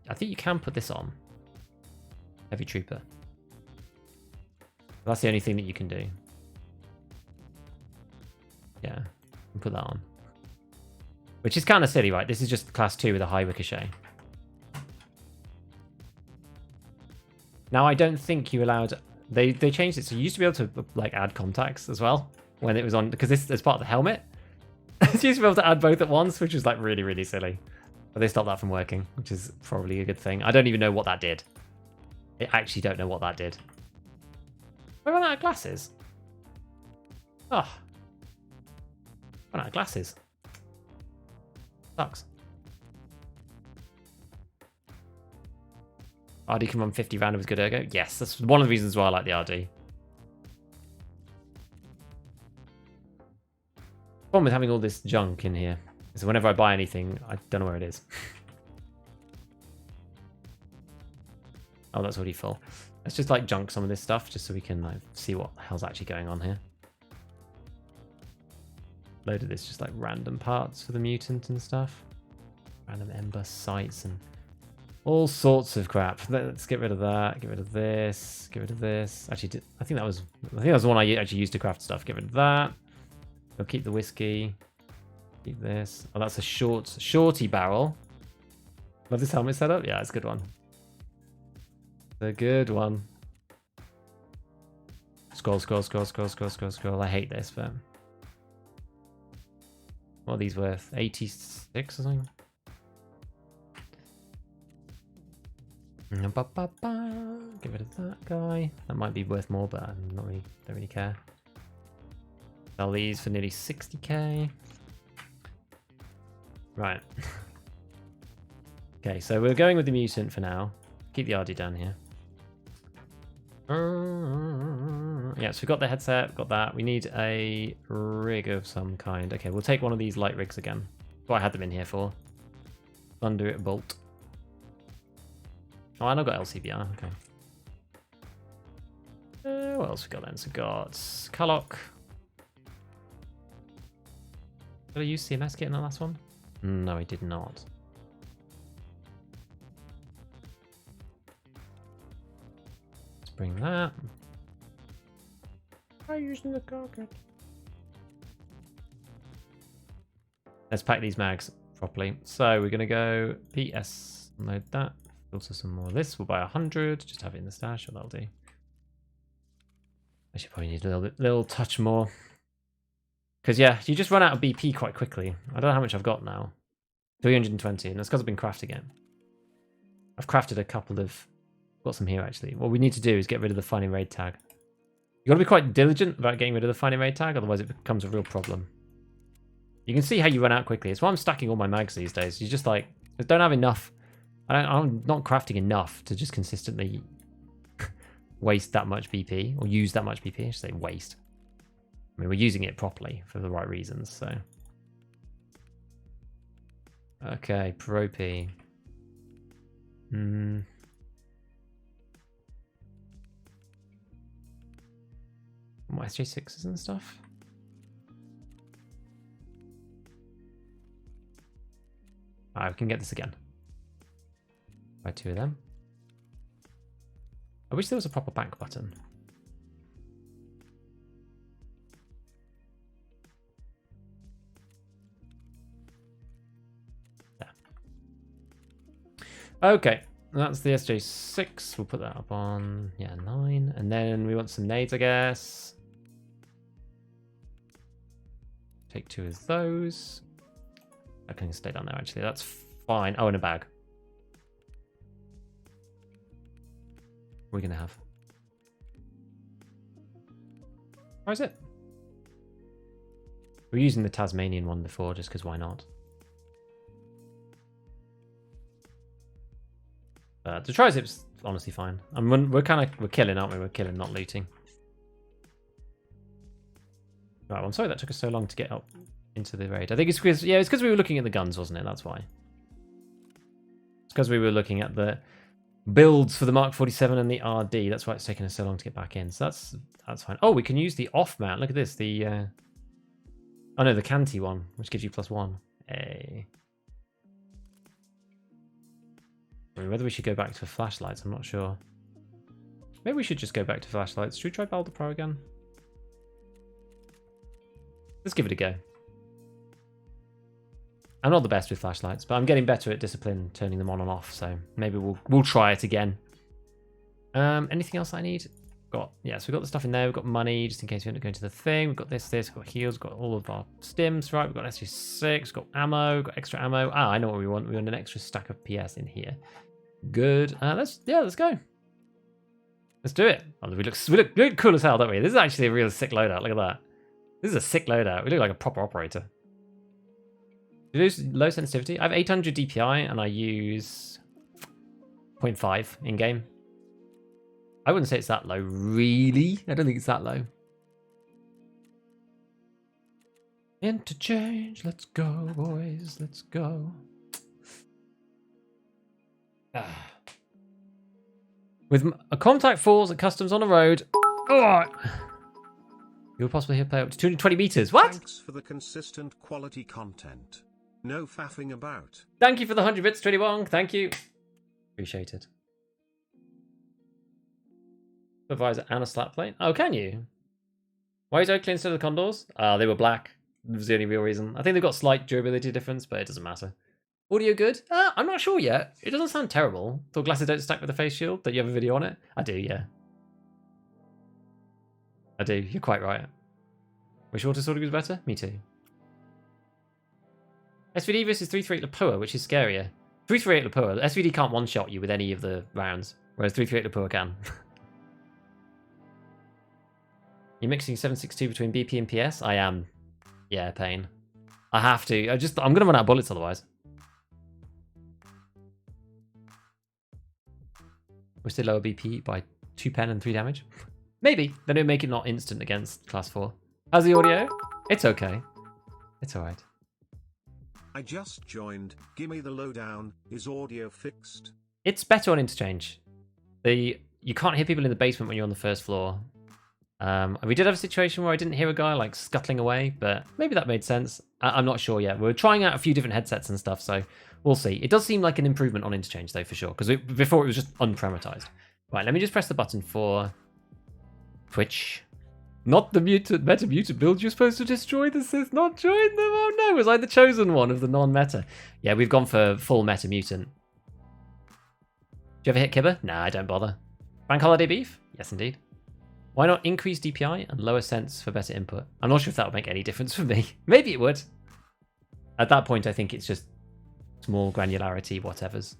I think you can put this on. Heavy Trooper. That's the only thing that you can do. Yeah, you can put that on. Which is kind of silly, right? This is just class 2 with a high ricochet. Now, I don't think you allowed... They changed it, so you used to be able to like add contacts as well when it was on, because this is part of the helmet. You used to be able to add both at once, which was like really, really silly. But they stopped that from working, which is probably a good thing. I don't even know what that did. I actually don't know what that did. I ran out of glasses. Oh. Ran out of glasses. Sucks. RD can run 50 random with good ergo. Yes, that's one of the reasons why I like the RD. The problem with having all this junk in here is whenever I buy anything, I don't know where it is. Oh, that's already full. Let's just like junk some of this stuff just so we can like see what the hell's actually going on here. Load of this just like random parts for the mutant and stuff. Random ember sights and all sorts of crap. Let's get rid of that. Get rid of this. Get rid of this. Actually, I think that was the one I actually used to craft stuff. Get rid of that. We'll keep the whiskey. Keep this. Oh, that's a shorty barrel. Love this helmet setup. Yeah, it's a good one. The good one. Scroll, scroll, scroll, scroll, scroll, scroll, scroll. I hate this, but what are these worth? 86 or something? Get rid of that guy. That might be worth more, but I'm not really, don't really care. Sell these for nearly 60k. Right. Okay, so we're going with the mutant for now. Keep the RD down here. Yeah, so we've got the headset, got that. We need a rig of some kind. Okay, we'll take one of these light rigs again. What I had them in here for. Conduit bolt. Oh, and I've got LCBR, okay. What else we got then? So we got Kalok. Did I use CMS kit in the last one? No, I did not. Let's bring that. I'm using the carpet. Let's pack these mags properly. So we're going to go PS, load that. Also some more of this. We'll buy 100. Just have it in the stash. Or that'll do. I should probably need a little touch more. Because yeah, you just run out of BP quite quickly. I don't know how much I've got now. 320, and that's because I've been crafting it. I've crafted a couple of... got some here actually. What we need to do is get rid of the finding raid tag. You've got to be quite diligent about getting rid of the finding raid tag, otherwise it becomes a real problem. You can see how you run out quickly. It's why I'm stacking all my mags these days. You just like, I don't have enough. I'm not crafting enough to just consistently waste that much BP, or use that much BP. I should say waste. I mean, we're using it properly for the right reasons, so. Okay, Pro P. More SJ6s and stuff. Alright, we can get this again. Buy 2 of them. I wish there was a proper back button. There. Okay, that's the SJ6. We'll put that up on, 9. And then we want some nades, I guess. Take 2 of those. I can stay down there, actually. That's fine. Oh, in a bag. What are we going to have? How is it? We were using the Tasmanian one before, just because why not? The tri-zip's honestly fine. I mean, we're killing, aren't we? We're killing, not looting. Right, well, I'm sorry that took us so long to get up into the raid. I think it's because, it's because we were looking at the guns, wasn't it? That's why. It's because we were looking at the builds for the Mark 47 and the RD. That's why it's taken us so long to get back in. So that's fine. Oh, we can use the off mount. Look at this. The oh no, the Canty one, which gives you +1. Hey. I mean, whether we should go back to flashlights, I'm not sure. Maybe we should just go back to flashlights. Should we try Balder Pro again? Let's give it a go. I'm not the best with flashlights, but I'm getting better at discipline, turning them on and off. So maybe we'll try it again. Anything else I need? So we've got the stuff in there. We've got money just in case we end up going to the thing. We've got this. We've got heals. We've got all of our stims. Right. We've got SG6. We've got ammo. We've got extra ammo. I know what we want. We want an extra stack of PS in here. Good. Let's go. Let's do it. Oh, we look cool as hell, don't we? This is actually a real sick loadout. Look at that. This is a sick loadout. We look like a proper operator. You lose low sensitivity. I have 800 DPI and I use 0.5 in game. I wouldn't say it's that low, really. I don't think it's that low. Interchange. Let's go, boys. Let's go. With a contact falls at customs on the road. Oh. You'll possibly hit play up to 220 meters. What? Thanks for the consistent quality content. No faffing about. Thank you for the 100 bits, 21. Thank you. Appreciate it. Supervisor and a slap plate. Oh, can you? Why is Oakley instead of the Condors? They were black. That was the only real reason. I think they've got slight durability difference, but it doesn't matter. Audio good? I'm not sure yet. It doesn't sound terrible. Thought glasses don't stack with the face shield. That you have a video on it? I do, yeah. I do. You're quite right. Wish auto sorting was better? Me too. SVD versus 338 Lapua, which is scarier. 338 Lapua. SVD can't one-shot you with any of the rounds, whereas 338 Lapua can. You're mixing 7.62 between BP and PS? I am. Yeah, pain. I have to. I'm going to run out of bullets otherwise. We're still lower BP by 2 pen and 3 damage. Maybe. Then it'll make it not instant against class 4. How's the audio? It's okay. It's alright. I just joined. Gimme the lowdown. Is audio fixed? It's better on interchange. You can't hear people in the basement when you're on the first floor. We did have a situation where I didn't hear a guy like scuttling away, but maybe that made sense. I'm not sure yet. We're trying out a few different headsets and stuff, so we'll see. It does seem like an improvement on interchange though, for sure, because before it was just unprioritized. Right, let me just press the button for Twitch. Not the meta mutant build you're supposed to destroy the Sith, not join them. Oh no, was I the chosen one of the non-meta? Yeah, we've gone for full meta mutant. Do you ever hit Kibber? Nah, I don't bother. Bank holiday beef? Yes, indeed. Why not increase DPI and lower sense for better input? I'm not sure if that would make any difference for me. Maybe it would. At that point, I think it's just small granularity, whatevers.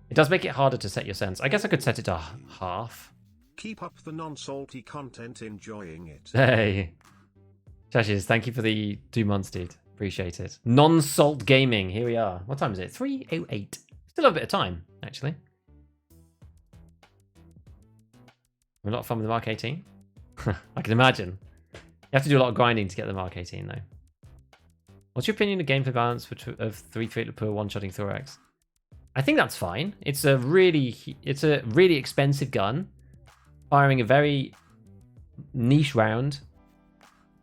It does make it harder to set your sense. I guess I could set it to half. Keep up the non-salty content, enjoying it. Hey. Chashes, thank you for the 2 months, dude. Appreciate it. Non-salt gaming. Here we are. What time is it? 3:08. Still have a bit of time, actually. A lot of fun with the Mark 18. I can imagine. You have to do a lot of grinding to get the Mark 18, though. What's your opinion of gameplay balance of 338 per one-shotting thorax? I think that's fine. It's a really expensive gun, firing a very niche round.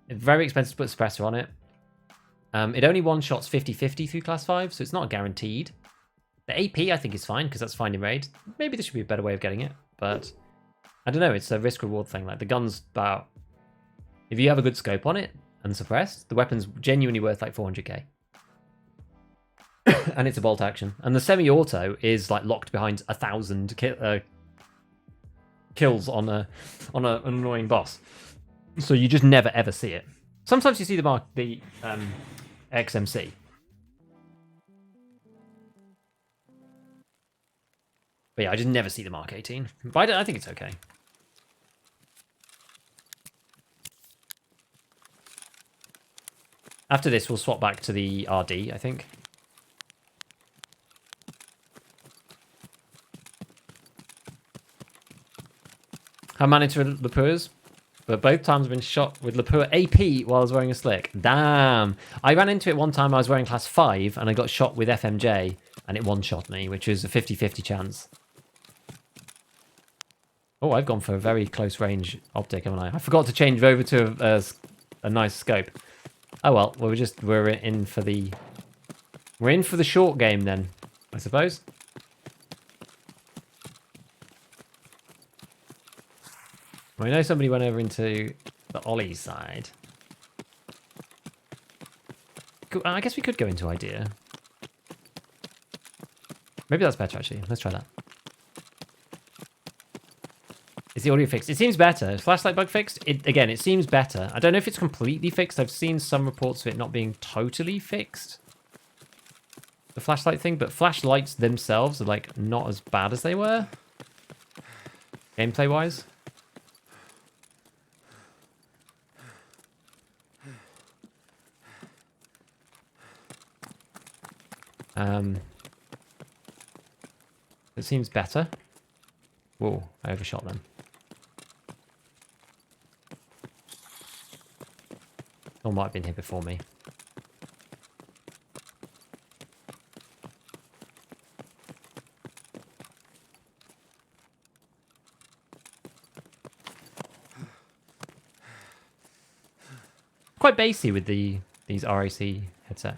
It's very expensive to put a suppressor on it. It only one-shots 50-50 through class 5, so it's not guaranteed. The AP I think is fine, because that's finding raid. Maybe there should be a better way of getting it, but I don't know, it's a risk-reward thing. Like, the gun's about... If you have a good scope on it, and suppressed, the weapon's genuinely worth like 400k. And it's a bolt action. And the semi-auto is like locked behind 1,000 kills on an annoying boss. So you just never ever see it. Sometimes you see the XMC. But yeah, I just never see the Mark 18. But I think it's okay. After this, we'll swap back to the RD, I think. I managed with Lapurs, but both times I've been shot with Lapur AP while I was wearing a slick. Damn. I ran into it one time I was wearing class 5, and I got shot with FMJ, and it one-shot me, which is a 50-50 chance. Oh, I've gone for a very close range optic, haven't I? I forgot to change over to a nice scope. Oh well, we're in for the short game then, I suppose. I know somebody went over into the Ollie side. I guess we could go into idea. Maybe that's better actually. Let's try that. Is the audio fixed? It seems better. Is flashlight bug fixed? It seems better. I don't know if it's completely fixed. I've seen some reports of it not being totally fixed. The flashlight thing, but flashlights themselves are like not as bad as they were. Gameplay wise. It seems better. Whoa, I overshot them. Or might have been here before me. Quite bassy with these RAC headset.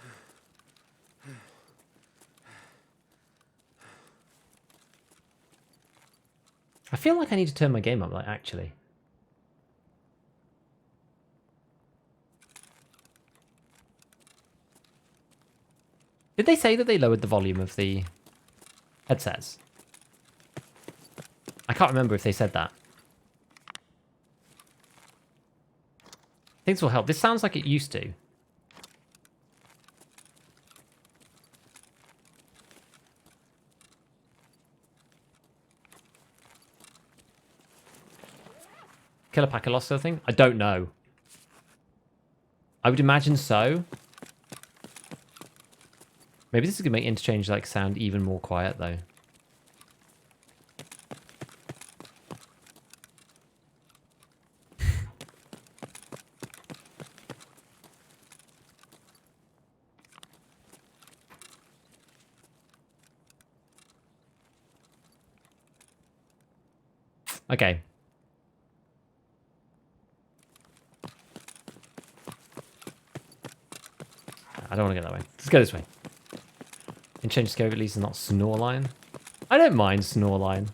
I feel like I need to turn my game up, like, actually. Did they say that they lowered the volume of the headsets? I can't remember if they said that. Things will help. This sounds like it used to. Killer pack a loss sort of thing? I don't know. I would imagine so. Maybe this is going to make interchange like sound even more quiet though. Okay. I don't want to go that way. Let's go this way. And change scope at least and not Snoreline. I don't mind Snoreline.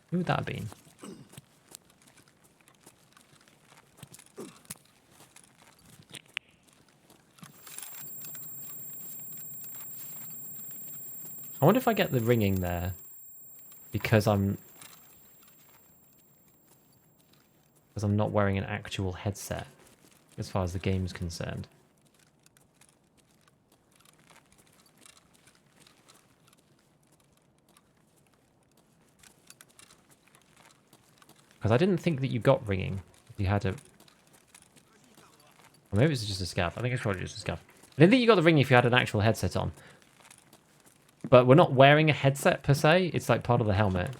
Who would that have been? I wonder if I get the ringing there because I'm not wearing an actual headset as far as the game's concerned. Because I didn't think that you got ringing if you had a... Or maybe it's just a scav. I think it's probably just a scav. I didn't think you got the ringing if you had an actual headset on. But we're not wearing a headset per se. It's like part of the helmet.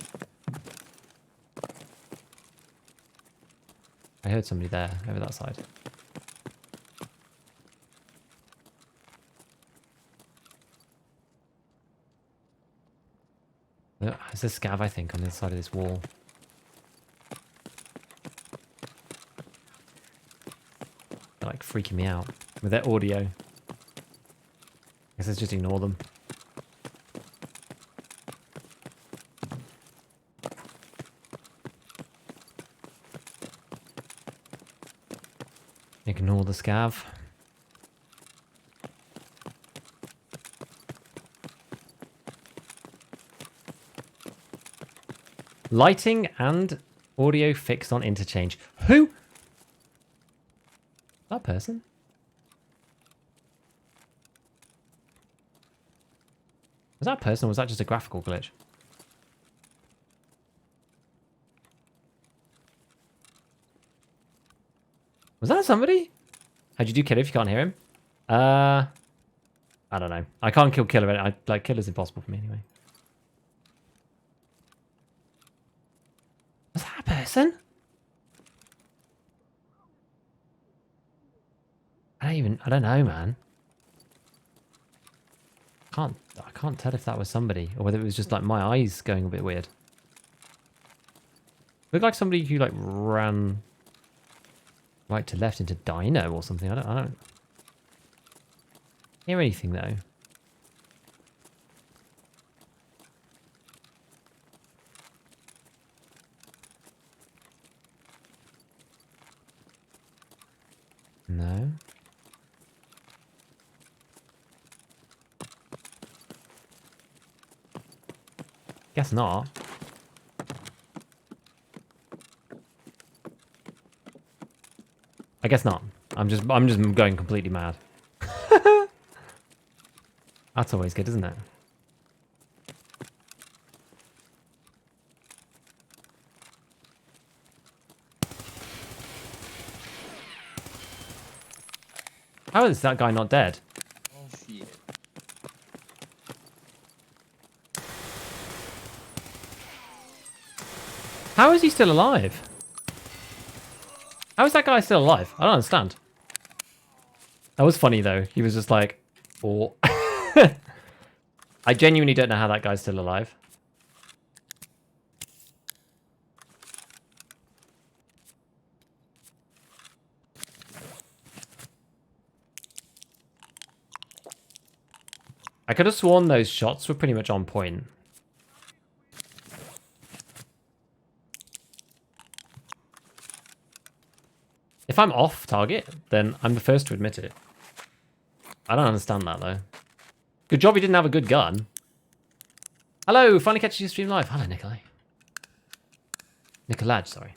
I heard somebody there, over that side. There's a scav, I think, on the side of this wall. They're like freaking me out with their audio. I guess let's just ignore them. Ignore the scav. Lighting and audio fixed on interchange. Who? That person? Was that a person or was that just a graphical glitch? Was that somebody? How'd you do killer if you can't hear him? I don't know. I can't kill killer. Like killer's impossible for me anyway. Was that a person? I don't know, man. I can't tell if that was somebody or whether it was just like my eyes going a bit weird. Looked like somebody who like ran right to left into Dino or something. I don't hear anything though. No. Guess not. I guess not. I'm just going completely mad. That's always good, isn't it? How is that guy not dead? Oh shit. How is he still alive? How is that guy still alive? I don't understand. That was funny though. He was just like, oh. I genuinely don't know how that guy's still alive. I could have sworn those shots were pretty much on point. If I'm off target, then I'm the first to admit it. I don't understand that though. Good job he didn't have a good gun. Hello, finally catching you stream live. Hello, Nikolai. Nicolaj, sorry.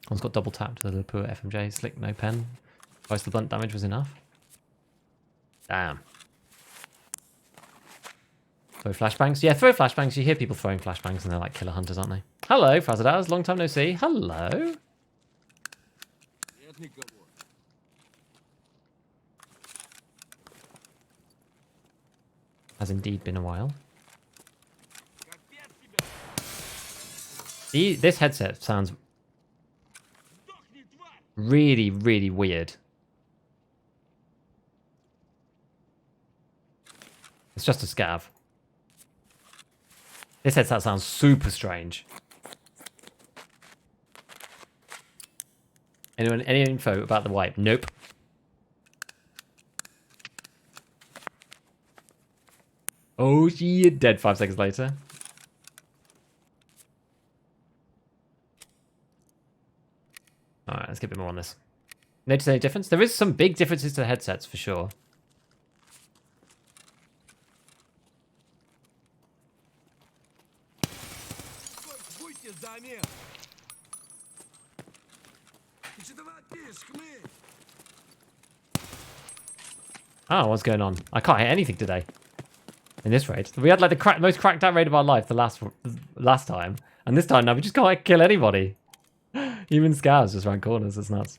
One's got double tapped to the poor FMJ. Slick, no pen. Twice the blunt damage was enough. Damn. Throw flashbangs? Yeah, throw flashbangs. You hear people throwing flashbangs and they're like killer hunters, aren't they? Hello, Frazadaz. Long time no see. Hello. Has indeed been a while. This headset sounds really, really weird. It's just a scav. This headset sounds super strange. Anyone, any info about the wipe? Nope. Oh, she dead 5 seconds later. Alright, let's get a bit more on this. Notice any difference? There is some big differences to the headsets for sure. Oh, what's going on? I can't hit anything today. In this raid. We had like the most cracked out raid of our life the last time. And this time now we just can't kill anybody. Even scavs just round corners. It's nuts.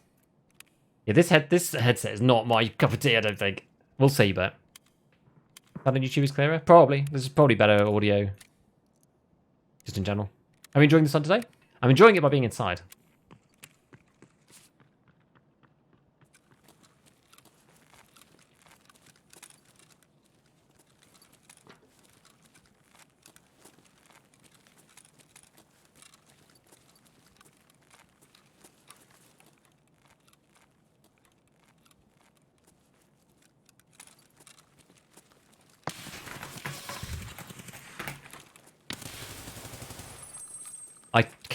Yeah, this headset is not my cup of tea, I don't think. We'll see, but... I think YouTube is clearer? Probably. This is probably better audio. Just in general. Are you enjoying the sun today? I'm enjoying it by being inside.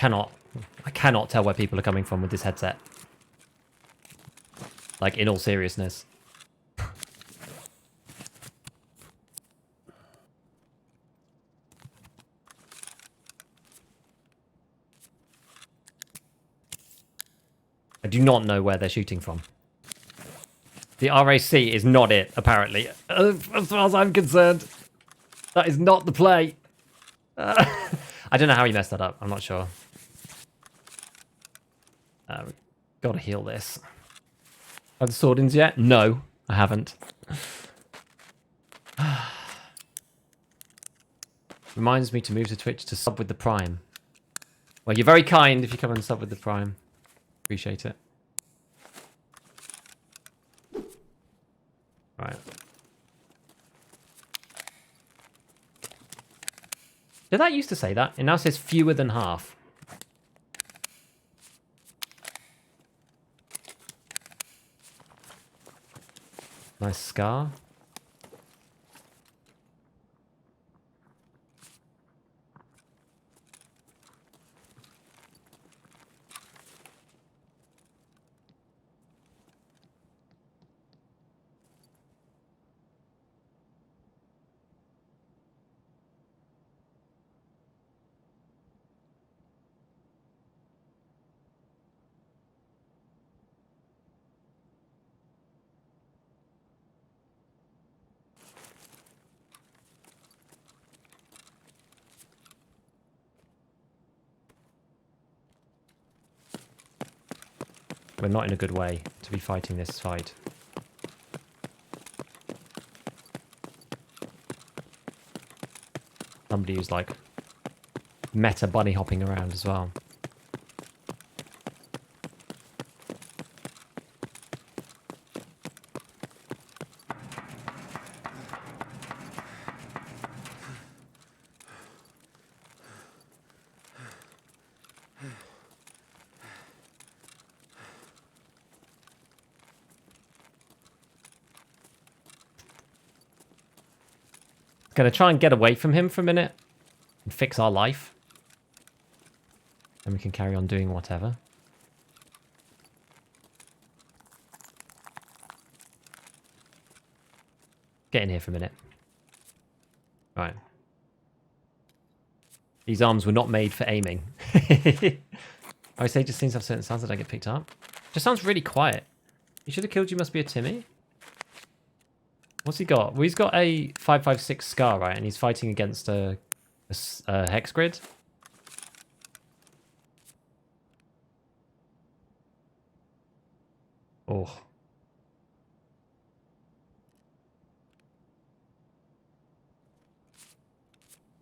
cannot tell where people are coming from with this headset. Like, in all seriousness. I do not know where they're shooting from. The RAC is not it, apparently. As far as I'm concerned. That is not the play. I don't know how he messed that up. I'm not sure. Gotta heal this. Have the sword-ins yet? No, I haven't. Reminds me to move to Twitch to sub with the Prime. Well, you're very kind if you come and sub with the Prime. Appreciate it. Right. Did that used to say that? It now says fewer than half. Nice scar. We're not in a good way to be fighting this fight. Somebody who's like meta bunny hopping around as well. Gonna try and get away from him for a minute and fix our life. And we can carry on doing whatever. Get in here for a minute. Right. These arms were not made for aiming. I say just seems to have certain sounds that I get picked up. Just sounds really quiet. You should have killed you must be a Timmy. What's he got? Well, he's got a 5.56 scar, right? And he's fighting against a hex grid. Oh.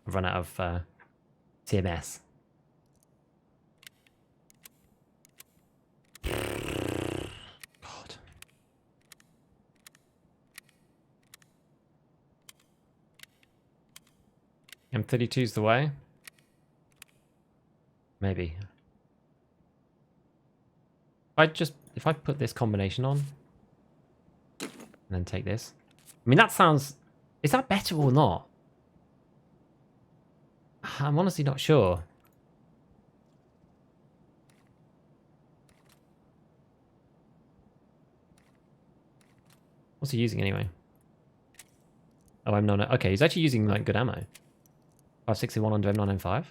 I've run out of TMS. God. M32's the way? Maybe. If I put this combination on and then take this. I mean, that sounds... Is that better or not? I'm honestly not sure. What's he using anyway? Oh, M9... Okay, he's actually using like good ammo. 561 under M995.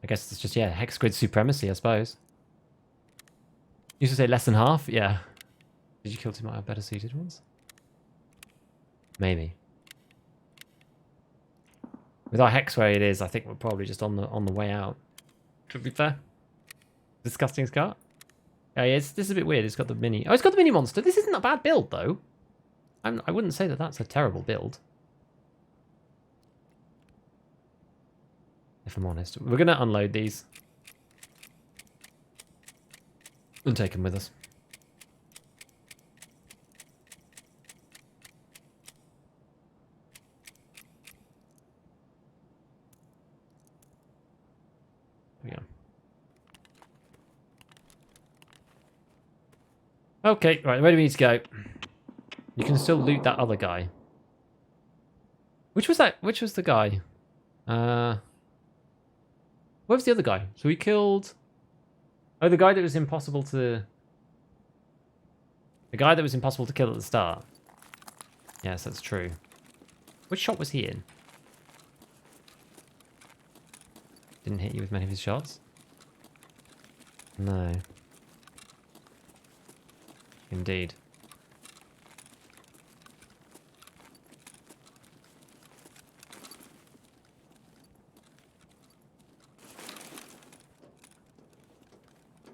I guess it's just, yeah, hex grid supremacy, I suppose. Used to say less than half? Yeah. Did you kill two more better suited ones? Maybe. With our hex where it is, I think we're probably just on the way out. To be fair. Disgusting scar. Yeah, this is a bit weird. It's got the mini... Oh, it's got the mini monster. This isn't a bad build, though. I wouldn't say that that's a terrible build. If I'm honest. We're going to unload these. And take them with us. There we go. Okay, right, where do we need to go? You can still loot that other guy. Which was that? Which was the guy? Where's the other guy? So we killed... Oh, the guy that was impossible to... The guy that was impossible to kill at the start. Yes, that's true. Which shot was he in? Didn't hit you with many of his shots? No. Indeed.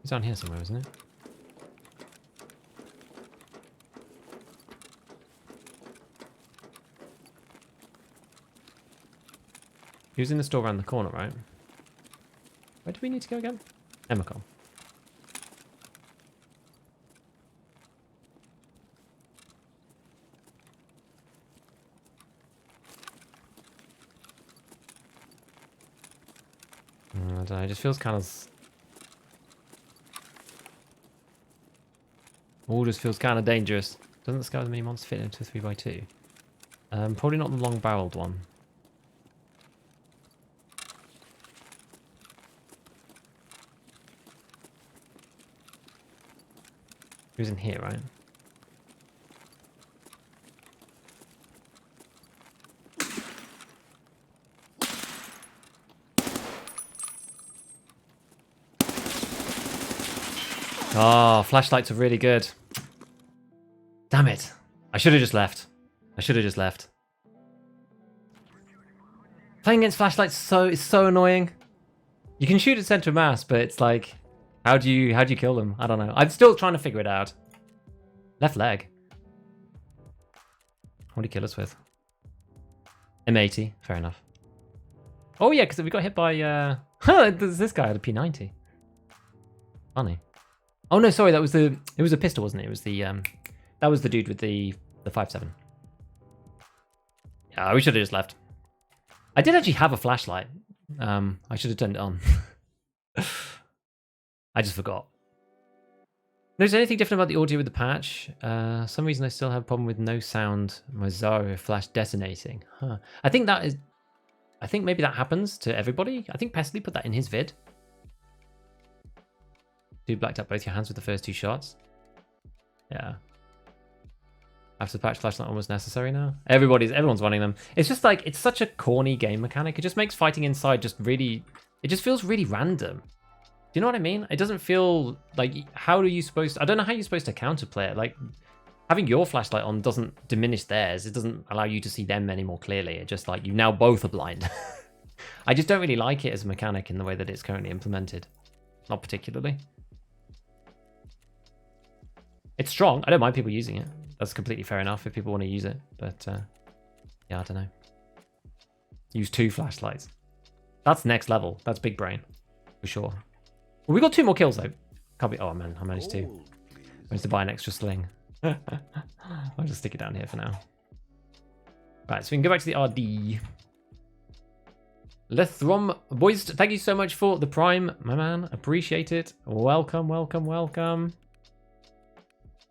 It's down here somewhere, isn't it? He was in the store around the corner, right? Where do we need to go again? Emicol. I don't know, it just feels kind of... All just feels kind of dangerous. Doesn't the Scout Mini Monster fit into a 3x2? Probably not the long-barreled one. He was in here, right? Oh, flashlights are really good. Damn it. I should have just left. I should have just left. Playing against flashlights is so annoying. You can shoot at center of mass, but it's like, how do you kill them? I don't know. I'm still trying to figure it out. Left leg. What do you kill us with? M80. Fair enough. Oh yeah, because we got hit by this guy had a P90. Funny. Oh no, sorry, it was a pistol, wasn't it? It was the that was the dude with the 5.7. Yeah, we should have just left. I did actually have a flashlight. I should have turned it on. I just forgot. Is there anything different about the audio with the patch? Some reason I still have a problem with no sound Mazzaro flash detonating. Huh. I think maybe that happens to everybody. I think Pestley put that in his vid. Dude blacked out both your hands with the first 2 shots. Yeah. After the patch, flashlight almost necessary now. Everyone's running them. It's just like, it's such a corny game mechanic. It just makes fighting inside just really, it just feels really random. Do you know what I mean? It doesn't feel like, how are you supposed to, I don't know how you're supposed to counterplay it. Like, having your flashlight on doesn't diminish theirs. It doesn't allow you to see them any more clearly. It just like, you now both are blind. I just don't really like it as a mechanic in the way that it's currently implemented. Not particularly. It's strong. I don't mind people using it. That's completely fair enough if people want to use it. But, yeah, I don't know. Use 2 flashlights. That's next level. That's big brain. For sure. Well, we got 2 more kills, though. Can't be... Oh, man. I managed 2. I managed to buy an extra sling. I'll just stick it down here for now. Right, so we can go back to the RD. Lethrom. Boys, thank you so much for the Prime, my man. Appreciate it. Welcome, welcome, welcome.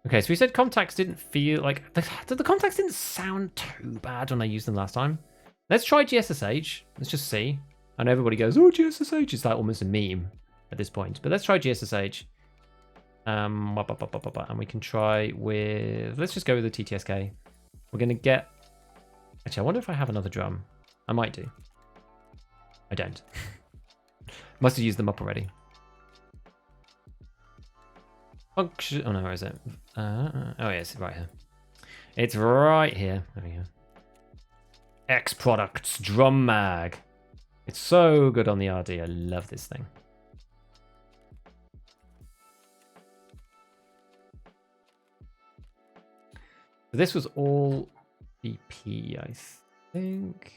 Okay, so we said contacts didn't feel like... The contacts didn't sound too bad when I used them last time. Let's try GSSH. Let's just see. I know everybody goes, oh, GSSH. It's like almost a meme at this point. But let's try GSSH. And we can try with... Let's just go with the TTSK. We're going to get... Actually, I wonder if I have another drum. I might do. I don't. Must have used them up already. Function. Oh no, where is it? Oh yes, right here. It's right here. There we go. X Products Drum Mag. It's so good on the RD. I love this thing. This was all BP, I think.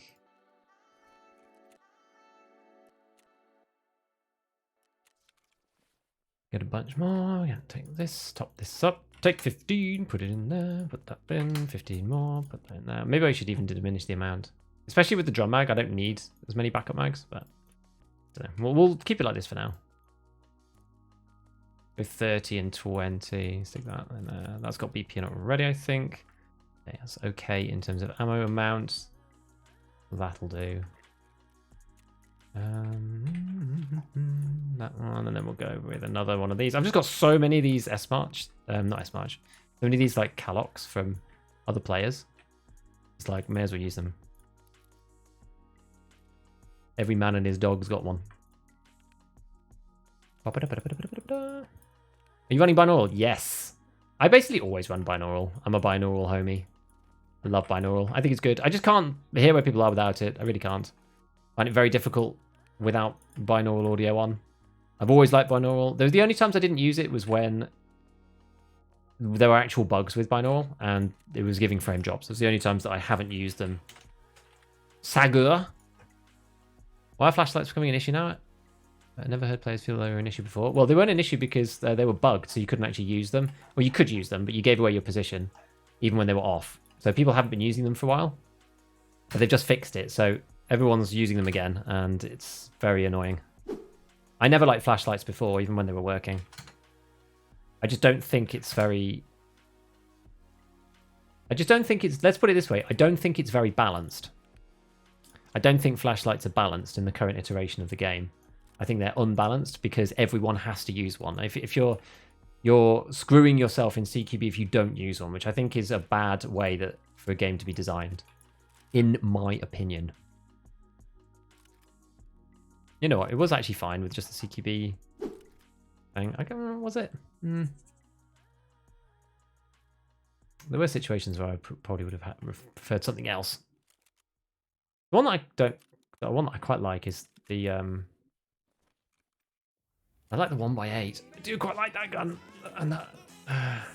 Get a bunch more. Yeah, take this, top this up, take 15, put it in there, put that in, 15 more, put that in there. Maybe I should even diminish the amount. Especially with the drum mag, I don't need as many backup mags, but I don't know. We'll keep it like this for now. With 30 and 20, stick that in there. That's got BP in it already, I think. Okay, that's okay in terms of ammo amount. That'll do. That one, and then we'll go with another one of these. I've just got so many of these S-March, not S-March, so many of these like Calocs from other players. It's like, may as well use them. Every man and his dog's got one. Are you running binaural? Yes. I basically always run binaural. I'm a binaural homie. I love binaural. I think it's good. I just can't hear where people are without it. I really can't. I find it very difficult without binaural audio on. I've always liked binaural. The only times I didn't use it was when there were actual bugs with binaural and it was giving frame drops. Those are the only times that I haven't used them. Sagur. Why are flashlights becoming an issue now? I never heard players feel they were an issue before. Well, they weren't an issue because they were bugged, so you couldn't actually use them. Well, you could use them, but you gave away your position, even when they were off. So people haven't been using them for a while. But they've just fixed it, so everyone's using them again, and it's very annoying. I never liked flashlights before, even when they were working. I just don't think it's very... I just don't think it's... Let's put it this way. I don't think it's very balanced. I don't think flashlights are balanced in the current iteration of the game. I think they're unbalanced because everyone has to use one. If you're screwing yourself in CQB if you don't use one, which I think is a bad way for a game to be designed, in my opinion. You know what? It was actually fine with just the CQB thing. I can't remember, was it? There were situations where I probably would have preferred something else. The one that I quite like is the I like the 1x8. I do quite like that gun. And that,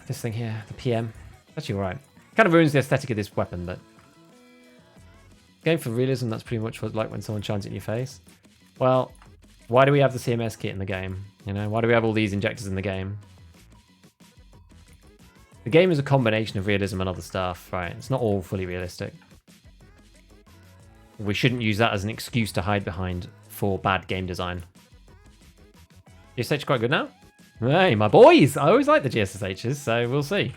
this thing here, the PM. Actually, alright. Kind of ruins the aesthetic of this weapon, but... Going for realism, that's pretty much what like when someone shines it in your face. Well, why do we have the CMS kit in the game? You know, why do we have all these injectors in the game? The game is a combination of realism and other stuff, right? It's not all fully realistic. We shouldn't use that as an excuse to hide behind for bad game design. GSH quite good now? Hey, my boys! I always like the GSSHs, so we'll see.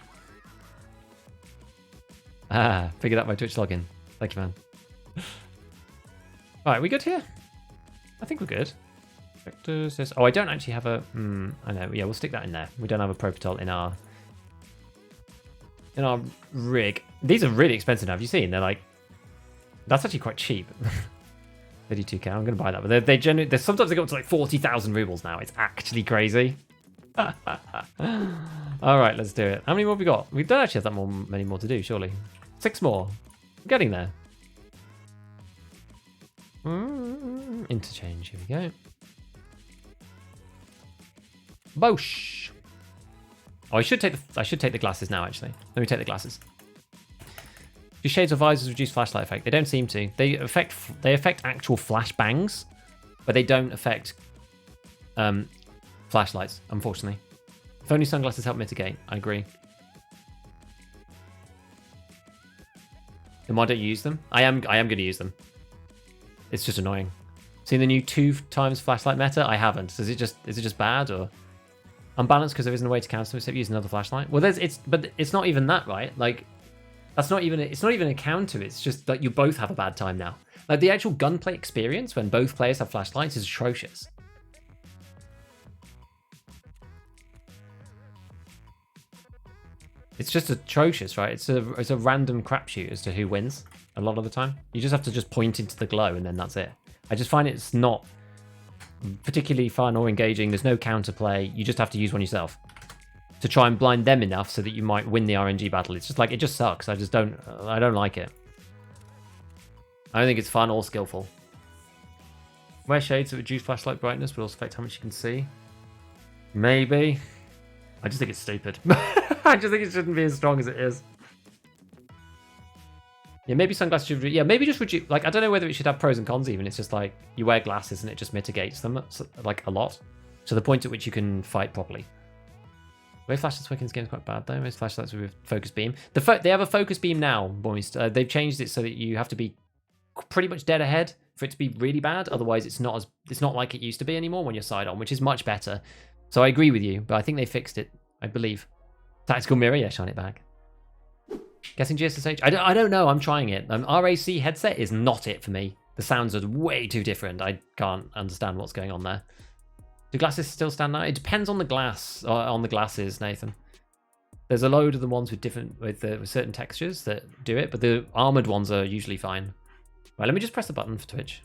Figured out my Twitch login. Thank you, man. Alright, we good here? I think we're good. Vectors, oh, I don't actually have a... I know, yeah, we'll stick that in there. We don't have a Propital in our rig. These are really expensive now, have you seen? They're like... That's actually quite cheap. 32k, I'm going to buy that. But they generally... Sometimes they go up to like 40,000 rubles now. It's actually crazy. Alright, let's do it. How many more have we got? We don't actually have that many more to do, surely. 6 more. I'm getting there. Interchange, here we go. Bosh. Oh, I should take the glasses now, actually. Let me take the glasses. Do shades or visors reduce flashlight effect? They don't seem to. They affect actual flashbangs, but they don't affect flashlights, unfortunately. If only sunglasses help mitigate. I agree. Then why don't you use them? I am going to use them. It's just annoying. Seen the new 2x flashlight meta? I haven't. Is it just bad or unbalanced because there isn't a way to counter except use another flashlight? Well, but it's not even that, right? Like it's not even a counter. It's just that you both have a bad time now. Like the actual gunplay experience when both players have flashlights is atrocious. It's just atrocious, right? It's a random crapshoot as to who wins a lot of the time. You just have to just point into the glow and then that's it. I just find it's not particularly fun or engaging. There's no counterplay. You just have to use one yourself to try and blind them enough so that you might win the RNG battle. It's just like, it just sucks. I don't like it. I don't think it's fun or skillful. Wear shades that reduce flashlight brightness but also affect how much you can see. Maybe. I just think it's stupid. I just think it shouldn't be as strong as it is. Yeah, maybe sunglasses should... Yeah, maybe just reduce... Like, I don't know whether it should have pros and cons even. It's just like, you wear glasses and it just mitigates them, like, a lot. To the point at which you can fight properly. The way flashlights work in this game is quite bad, though. Most flashlights with focus beam. They have a focus beam now, boys. They've changed it so that you have to be pretty much dead ahead for it to be really bad. Otherwise, it's not like it used to be anymore when you're side on, which is much better. So I agree with you, but I think they fixed it, I believe. Tactical mirror, yeah, shine it back. Guessing GSSH? I don't know, I'm trying it. RAC headset is not it for me. The sounds are way too different. I can't understand what's going on there. Do glasses still stand out? It depends on the glass, on the glasses, Nathan. There's a load of the ones with different, with certain textures that do it, but the armored ones are usually fine. Right, let me just press the button for Twitch.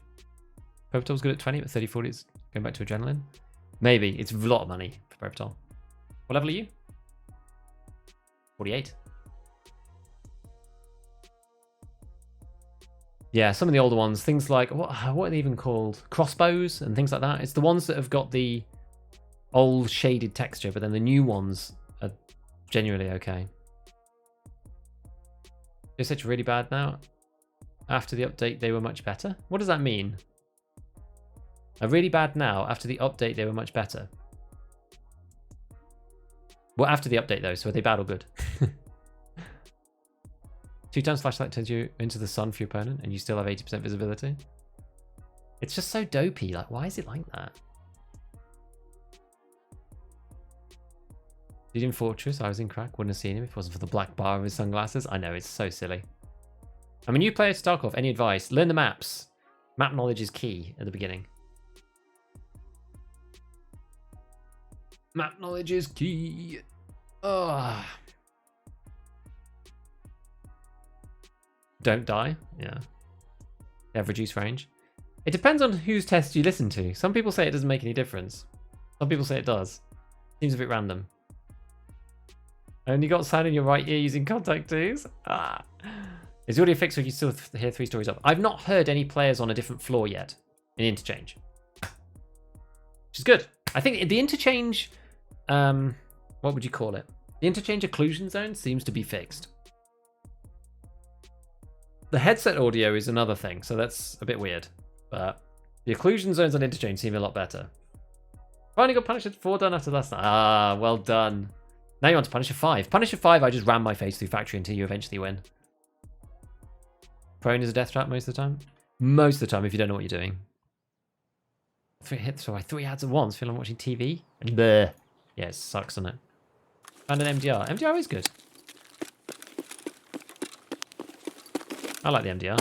Propital's good at 20, but 30, 40 is going back to adrenaline. Maybe. It's a lot of money for Propital. What level are you? 48. Yeah, some of the older ones, things like, what are they even called? Crossbows and things like that. It's the ones that have got the old shaded texture, but then the new ones are genuinely okay. Is it really bad now? After the update, they were much better? What does that mean? Are really bad now? After the update, they were much better? Well, after the update, though, so are they bad or good? 2 times flashlight turns you into the sun for your opponent, and you still have 80% visibility. It's just so dopey. Like, why is it like that? Did in Fortress, I was in crack. Wouldn't have seen him if it wasn't for the black bar of his sunglasses. I know, it's so silly. I'm a new player to Tarkov. Any advice? Learn the maps. Map knowledge is key at the beginning. Map knowledge is key. Ugh. Don't die. Yeah. They have reduced range. It depends on whose test you listen to. Some people say it doesn't make any difference. Some people say it does. Seems a bit random. I only got sound in your right ear using contact twos. Ah. Is the audio fixed or you still hear 3 stories up? I've not heard any players on a different floor yet in interchange. Which is good. I think the interchange, what would you call it? The interchange occlusion zone seems to be fixed. The headset audio is another thing, so that's a bit weird. But the occlusion zones on interchange seem a lot better. Finally got Punisher 4 done after last night. Ah, well done. Now you want to Punisher 5. Punisher 5, I just ram my face through factory until you eventually win. Prone is a death trap most of the time. Most of the time, if you don't know what you're doing. 3 hits, sorry, 3 ads at once. Feel I'm watching TV. And bleh. Yeah, it sucks, doesn't it? Found an MDR. MDR is good. I like the MDR.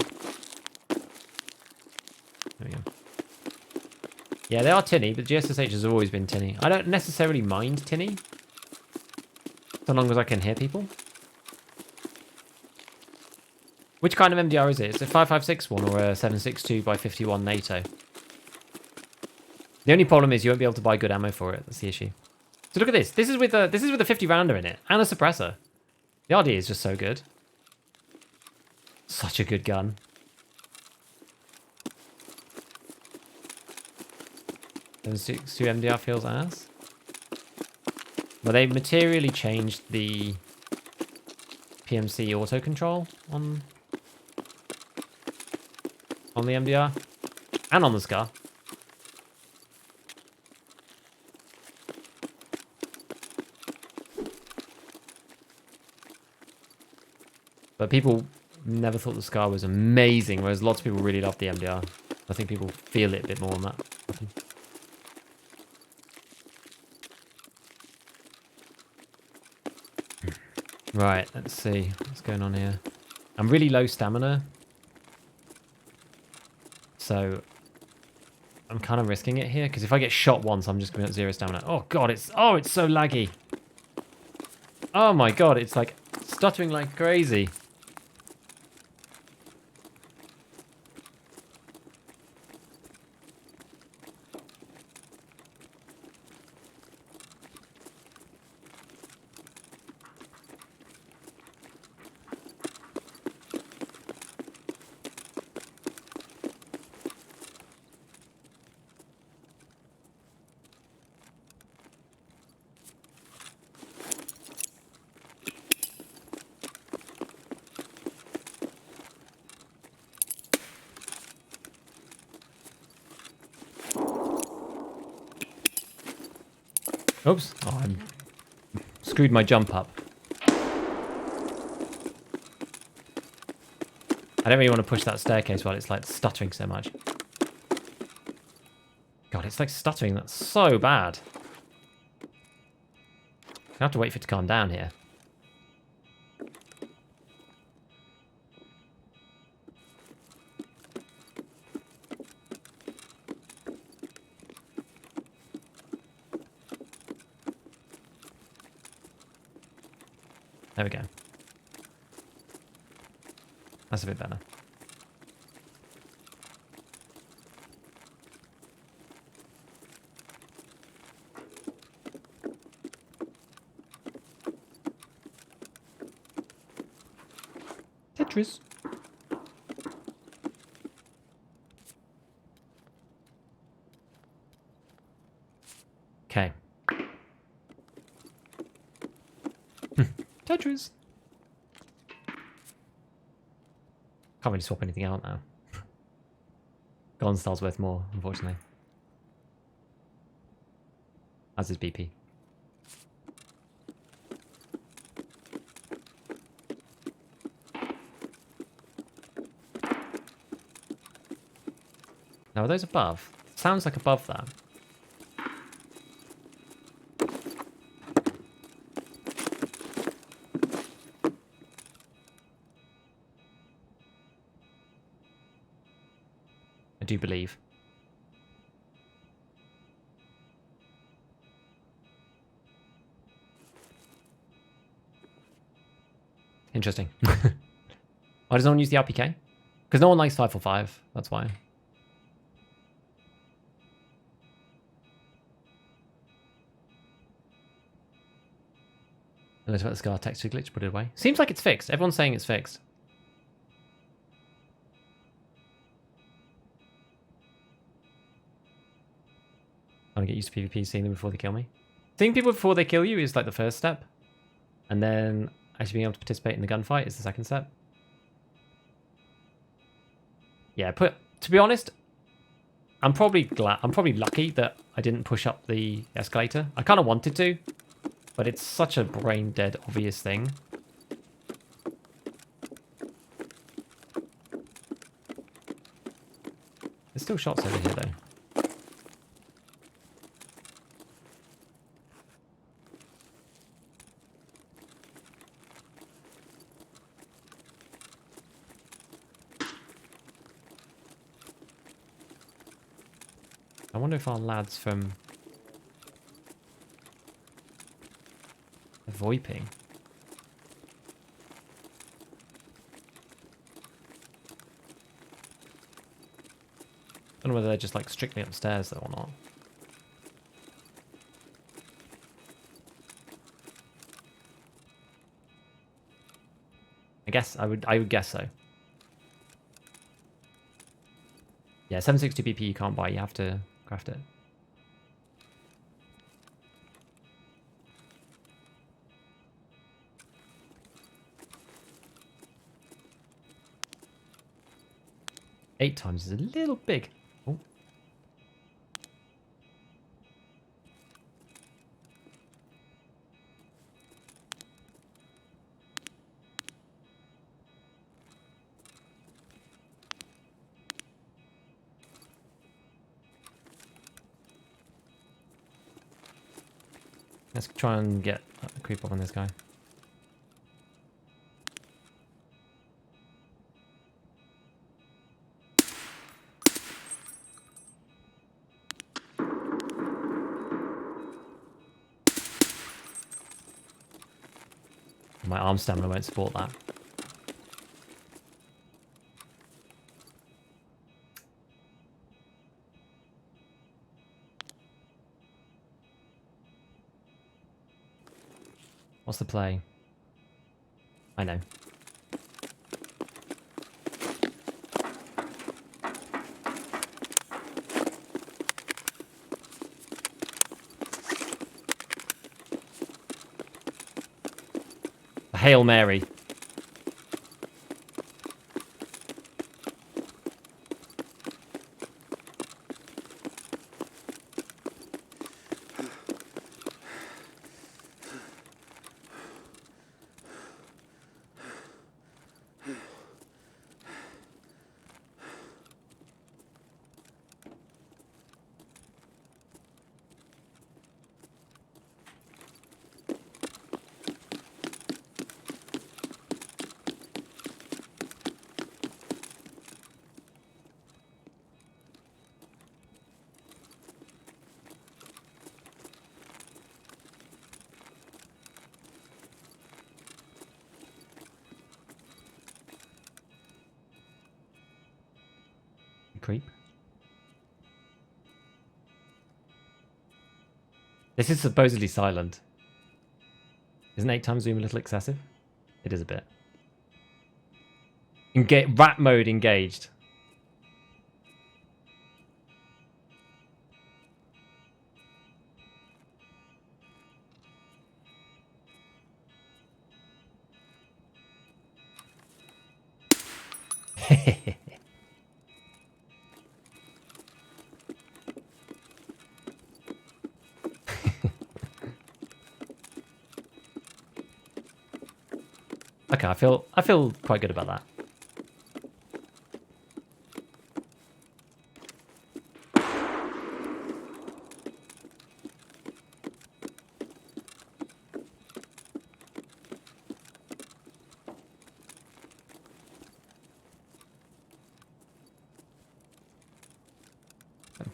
There we go. Yeah, they are tinny, but GSSH has always been tinny. I don't necessarily mind tinny, so long as I can hear people. Which kind of MDR is it? Is it a 5.56 one or a 7.62 by 51 NATO? The only problem is you won't be able to buy good ammo for it. That's the issue. So look at this. This is with a 50 rounder in it and a suppressor. The RD is just so good. Such a good gun. 7.62 MDR feels ass. Well, they materially changed the PMC auto control on the MDR and on the SCAR. But people never thought the SCAR was amazing, whereas lots of people really love the MDR. I think people feel it a bit more on that. Right, let's see what's going on here. I'm really low stamina, so I'm kind of risking it here because if I get shot once, I'm just going to have 0 stamina. Oh god, it's so laggy. Oh my god, it's like stuttering like crazy. Oops. Oh, I screwed my jump up. I don't really want to push that staircase while it's like stuttering so much. God, it's like stuttering. That's so bad. I have to wait for it to calm down here. There we go. That's a bit better. Tetris. Okay. Tetris. Can't really swap anything out now. Golden Star's worth more, unfortunately. As is BP. Now, are those above? Sounds like above that. I do believe. Interesting. Why does no one use the RPK? Because no one likes 545. That's why. Unless about the Scar texture glitch, put it away. Seems like it's fixed. Everyone's saying it's fixed. I want to get used to PvP, seeing them before they kill me. Seeing people before they kill you is like the first step. And then actually being able to participate in the gunfight is the second step. Yeah, to be honest, I'm probably lucky that I didn't push up the escalator. I kind of wanted to, but it's such a brain dead obvious thing. There's still shots over here though. I wonder if our lads from the VoIPing. I don't know whether they're just like strictly upstairs though or not. I would guess so. Yeah, 760 BP you can't buy, you have to craft it. Eight times is a little big. Oh. Let's try and get a creep up on this guy. My arm stamina won't support that. What's the play? I know. Hail Mary. creep. This is supposedly silent. Isn't 8 times zoom a little excessive? It is a bit. Rat mode engaged. Okay, I feel quite good about that.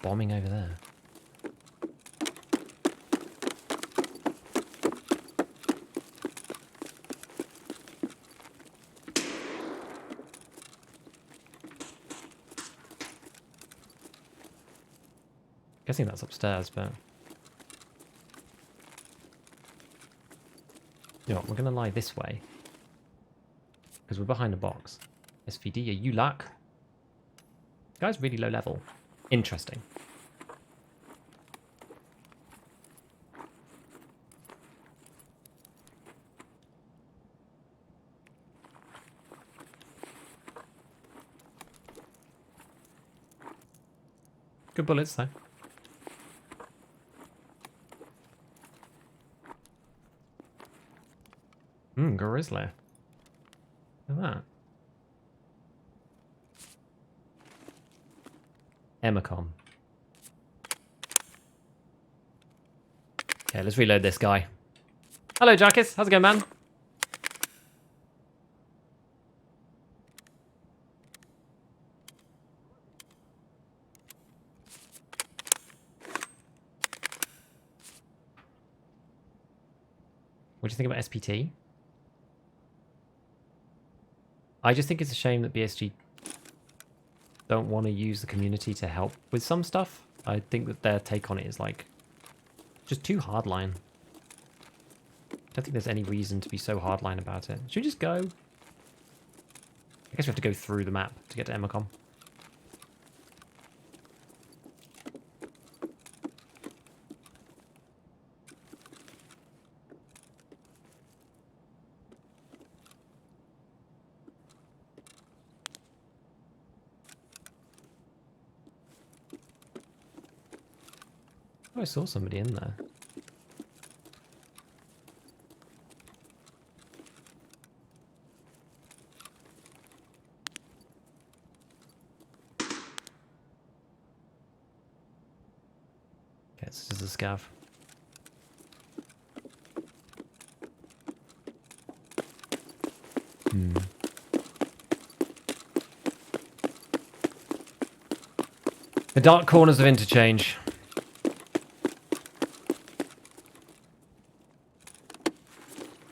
Bombing over there. Guessing that's upstairs, but you know what, we're gonna lie this way because we're behind a box. SVD, are you luck? Guy's really low level. Interesting. Good bullets though. Grizzly. Look at that. Emacom. Okay, let's reload this guy. Hello, Jarkis. How's it going, man? What do you think about SPT? I just think it's a shame that BSG don't want to use the community to help with some stuff. I think that their take on it is like just too hardline. I don't think there's any reason to be so hardline about it. Should we just go? I guess we have to go through the map to get to Emacom. Oh, I saw somebody in there. Okay, this is a scav. The dark corners of interchange.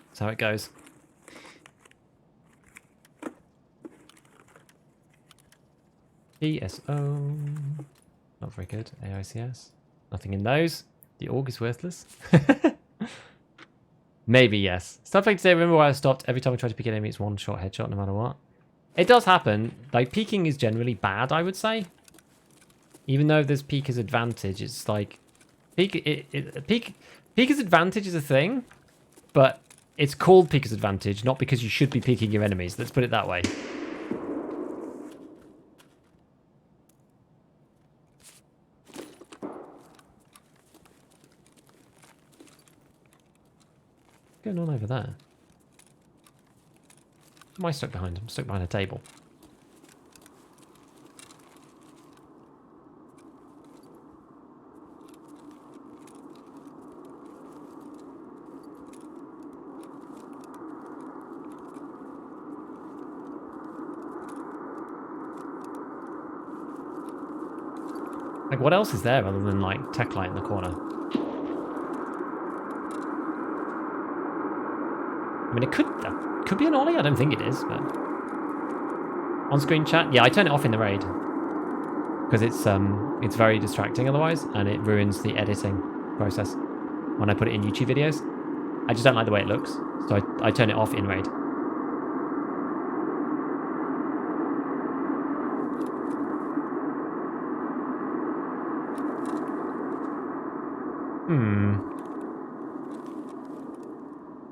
That's how it goes. ESO. Not very good. AICS. Nothing in those. The AUG is worthless. Maybe, yes. Stuff like today, remember why I stopped? Every time I try to peek at enemy, it's one shot headshot no matter what. It does happen. Like, peeking is generally bad, I would say. Even though there's peeker's advantage, it's like... Peeker's advantage is a thing, but it's called peeker's advantage, not because you should be peeking your enemies. Let's put it that way. What's going on over there? What am I stuck behind? I'm stuck behind a table. Like, what else is there other than, like, tech light in the corner? I mean, it could be an ollie. I don't think it is, but... On-screen chat? Yeah, I turn it off in the raid. because it's very distracting otherwise, and it ruins the editing process when I put it in YouTube videos. I just don't like the way it looks, so I turn it off in Raid.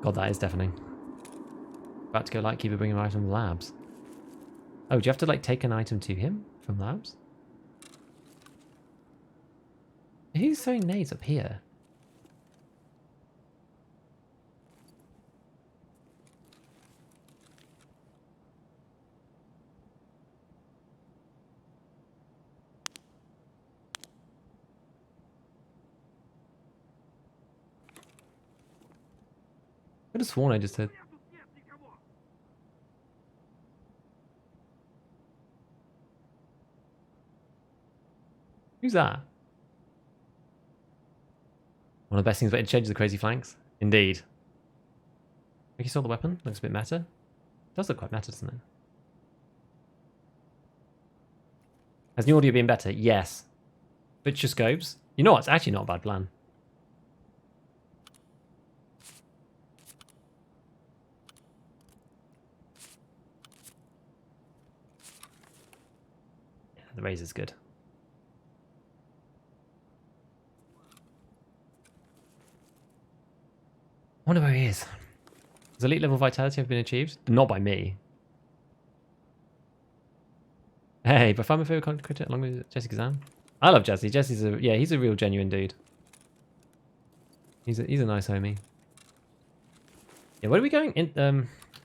God, that is deafening. About to go Lightkeeper, bring an item from the labs. Oh, do you have to like take an item to him from labs? Who's throwing nades up here? I could have sworn I just heard. Who's that? One of the best things about it changes the crazy flanks. Indeed. Think you saw the weapon? Looks a bit meta. It does look quite meta, doesn't it? Has new audio been better? Yes. Richer scopes. You know what? It's actually not a bad plan. Yeah, the razor's good. I wonder where he is. Has elite level vitality have been achieved? Not by me. Hey, but I'm a favorite content creator along with Jesse Kazan. I love Jesse. Jesse's he's a real genuine dude. He's a nice homie. Yeah, where are we going? In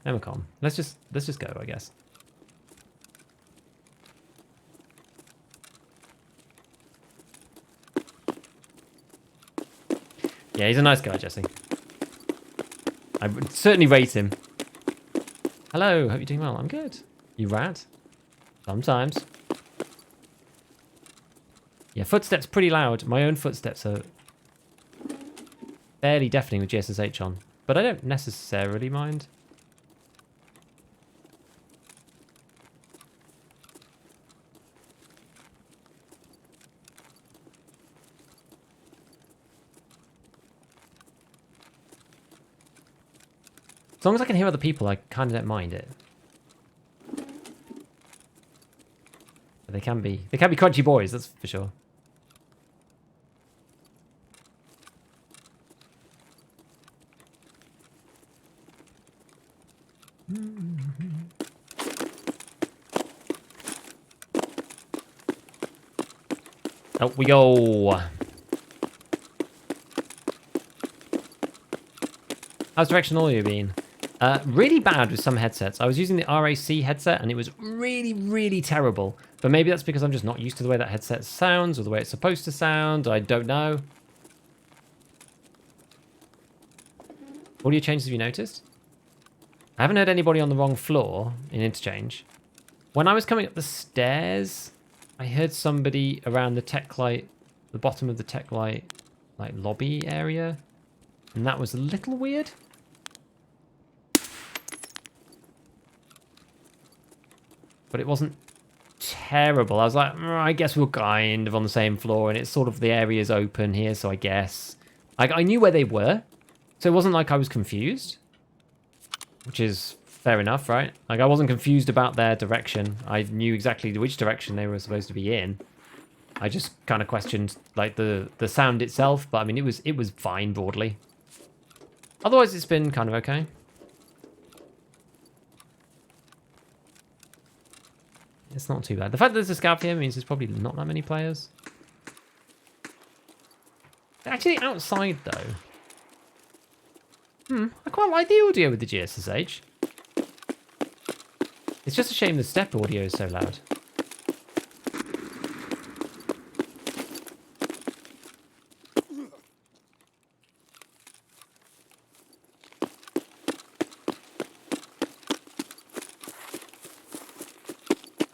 Emacom. Let's just go, I guess. Yeah, he's a nice guy, Jesse. I would certainly rate him. Hello, hope you're doing well. I'm good. You rat? Sometimes. Yeah, footsteps pretty loud. My own footsteps are fairly deafening with GSSH on, but I don't necessarily mind. As long as I can hear other people, I kind of don't mind it. But they can be crunchy boys, that's for sure. Up we go. How's directional audio been? Really bad with some headsets. I was using the RAC headset and it was really, really terrible. But maybe that's because I'm just not used to the way that headset sounds or the way it's supposed to sound. I don't know. Audio changes have you noticed? I haven't heard anybody on the wrong floor in interchange. When I was coming up the stairs, I heard somebody around the tech light, the bottom of the tech light, like lobby area. And that was a little weird. But it wasn't terrible. I was like, I guess we're kind of on the same floor and it's sort of the area's open here, so I guess. I knew where they were, so it wasn't like I was confused. Which is fair enough, right? Like, I wasn't confused about their direction. I knew exactly which direction they were supposed to be in. I just kind of questioned, like, the sound itself, but I mean, it was fine broadly. Otherwise, it's been kind of okay. It's not too bad. The fact that there's a scav here means there's probably not that many players. Actually, outside, though. I quite like the audio with the GSSH. It's just a shame the step audio is so loud.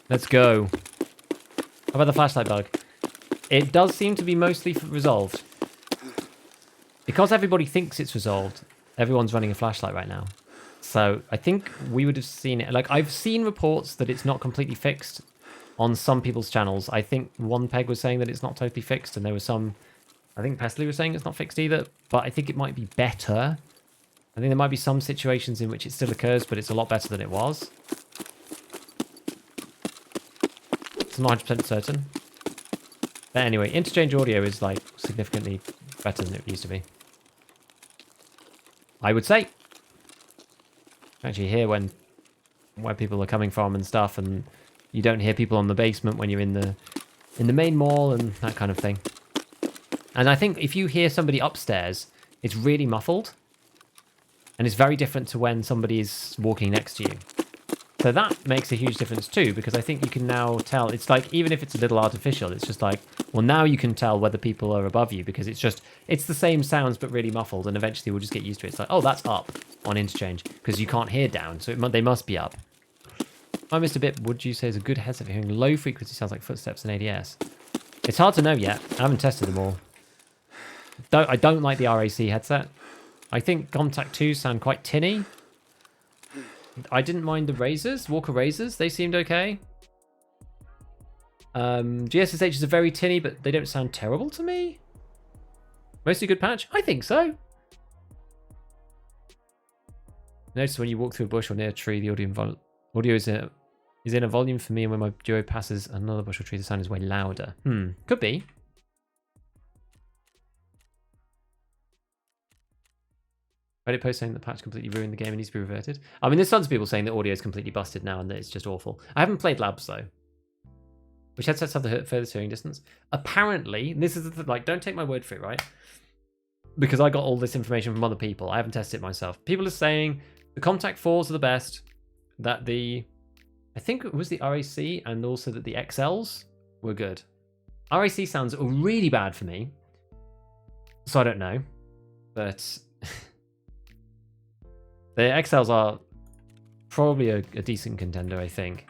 Let's go. How about the flashlight bug? It does seem to be mostly resolved. Because everybody thinks it's resolved, everyone's running a flashlight right now. So I think we would have seen it. Like, I've seen reports that it's not completely fixed, on some people's channels. I think one peg was saying that it's not totally fixed, and there was some, I think Pesley was saying it's not fixed either, but I think it might be better. I think there might be some situations in which it still occurs, but it's a lot better than it was. It's not 100% certain. But anyway, interchange audio is like significantly better than it used to be, I would say. Actually hear where people are coming from and stuff, and you don't hear people on the basement when you're in the main mall and that kind of thing. And I think if you hear somebody upstairs, it's really muffled, and it's very different to when somebody is walking next to you. So that makes a huge difference too, because I think you can now tell. It's like, even if it's a little artificial, it's just like, well, now you can tell whether people are above you, because it's the same sounds but really muffled, and eventually we'll just get used to it. It's like, oh, that's up on interchange, because you can't hear down, so they must be up. I missed a bit. Would you say is a good headset for hearing low frequency sounds like footsteps and ADS? It's hard to know yet. I haven't tested them all. I don't like the RAC headset. I think Contact 2 sound quite tinny. I didn't mind the Razors, Walker Razors. They seemed okay. GSSHs are very tinny, but they don't sound terrible to me. Mostly good patch? I think so. Notice when you walk through a bush or near a tree, the audio is in a volume for me, and when my duo passes another bush or tree, the sound is way louder. Could be. Reddit post saying the patch completely ruined the game and needs to be reverted. I mean, there's tons of people saying the audio is completely busted now and that it's just awful. I haven't played Labs though. Which headsets have the furthest hearing distance? Apparently, this is like, don't take my word for it, right? Because I got all this information from other people. I haven't tested it myself. People are saying the Contact 4s are the best. That I think it was the RAC, and also that the XLs were good. RAC sounds really bad for me, so I don't know. But the XLs are probably a decent contender, I think.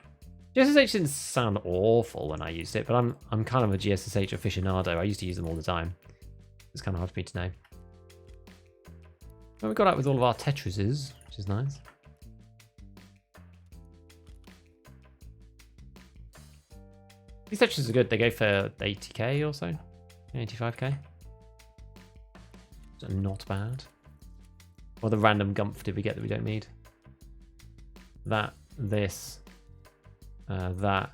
GSSH didn't sound awful when I used it, but I'm kind of a GSSH aficionado. I used to use them all the time. It's kind of hard for me to know. Well, we got out with all of our Tetrises, which is nice. These Tetrises are good. They go for 80k or so, 85k. So not bad. What the random gumph did we get that we don't need? That, this, that. I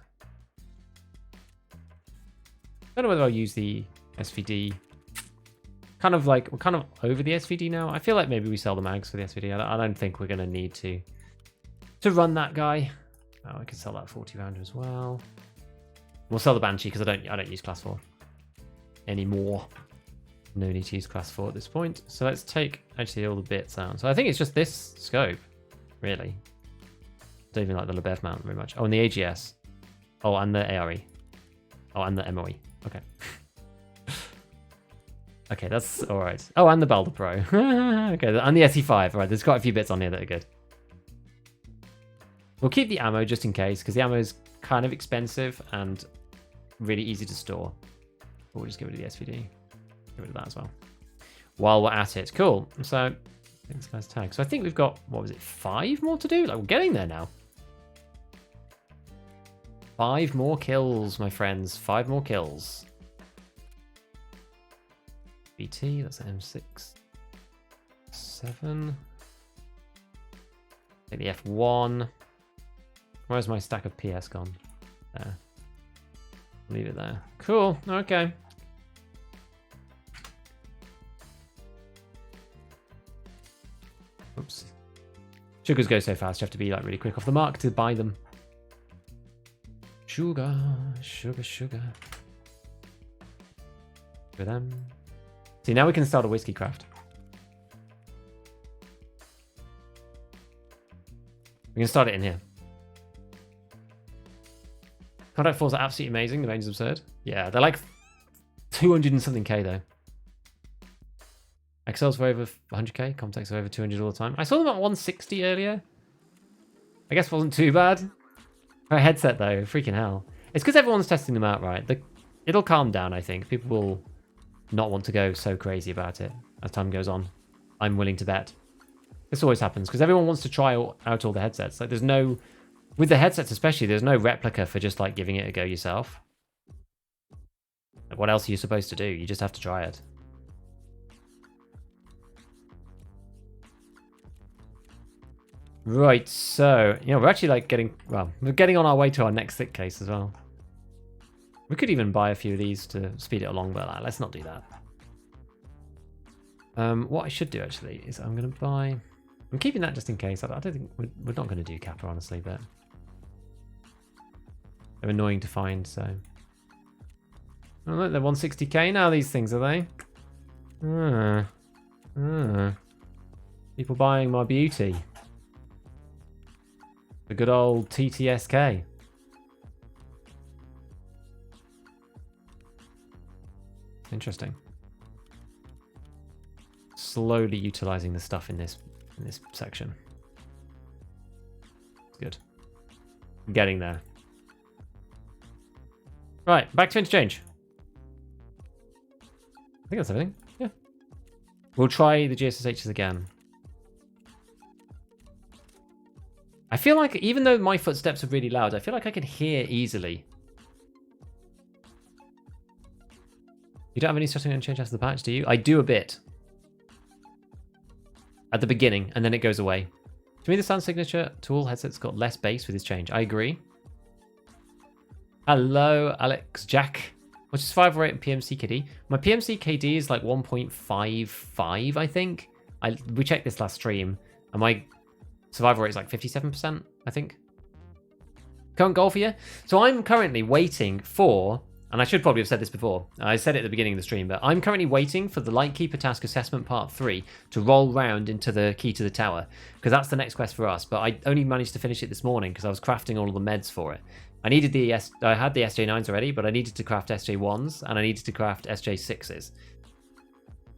don't know whether I'll use the SVD. Kind of like, we're kind of over the SVD now. I feel like maybe we sell the mags for the SVD. I don't think we're going to need to run that guy. Oh, I could sell that 40 rounder as well. We'll sell the Banshee because I don't use class 4 anymore. No need to use class 4 at this point. So let's take actually all the bits out. So I think it's just this scope, really. Don't even like the LeBev mount very much. Oh, and the AGS. Oh, and the ARE. Oh, and the MOE. Okay. Okay, that's all right. Oh, and the Balder Pro. Okay, and the SE5. All right, there's quite a few bits on here that are good. We'll keep the ammo just in case, because the ammo is kind of expensive and really easy to store. But we'll just get rid of the SVD. Get rid of that as well. While we're at it. Cool. So, I think this guy's tag. So I think we've got, what was it, 5 more to do? Like, we're getting there now. 5 more kills, my friends. 5 more kills. BT, that's an M6. 7. Take the F1. Where's my stack of PS gone? There. Leave it there. Cool. Okay. Oops. Sugars go so fast. You have to be like really quick off the mark to buy them. Sugar, sugar, sugar. For them. See, now we can start a whiskey craft. We can start it in here. Contact 4s are absolutely amazing. The range is absurd. Yeah, they're like 200 and something K though. XLs were over 100k. Contacts are over 200 all the time. I saw them at 160 earlier. I guess it wasn't too bad. For a headset though, freaking hell. It's because everyone's testing them out, right? It'll calm down, I think. People will not want to go so crazy about it as time goes on. I'm willing to bet. This always happens because everyone wants to try out all the headsets. Like, there's no With the headsets especially, there's no replica for just like giving it a go yourself. Like, what else are you supposed to do? You just have to try it. Right, so, you know, we're actually like we're getting on our way to our next thick case as well. We could even buy a few of these to speed it along, but let's not do that. What I should do actually is I'm going to buy... I'm keeping that just in case. I don't think... We're not going to do Kappa, honestly, but... They're annoying to find, so... Oh, look, they're 160k now, these things, are they? People buying my beauty. The good old TTSK. Interesting. Slowly utilizing the stuff in this section. Good. I'm getting there. Right, back to interchange. I think that's everything. Yeah. We'll try the GSSHs again. I feel like even though my footsteps are really loud, I feel like I can hear easily. You don't have any setting and change after the patch, do you? I do a bit. At the beginning, and then it goes away. To me, the sound signature to all headsets got less bass with this change. I agree. Hello, Alex Jack. What's your survival rate and PMC KD? My PMC KD is like 1.55, I think. We checked this last stream, and my survival rate is like 57%, I think. Current goal for you? So I'm currently waiting for, and I should probably have said this before, I said it at the beginning of the stream, but I'm currently waiting for the Lightkeeper Task Assessment Part 3 to roll round into the Key to the Tower, because that's the next quest for us, but I only managed to finish it this morning because I was crafting all of the meds for it. I had the SJ9s already, but I needed to craft SJ1s, and I needed to craft SJ6s.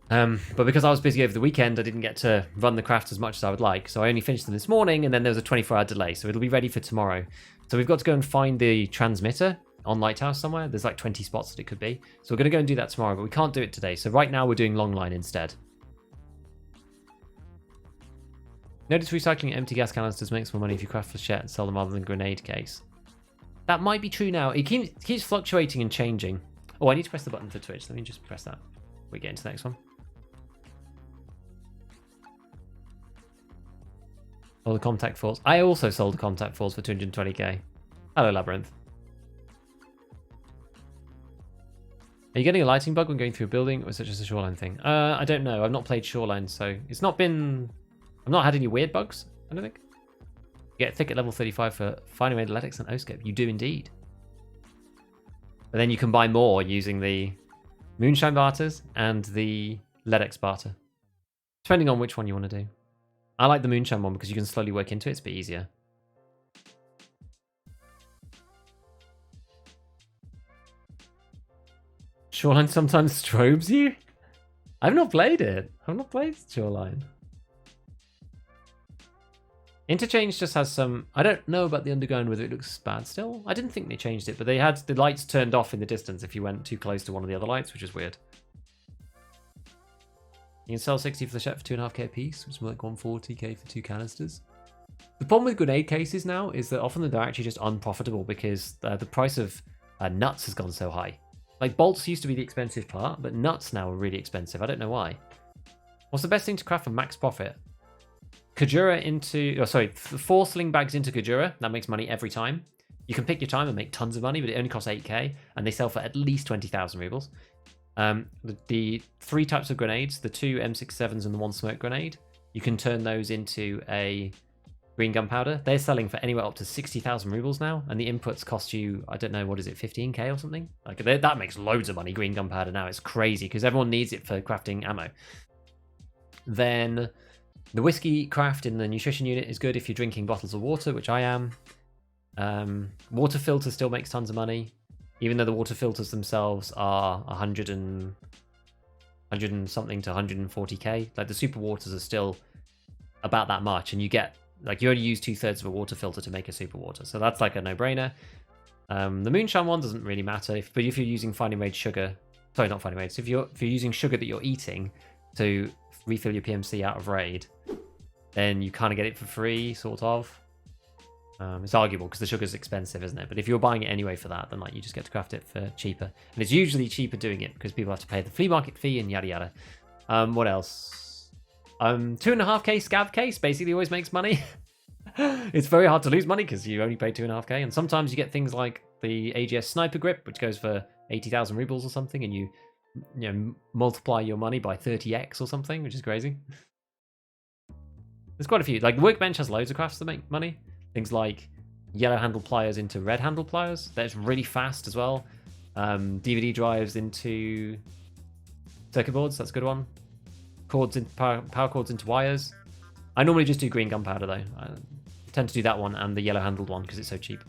But because I was busy over the weekend, I didn't get to run the craft as much as I would like, so I only finished them this morning, and then there was a 24-hour delay, so it'll be ready for tomorrow. So we've got to go and find the transmitter on Lighthouse somewhere. There's like 20 spots that it could be. So we're going to go and do that tomorrow, but we can't do it today. So right now we're doing Longline instead. Notice recycling empty gas canisters makes more money if you craft flechette and sell them rather than grenade case. That might be true now. It keeps fluctuating and changing. Oh, I need to press the button for Twitch. Let me just press that. We get into the next one. Oh, the contact force. I also sold the contact force for 220k. Hello, Labyrinth. Are you getting a lighting bug when going through a building, or is it just a shoreline thing? I don't know. I've not played shoreline, so it's not been... I've not had any weird bugs, I don't think. You get thick at level 35 for Finding Made Athletics and Oscape. You do indeed. But then you can buy more using the Moonshine Barters and the Ledex Barter. Depending on which one you want to do. I like the Moonshine one because you can slowly work into it. It's a bit easier. Shoreline sometimes strobes you? I've not played it. I've not played Shoreline. Interchange just has some... I don't know about the Underground, whether it looks bad still. I didn't think they changed it, but they had the lights turned off in the distance if you went too close to one of the other lights, which is weird. You can sell 60 for the shot for 2.5k a piece, which is more like 140k for 2 canisters. The problem with grenade cases now is that often they're actually just unprofitable because the price of nuts has gone so high. Like, bolts used to be the expensive part, but nuts now are really expensive. I don't know why. What's the best thing to craft for max profit? Kajura into... Oh, sorry, 4 sling bags into Kajura. That makes money every time. You can pick your time and make tons of money, but it only costs 8k, and they sell for at least 20,000 rubles. The 3 types of grenades, the 2 M67s and the 1 smoke grenade, you can turn those into a green gunpowder. They're selling for anywhere up to 60,000 rubles now, and the inputs cost you, I don't know, what is it, 15k or something? Like, that makes loads of money, green gunpowder now. It's crazy, because everyone needs it for crafting ammo. Then the whiskey craft in the nutrition unit is good if you're drinking bottles of water, which I am. Water filter still makes tons of money, even though the water filters themselves are 100 and something to 140k. Like, the super waters are still about that much, and you get, like, you only use 2/3 of a water filter to make a super water, so that's like a no-brainer. The Moonshine one doesn't really matter, but if you're using Finding Raid sugar, sorry, not Finding Raid, so if you're using sugar that you're eating to refill your PMC out of Raid, then you kind of get it for free, sort of. It's arguable because the sugar's expensive, isn't it? But if you're buying it anyway for that, then like you just get to craft it for cheaper. And it's usually cheaper doing it because people have to pay the flea market fee and yada yada. What else? 2.5k scav case basically always makes money. It's very hard to lose money because you only pay 2.5k, and sometimes you get things like the AGS sniper grip, which goes for 80,000 rubles or something, and you multiply your money by 30x or something, which is crazy. There's quite a few. Like the workbench has loads of crafts that make money. Things like yellow handle pliers into red handle pliers. That's really fast as well. DVD drives into circuit boards. That's a good one. Cords into power cords into wires. I normally just do green gunpowder though. I tend to do that one and the yellow handled one because it's so cheap.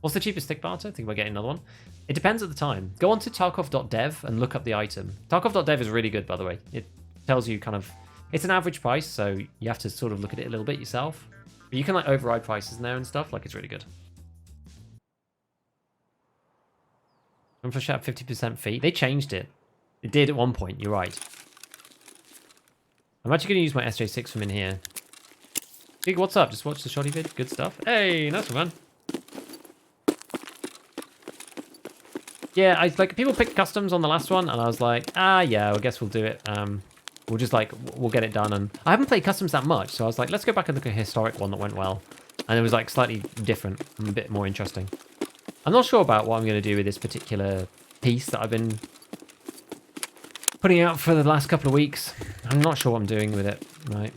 What's the cheapest stick barter? Think about getting another one. It depends at the time. Go on to Tarkov.dev and look up the item. Tarkov.dev is really good, by the way. It tells you kind of... It's an average price, so you have to sort of look at it a little bit yourself. But you can like override prices in there and stuff. Like, it's really good. And for sharp 50% fee. They changed it. It did at one point, you're right. I'm actually going to use my SJ6 from in here. Big, what's up? Just watch the shoddy vid. Good stuff. Hey, nice one, man. Yeah, like people picked customs on the last one, and I was like, yeah, I guess we'll do it. We'll just like we'll get it done. And I haven't played customs that much, so I was like, let's go back and look at a historic one that went well, and it was like slightly different and a bit more interesting. I'm not sure about what I'm going to do with this particular piece that I've been putting out for the last couple of weeks. I'm not sure what I'm doing with it. Right.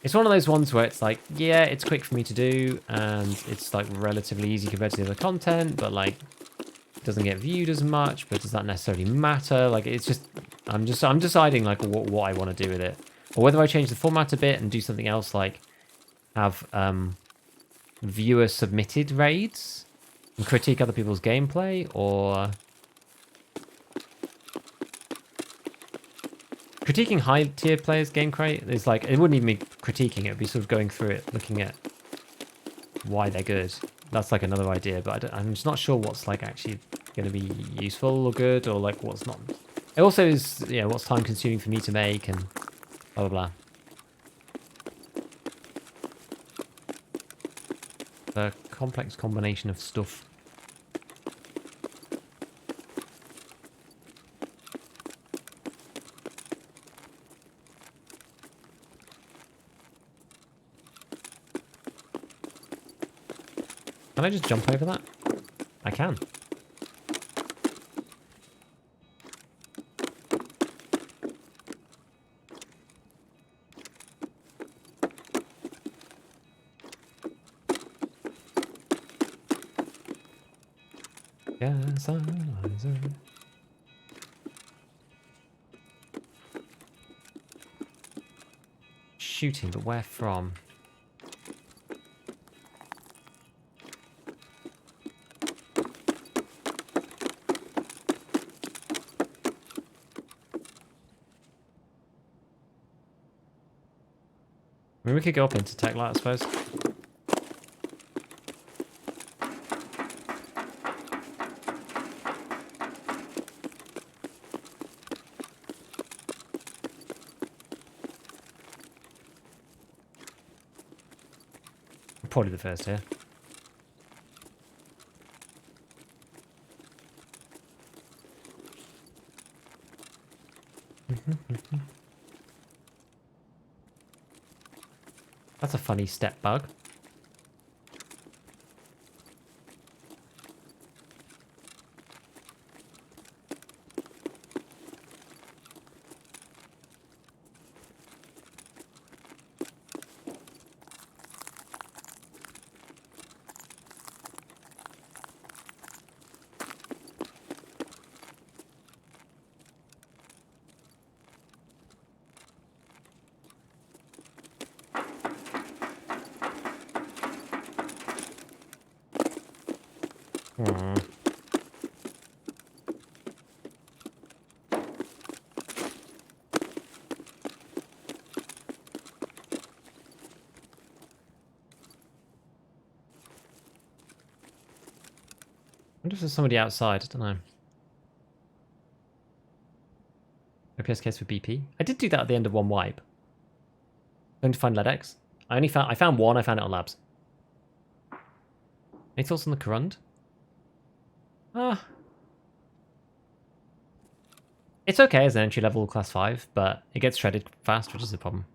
It's one of those ones where it's like, yeah, it's quick for me to do, and it's like relatively easy compared to the other content, but like, it doesn't get viewed as much. But does that necessarily matter? Like, it's just, I'm deciding like what I want to do with it, or whether I change the format a bit and do something else, like have viewer submitted raids and critique other people's gameplay, or critiquing high tier players game crate is like, it wouldn't even be critiquing, it would be sort of going through it, looking at why they're good. That's like another idea, but I'm just not sure what's like actually going to be useful or good, or like what's not. It also is, you know, what's time consuming for me to make, and blah blah blah. The complex combination of stuff. Can I just jump over that? I can. Yes, shooting, but where from? I mean, we could go up into tech light, I suppose. Probably the first here. That's a funny step bug. I wonder if there's somebody outside. I don't know. OPS case for BP. I did do that at the end of one wipe. Going to find LEDX. I found one. I found it on labs. Any thoughts on the Corund? It's okay as an entry level class 5, but it gets shredded fast, which is the problem.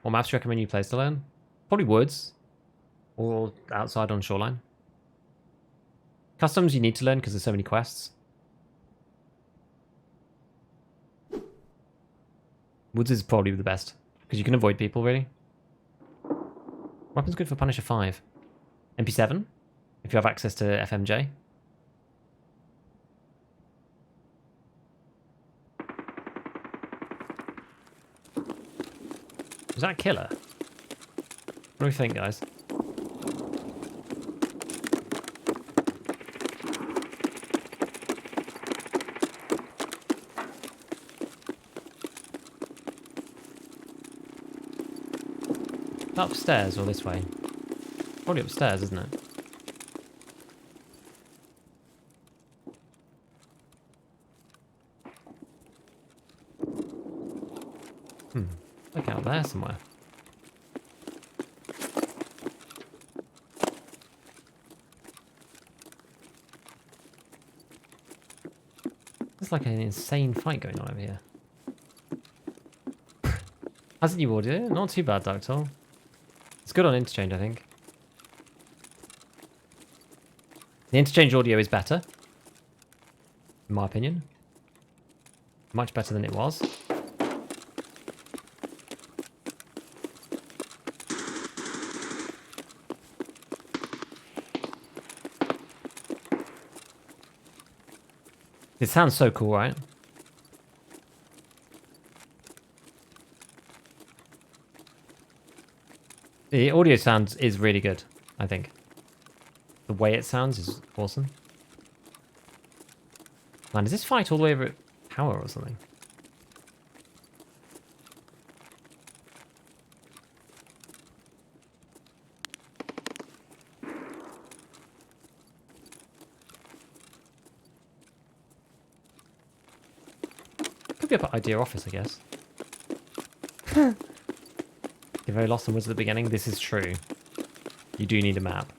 What maps do you recommend new players to learn? Probably woods or outside on shoreline. Customs you need to learn because there's so many quests. Woods is probably the best because you can avoid people really. Weapons good for Punisher 5. MP7 if you have access to FMJ. Is that a killer? What do we think, guys? Upstairs or this way? Probably upstairs, isn't it? Look out there somewhere. There's like an insane fight going on over here. Hasn't you audio? Not too bad, Dark Soul. It's good on interchange, I think. The interchange audio is better, in my opinion. Much better than it was. It sounds so cool, right? The audio sound is really good, I think. The way it sounds is awesome. Man, is this fight all the way over at power or something? Could be up at Idea Office, I guess. You're very lost in woods at the beginning. This is true. You do need a map.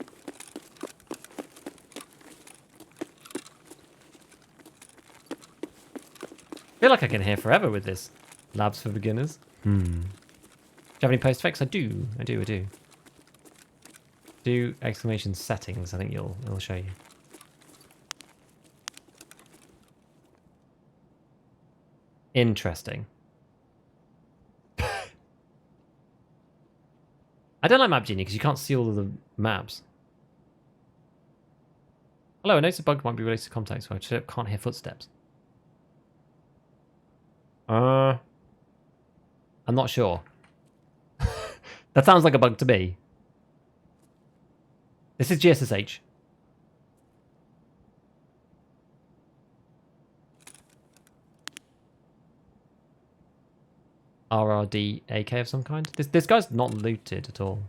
I feel like I can hear forever with this. Labs for beginners. Do you have any post effects? I do. I do. Do exclamation settings. I think it'll show you. Interesting. I don't like Map Genie because you can't see all of the maps. Hello, I noticed a bug might be related to contacts, so I can't hear footsteps. I'm not sure. That sounds like a bug to me. This is GSSH. RRD AK of some kind. This guy's not looted at all.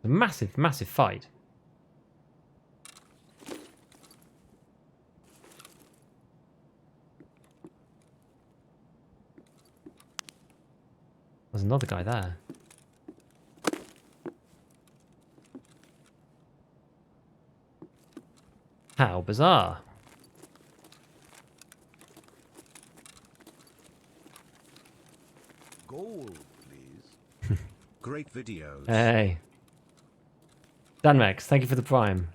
A massive, massive fight. There's another guy there. How bizarre. Gold, please. Great videos. Hey. Danmax, thank you for the prime.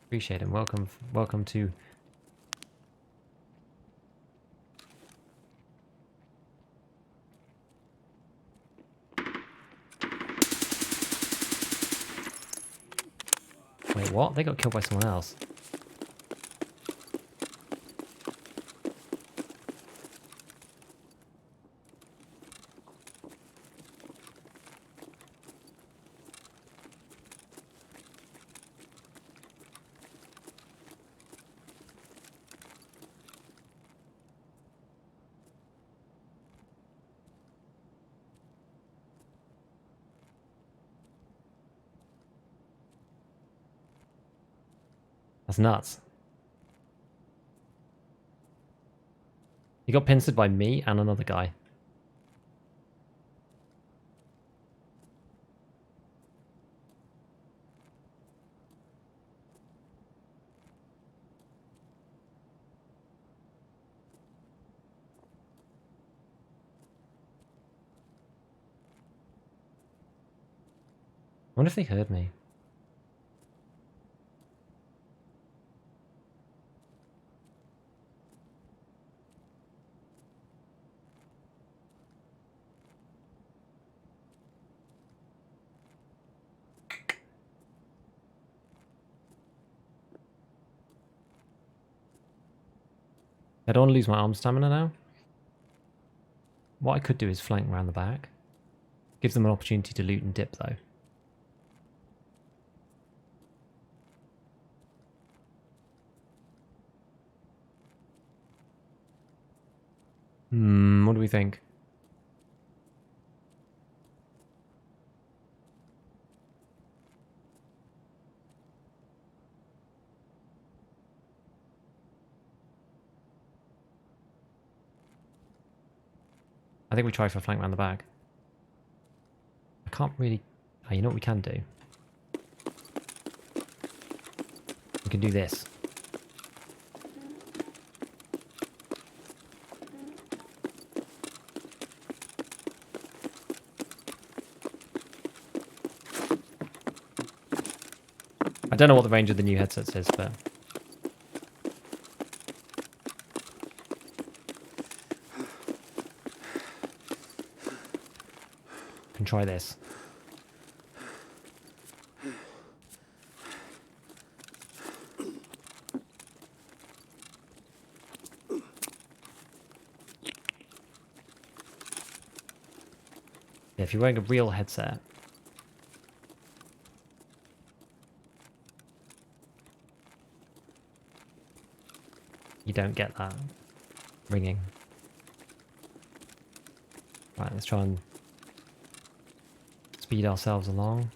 Appreciate it. Welcome to... Wait. Wait, what? They got killed by someone else. That's nuts. He got pincered by me and another guy. I wonder if they heard me. I don't want to lose my arm stamina now. What I could do is flank around the back. Gives them an opportunity to loot and dip though. What do we think? I think we try for a flank around the back. I can't really... Oh, you know what we can do? We can do this. I don't know what the range of the new headsets is, but... can try this. Yeah, if you're wearing a real headset, you don't get that ringing. Right, let's try and speed ourselves along.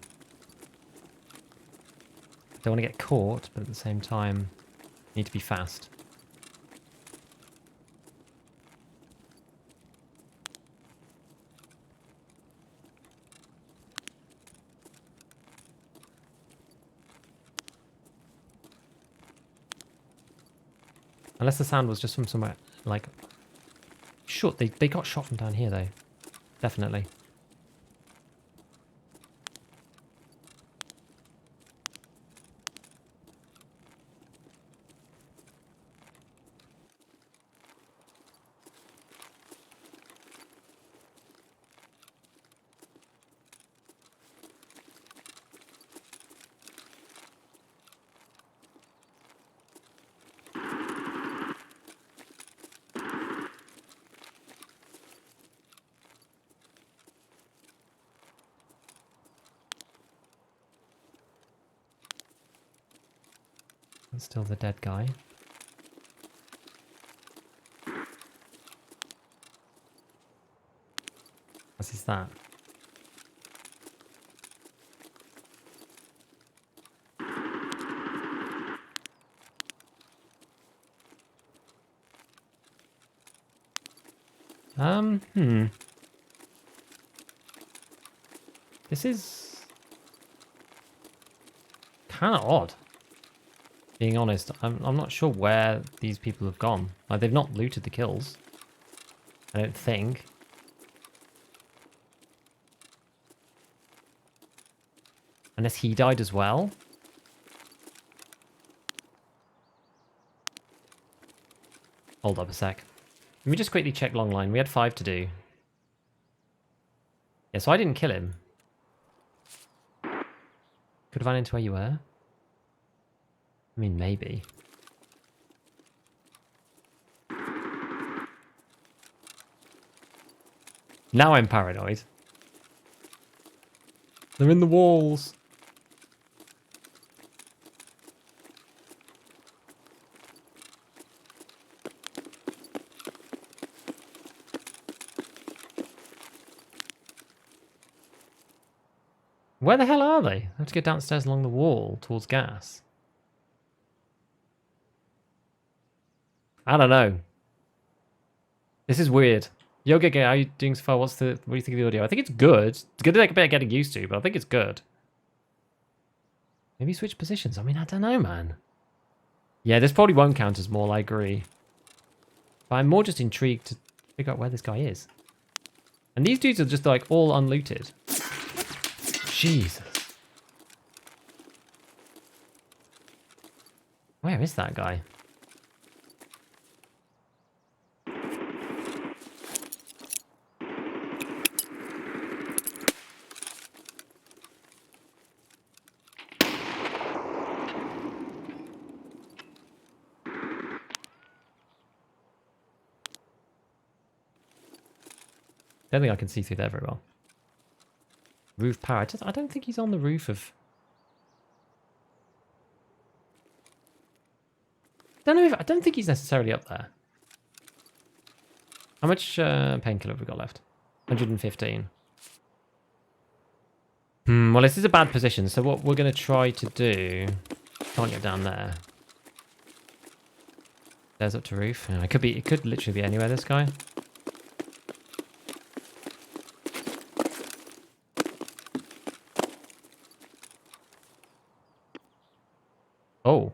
Don't want to get caught, but at the same time, need to be fast. Unless the sound was just from somewhere, like... Sure, they got shot from down here, though. Definitely. That's still the dead guy. What is that? This is kind of odd. Being honest, I'm not sure where these people have gone. Like, they've not looted the kills, I don't think. Unless he died as well. Hold up a sec. Let me just quickly check long line. We had 5 to do. Yeah, so I didn't kill him. Could have run into where you were. I mean, maybe. Now I'm paranoid. They're in the walls. Where the hell are they? I have to go downstairs along the wall towards gas. I don't know. This is weird. Yoga, how are you doing so far? What do you think of the audio? I think it's good. It's going to take a bit of getting used to, but I think it's good. Maybe switch positions. I mean, I don't know, man. Yeah, this probably won't count as mall, I agree. But I'm more just intrigued to figure out where this guy is. And these dudes are just like all unlooted. Jesus. Where is that guy? Don't think I can see through there very well. Roof power. I don't think he's on the roof of... I don't think he's necessarily up there. How much painkiller have we got left? 115. Well, this is a bad position, so what we're going to try to do... Can't get down there. There's up to roof. Yeah, it could literally be anywhere, this guy. Oh.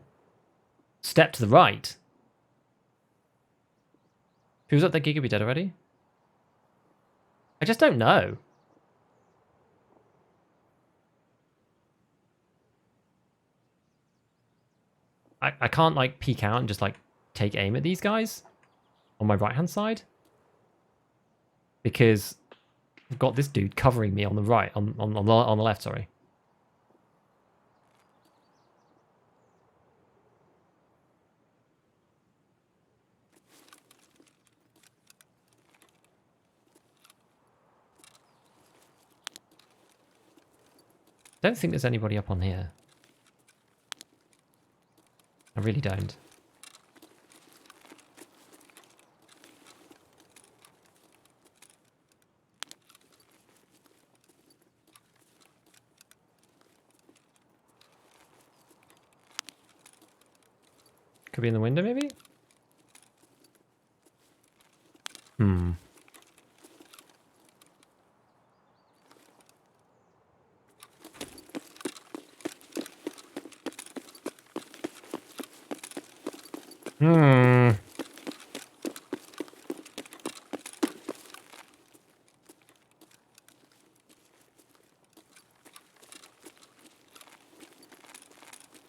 Step to the right. Who's up there? Giga be dead already? I just don't know. I can't like peek out and just like take aim at these guys on my right hand side because I've got this dude covering me on the right, on the left, sorry. Don't think there's anybody up on here. I really don't. Could be in the window, maybe? Hmm. Hmm.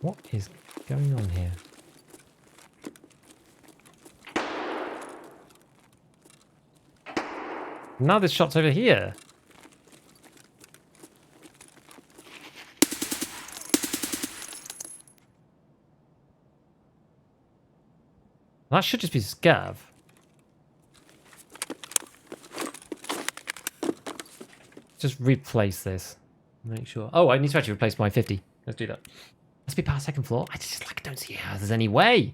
What is going on here? Now this shot's over here. That should just be Scav. Just replace this. Make sure. Oh, I need to actually replace my 50. Let's do that. Let's be past second floor. I just like don't see how there's any way.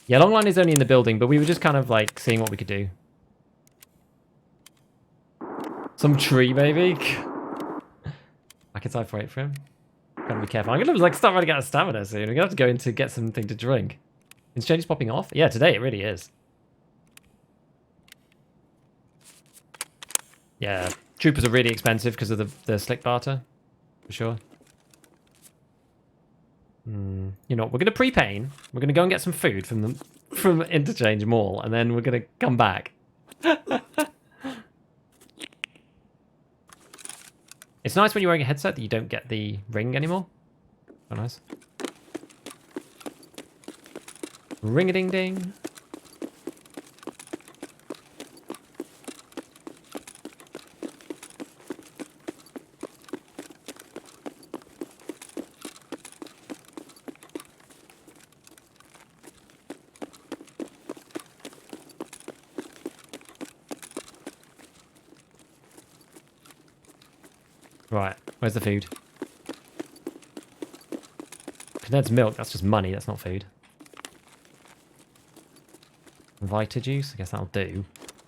Yeah, long line is only in the building, but we were just kind of like seeing what we could do. Some tree, maybe. Back inside for 8 for him. Gotta be careful. I'm gonna like start running out of stamina soon. We're gonna have to go in to get something to drink. Exchange popping off? Yeah, today it really is. Yeah, troopers are really expensive because of the slick barter, for sure. You know, we're gonna pre-pain. We're gonna go and get some food from Interchange Mall, and then we're gonna come back. It's nice when you're wearing a headset that you don't get the ring anymore. Oh, nice. Ring-a-ding-ding. Right, where's the food? Condensed milk, that's just money, that's not food. Vita juice, I guess that'll do.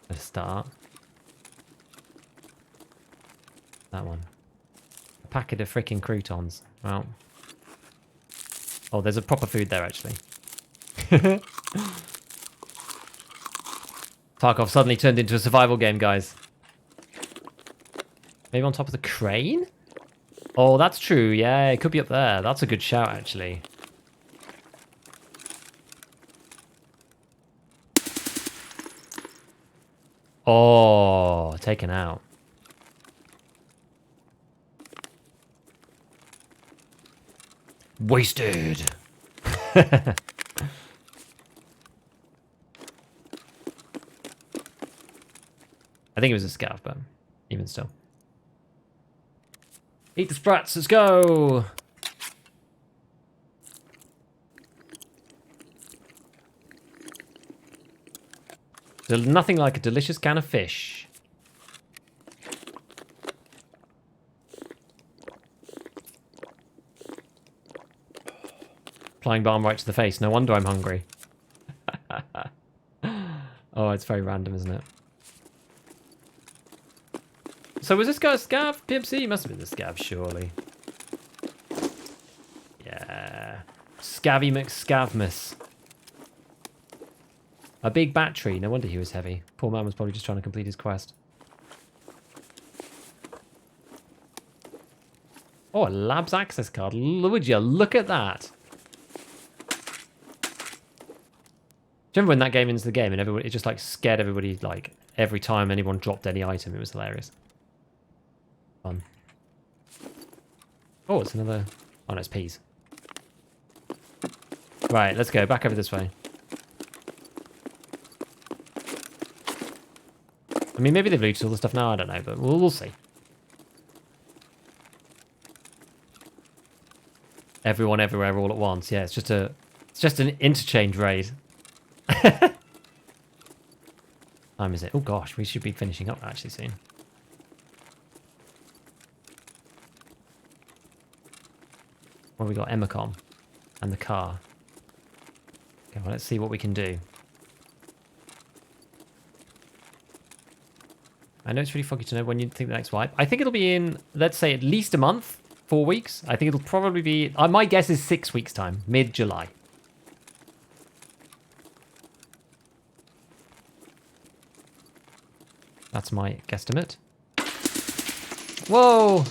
Let's start. That one. A packet of freaking croutons. Well. Oh, there's a proper food there, actually. Tarkov suddenly turned into a survival game, guys. Maybe on top of the crane? Oh, that's true. Yeah, it could be up there. That's a good shout, actually. Oh, taken out. Wasted. I think it was a scav, but even still. Eat the sprats, let's go! There's nothing like a delicious can of fish. Applying balm right to the face. No wonder I'm hungry. Oh, it's very random, isn't it? So was this guy a scav? PMC? He must have been the scav, surely. Yeah. Scavvy McScavmus. A big battery. No wonder he was heavy. Poor man was probably just trying to complete his quest. Oh, a lab's access card. Would you look at that? Do you remember when that game into the game and everybody, it just like scared everybody, like every time anyone dropped any item? It was hilarious. Fun. Oh, it's another... Oh, no, it's peas. Right, let's go. Back over this way. I mean, maybe they've looted all the stuff now. I don't know, but we'll see. Everyone, everywhere, all at once. Yeah, it's just an interchange raid. Time is it? Oh gosh, we should be finishing up actually soon. Well, we got Emacom and the car. Okay, well, let's see what we can do. I know it's really foggy to know when you think the next wipe. I think it'll be in, let's say, at least a month, 4 weeks. I think it'll probably be, my guess is 6 weeks' time, mid-July. That's my guesstimate. Whoa!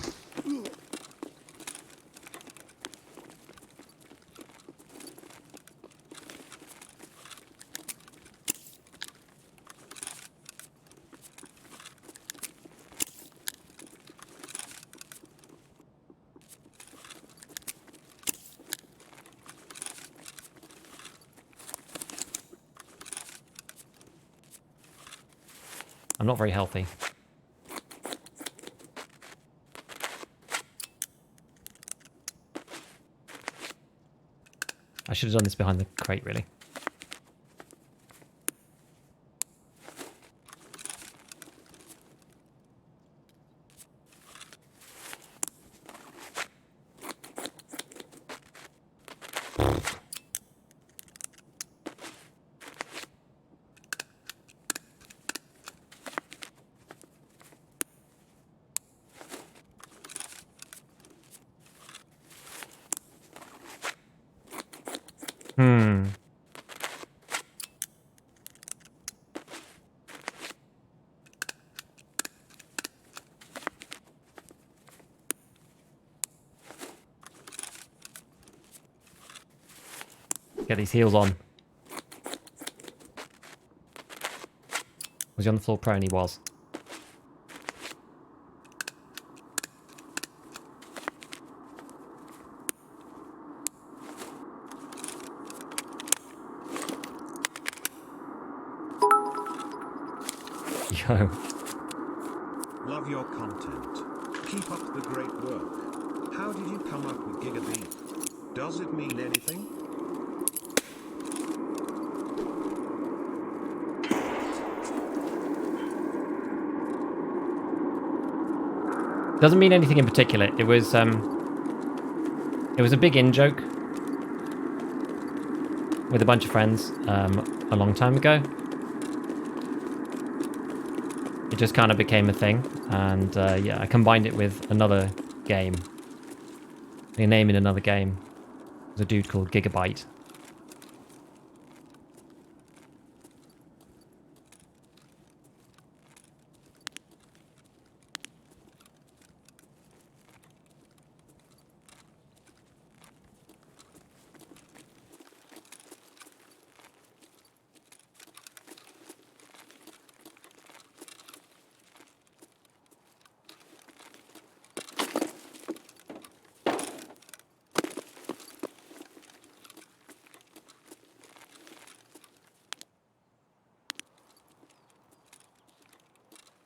I'm not very healthy. I should have done this behind the crate, really. Get these heels on. Was he on the floor prone? He was. Yo. Love your content. Keep up the great work. How did you come up with Gigabeat? Does it mean anything? Doesn't mean anything in particular. It was a big in-joke with a bunch of friends a long time ago. It just kind of became a thing, and yeah, I combined it with another game. A name in another game. There's a dude called Gigabyte.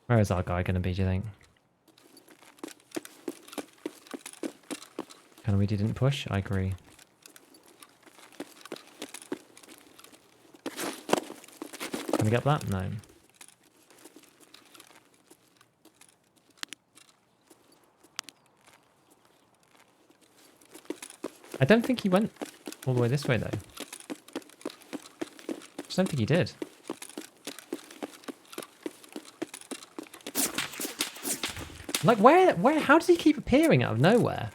Where is our guy going to be, do you think? Kind of weird he didn't push? I agree. Can I get that? No. I don't think he went all the way this way, though. I just don't think he did. Like, where, how does he keep appearing out of nowhere?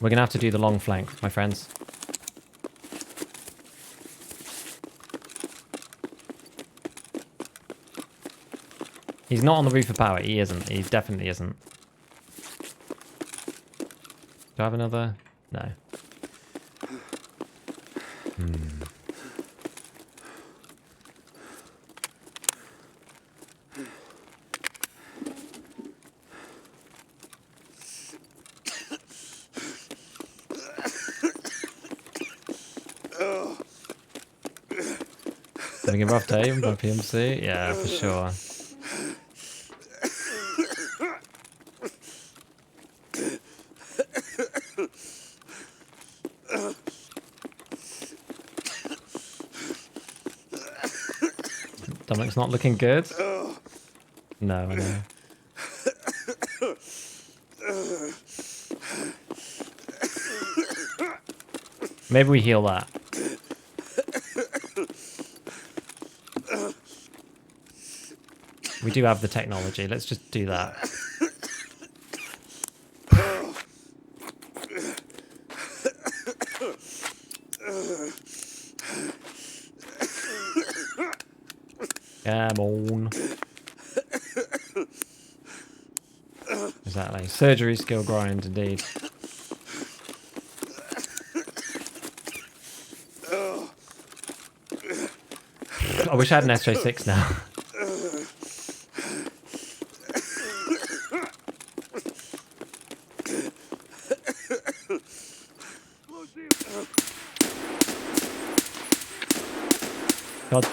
We're gonna have to do the long flank, my friends. He's not on the roof of power. He isn't. He definitely isn't. Do I have another? No. Having a rough day by PMC? Yeah, for sure. Dominic's not looking good. No, I know. Maybe we heal that. We do have the technology. Let's just do that. Come on. Exactly. Surgery skill grind, indeed. I wish I had an SJ6 now. God.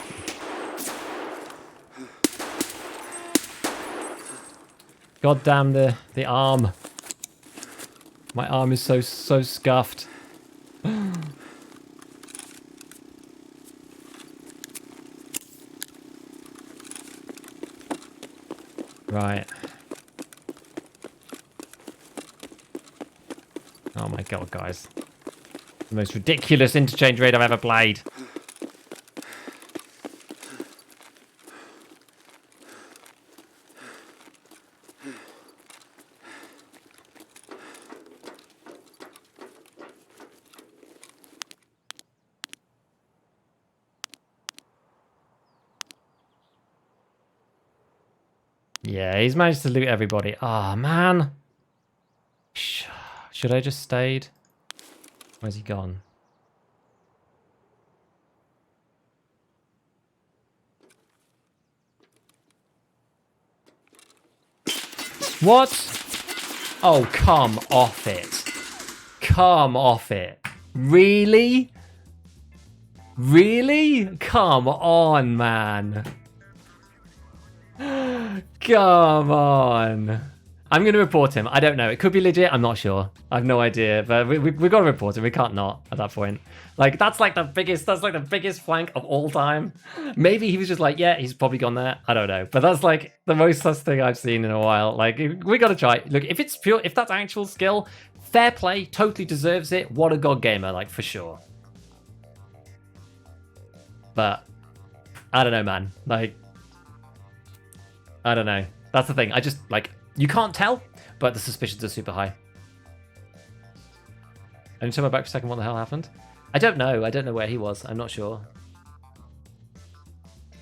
God damn the arm. My arm is so scuffed. Right. Oh my god, guys. The most ridiculous interchange raid I've ever played. Yeah, he's managed to loot everybody. Ah, man. Should I just stayed? Where's he gone? What? Oh, come off it. Come off it. Really? Really? Come on, man. Come on. I'm going to report him. I don't know. It could be legit. I'm not sure. I have no idea. But we've got to report him. We can't not at that point. Like, that's like the biggest flank of all time. Maybe he was just like, yeah, he's probably gone there. I don't know. But that's like the most sus thing I've seen in a while. Like, we got to try. Look, if it's pure, if that's actual skill, fair play, totally deserves it. What a god gamer, like, for sure. But I don't know, man. Like, I don't know. That's the thing. I just, like, you can't tell, but the suspicions are super high. And turn my back for a second, what the hell happened? I don't know. I don't know where he was. I'm not sure.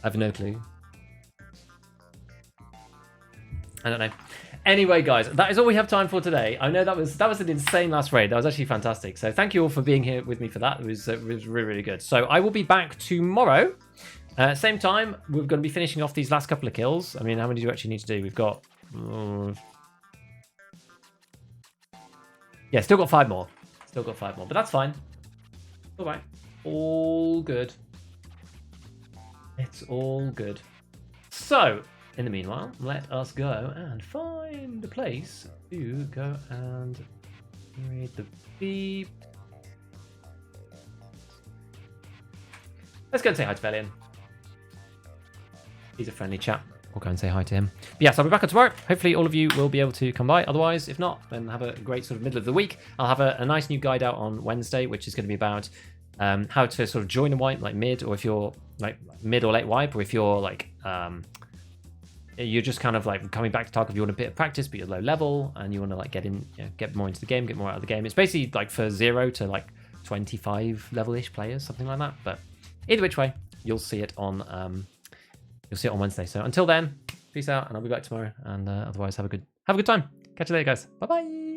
I have no clue. I don't know. Anyway, guys, that is all we have time for today. I know that was an insane last raid. That was actually fantastic. So thank you all for being here with me for that. It was really, really good. So I will be back tomorrow. Same time, we're going to be finishing off these last couple of kills. I mean, how many do you actually need to do? We've got... yeah, still got 5 more. Still got 5 more, but that's fine. All right. All good. It's all good. So, in the meanwhile, let us go and find a place to go and read the beep. Let's go and say hi to Velian. He's a friendly chap. We'll go and say hi to him. But yes, I'll be back on tomorrow. Hopefully all of you will be able to come by. Otherwise, if not, then have a great sort of middle of the week. I'll have a nice new guide out on Wednesday, which is going to be about how to sort of join a wipe, like mid, or if you're like mid or late wipe, or if you're like you're just kind of like coming back to Tarkov, you want a bit of practice, but you're low level, and you want to like get in, you know, get more into the game, get more out of the game. It's basically like for 0 to like 25 level-ish players, something like that. But either which way, you'll see it on Wednesday. So until then, peace out, and I'll be back tomorrow. And otherwise, have a good time. Catch you later, guys. Bye bye.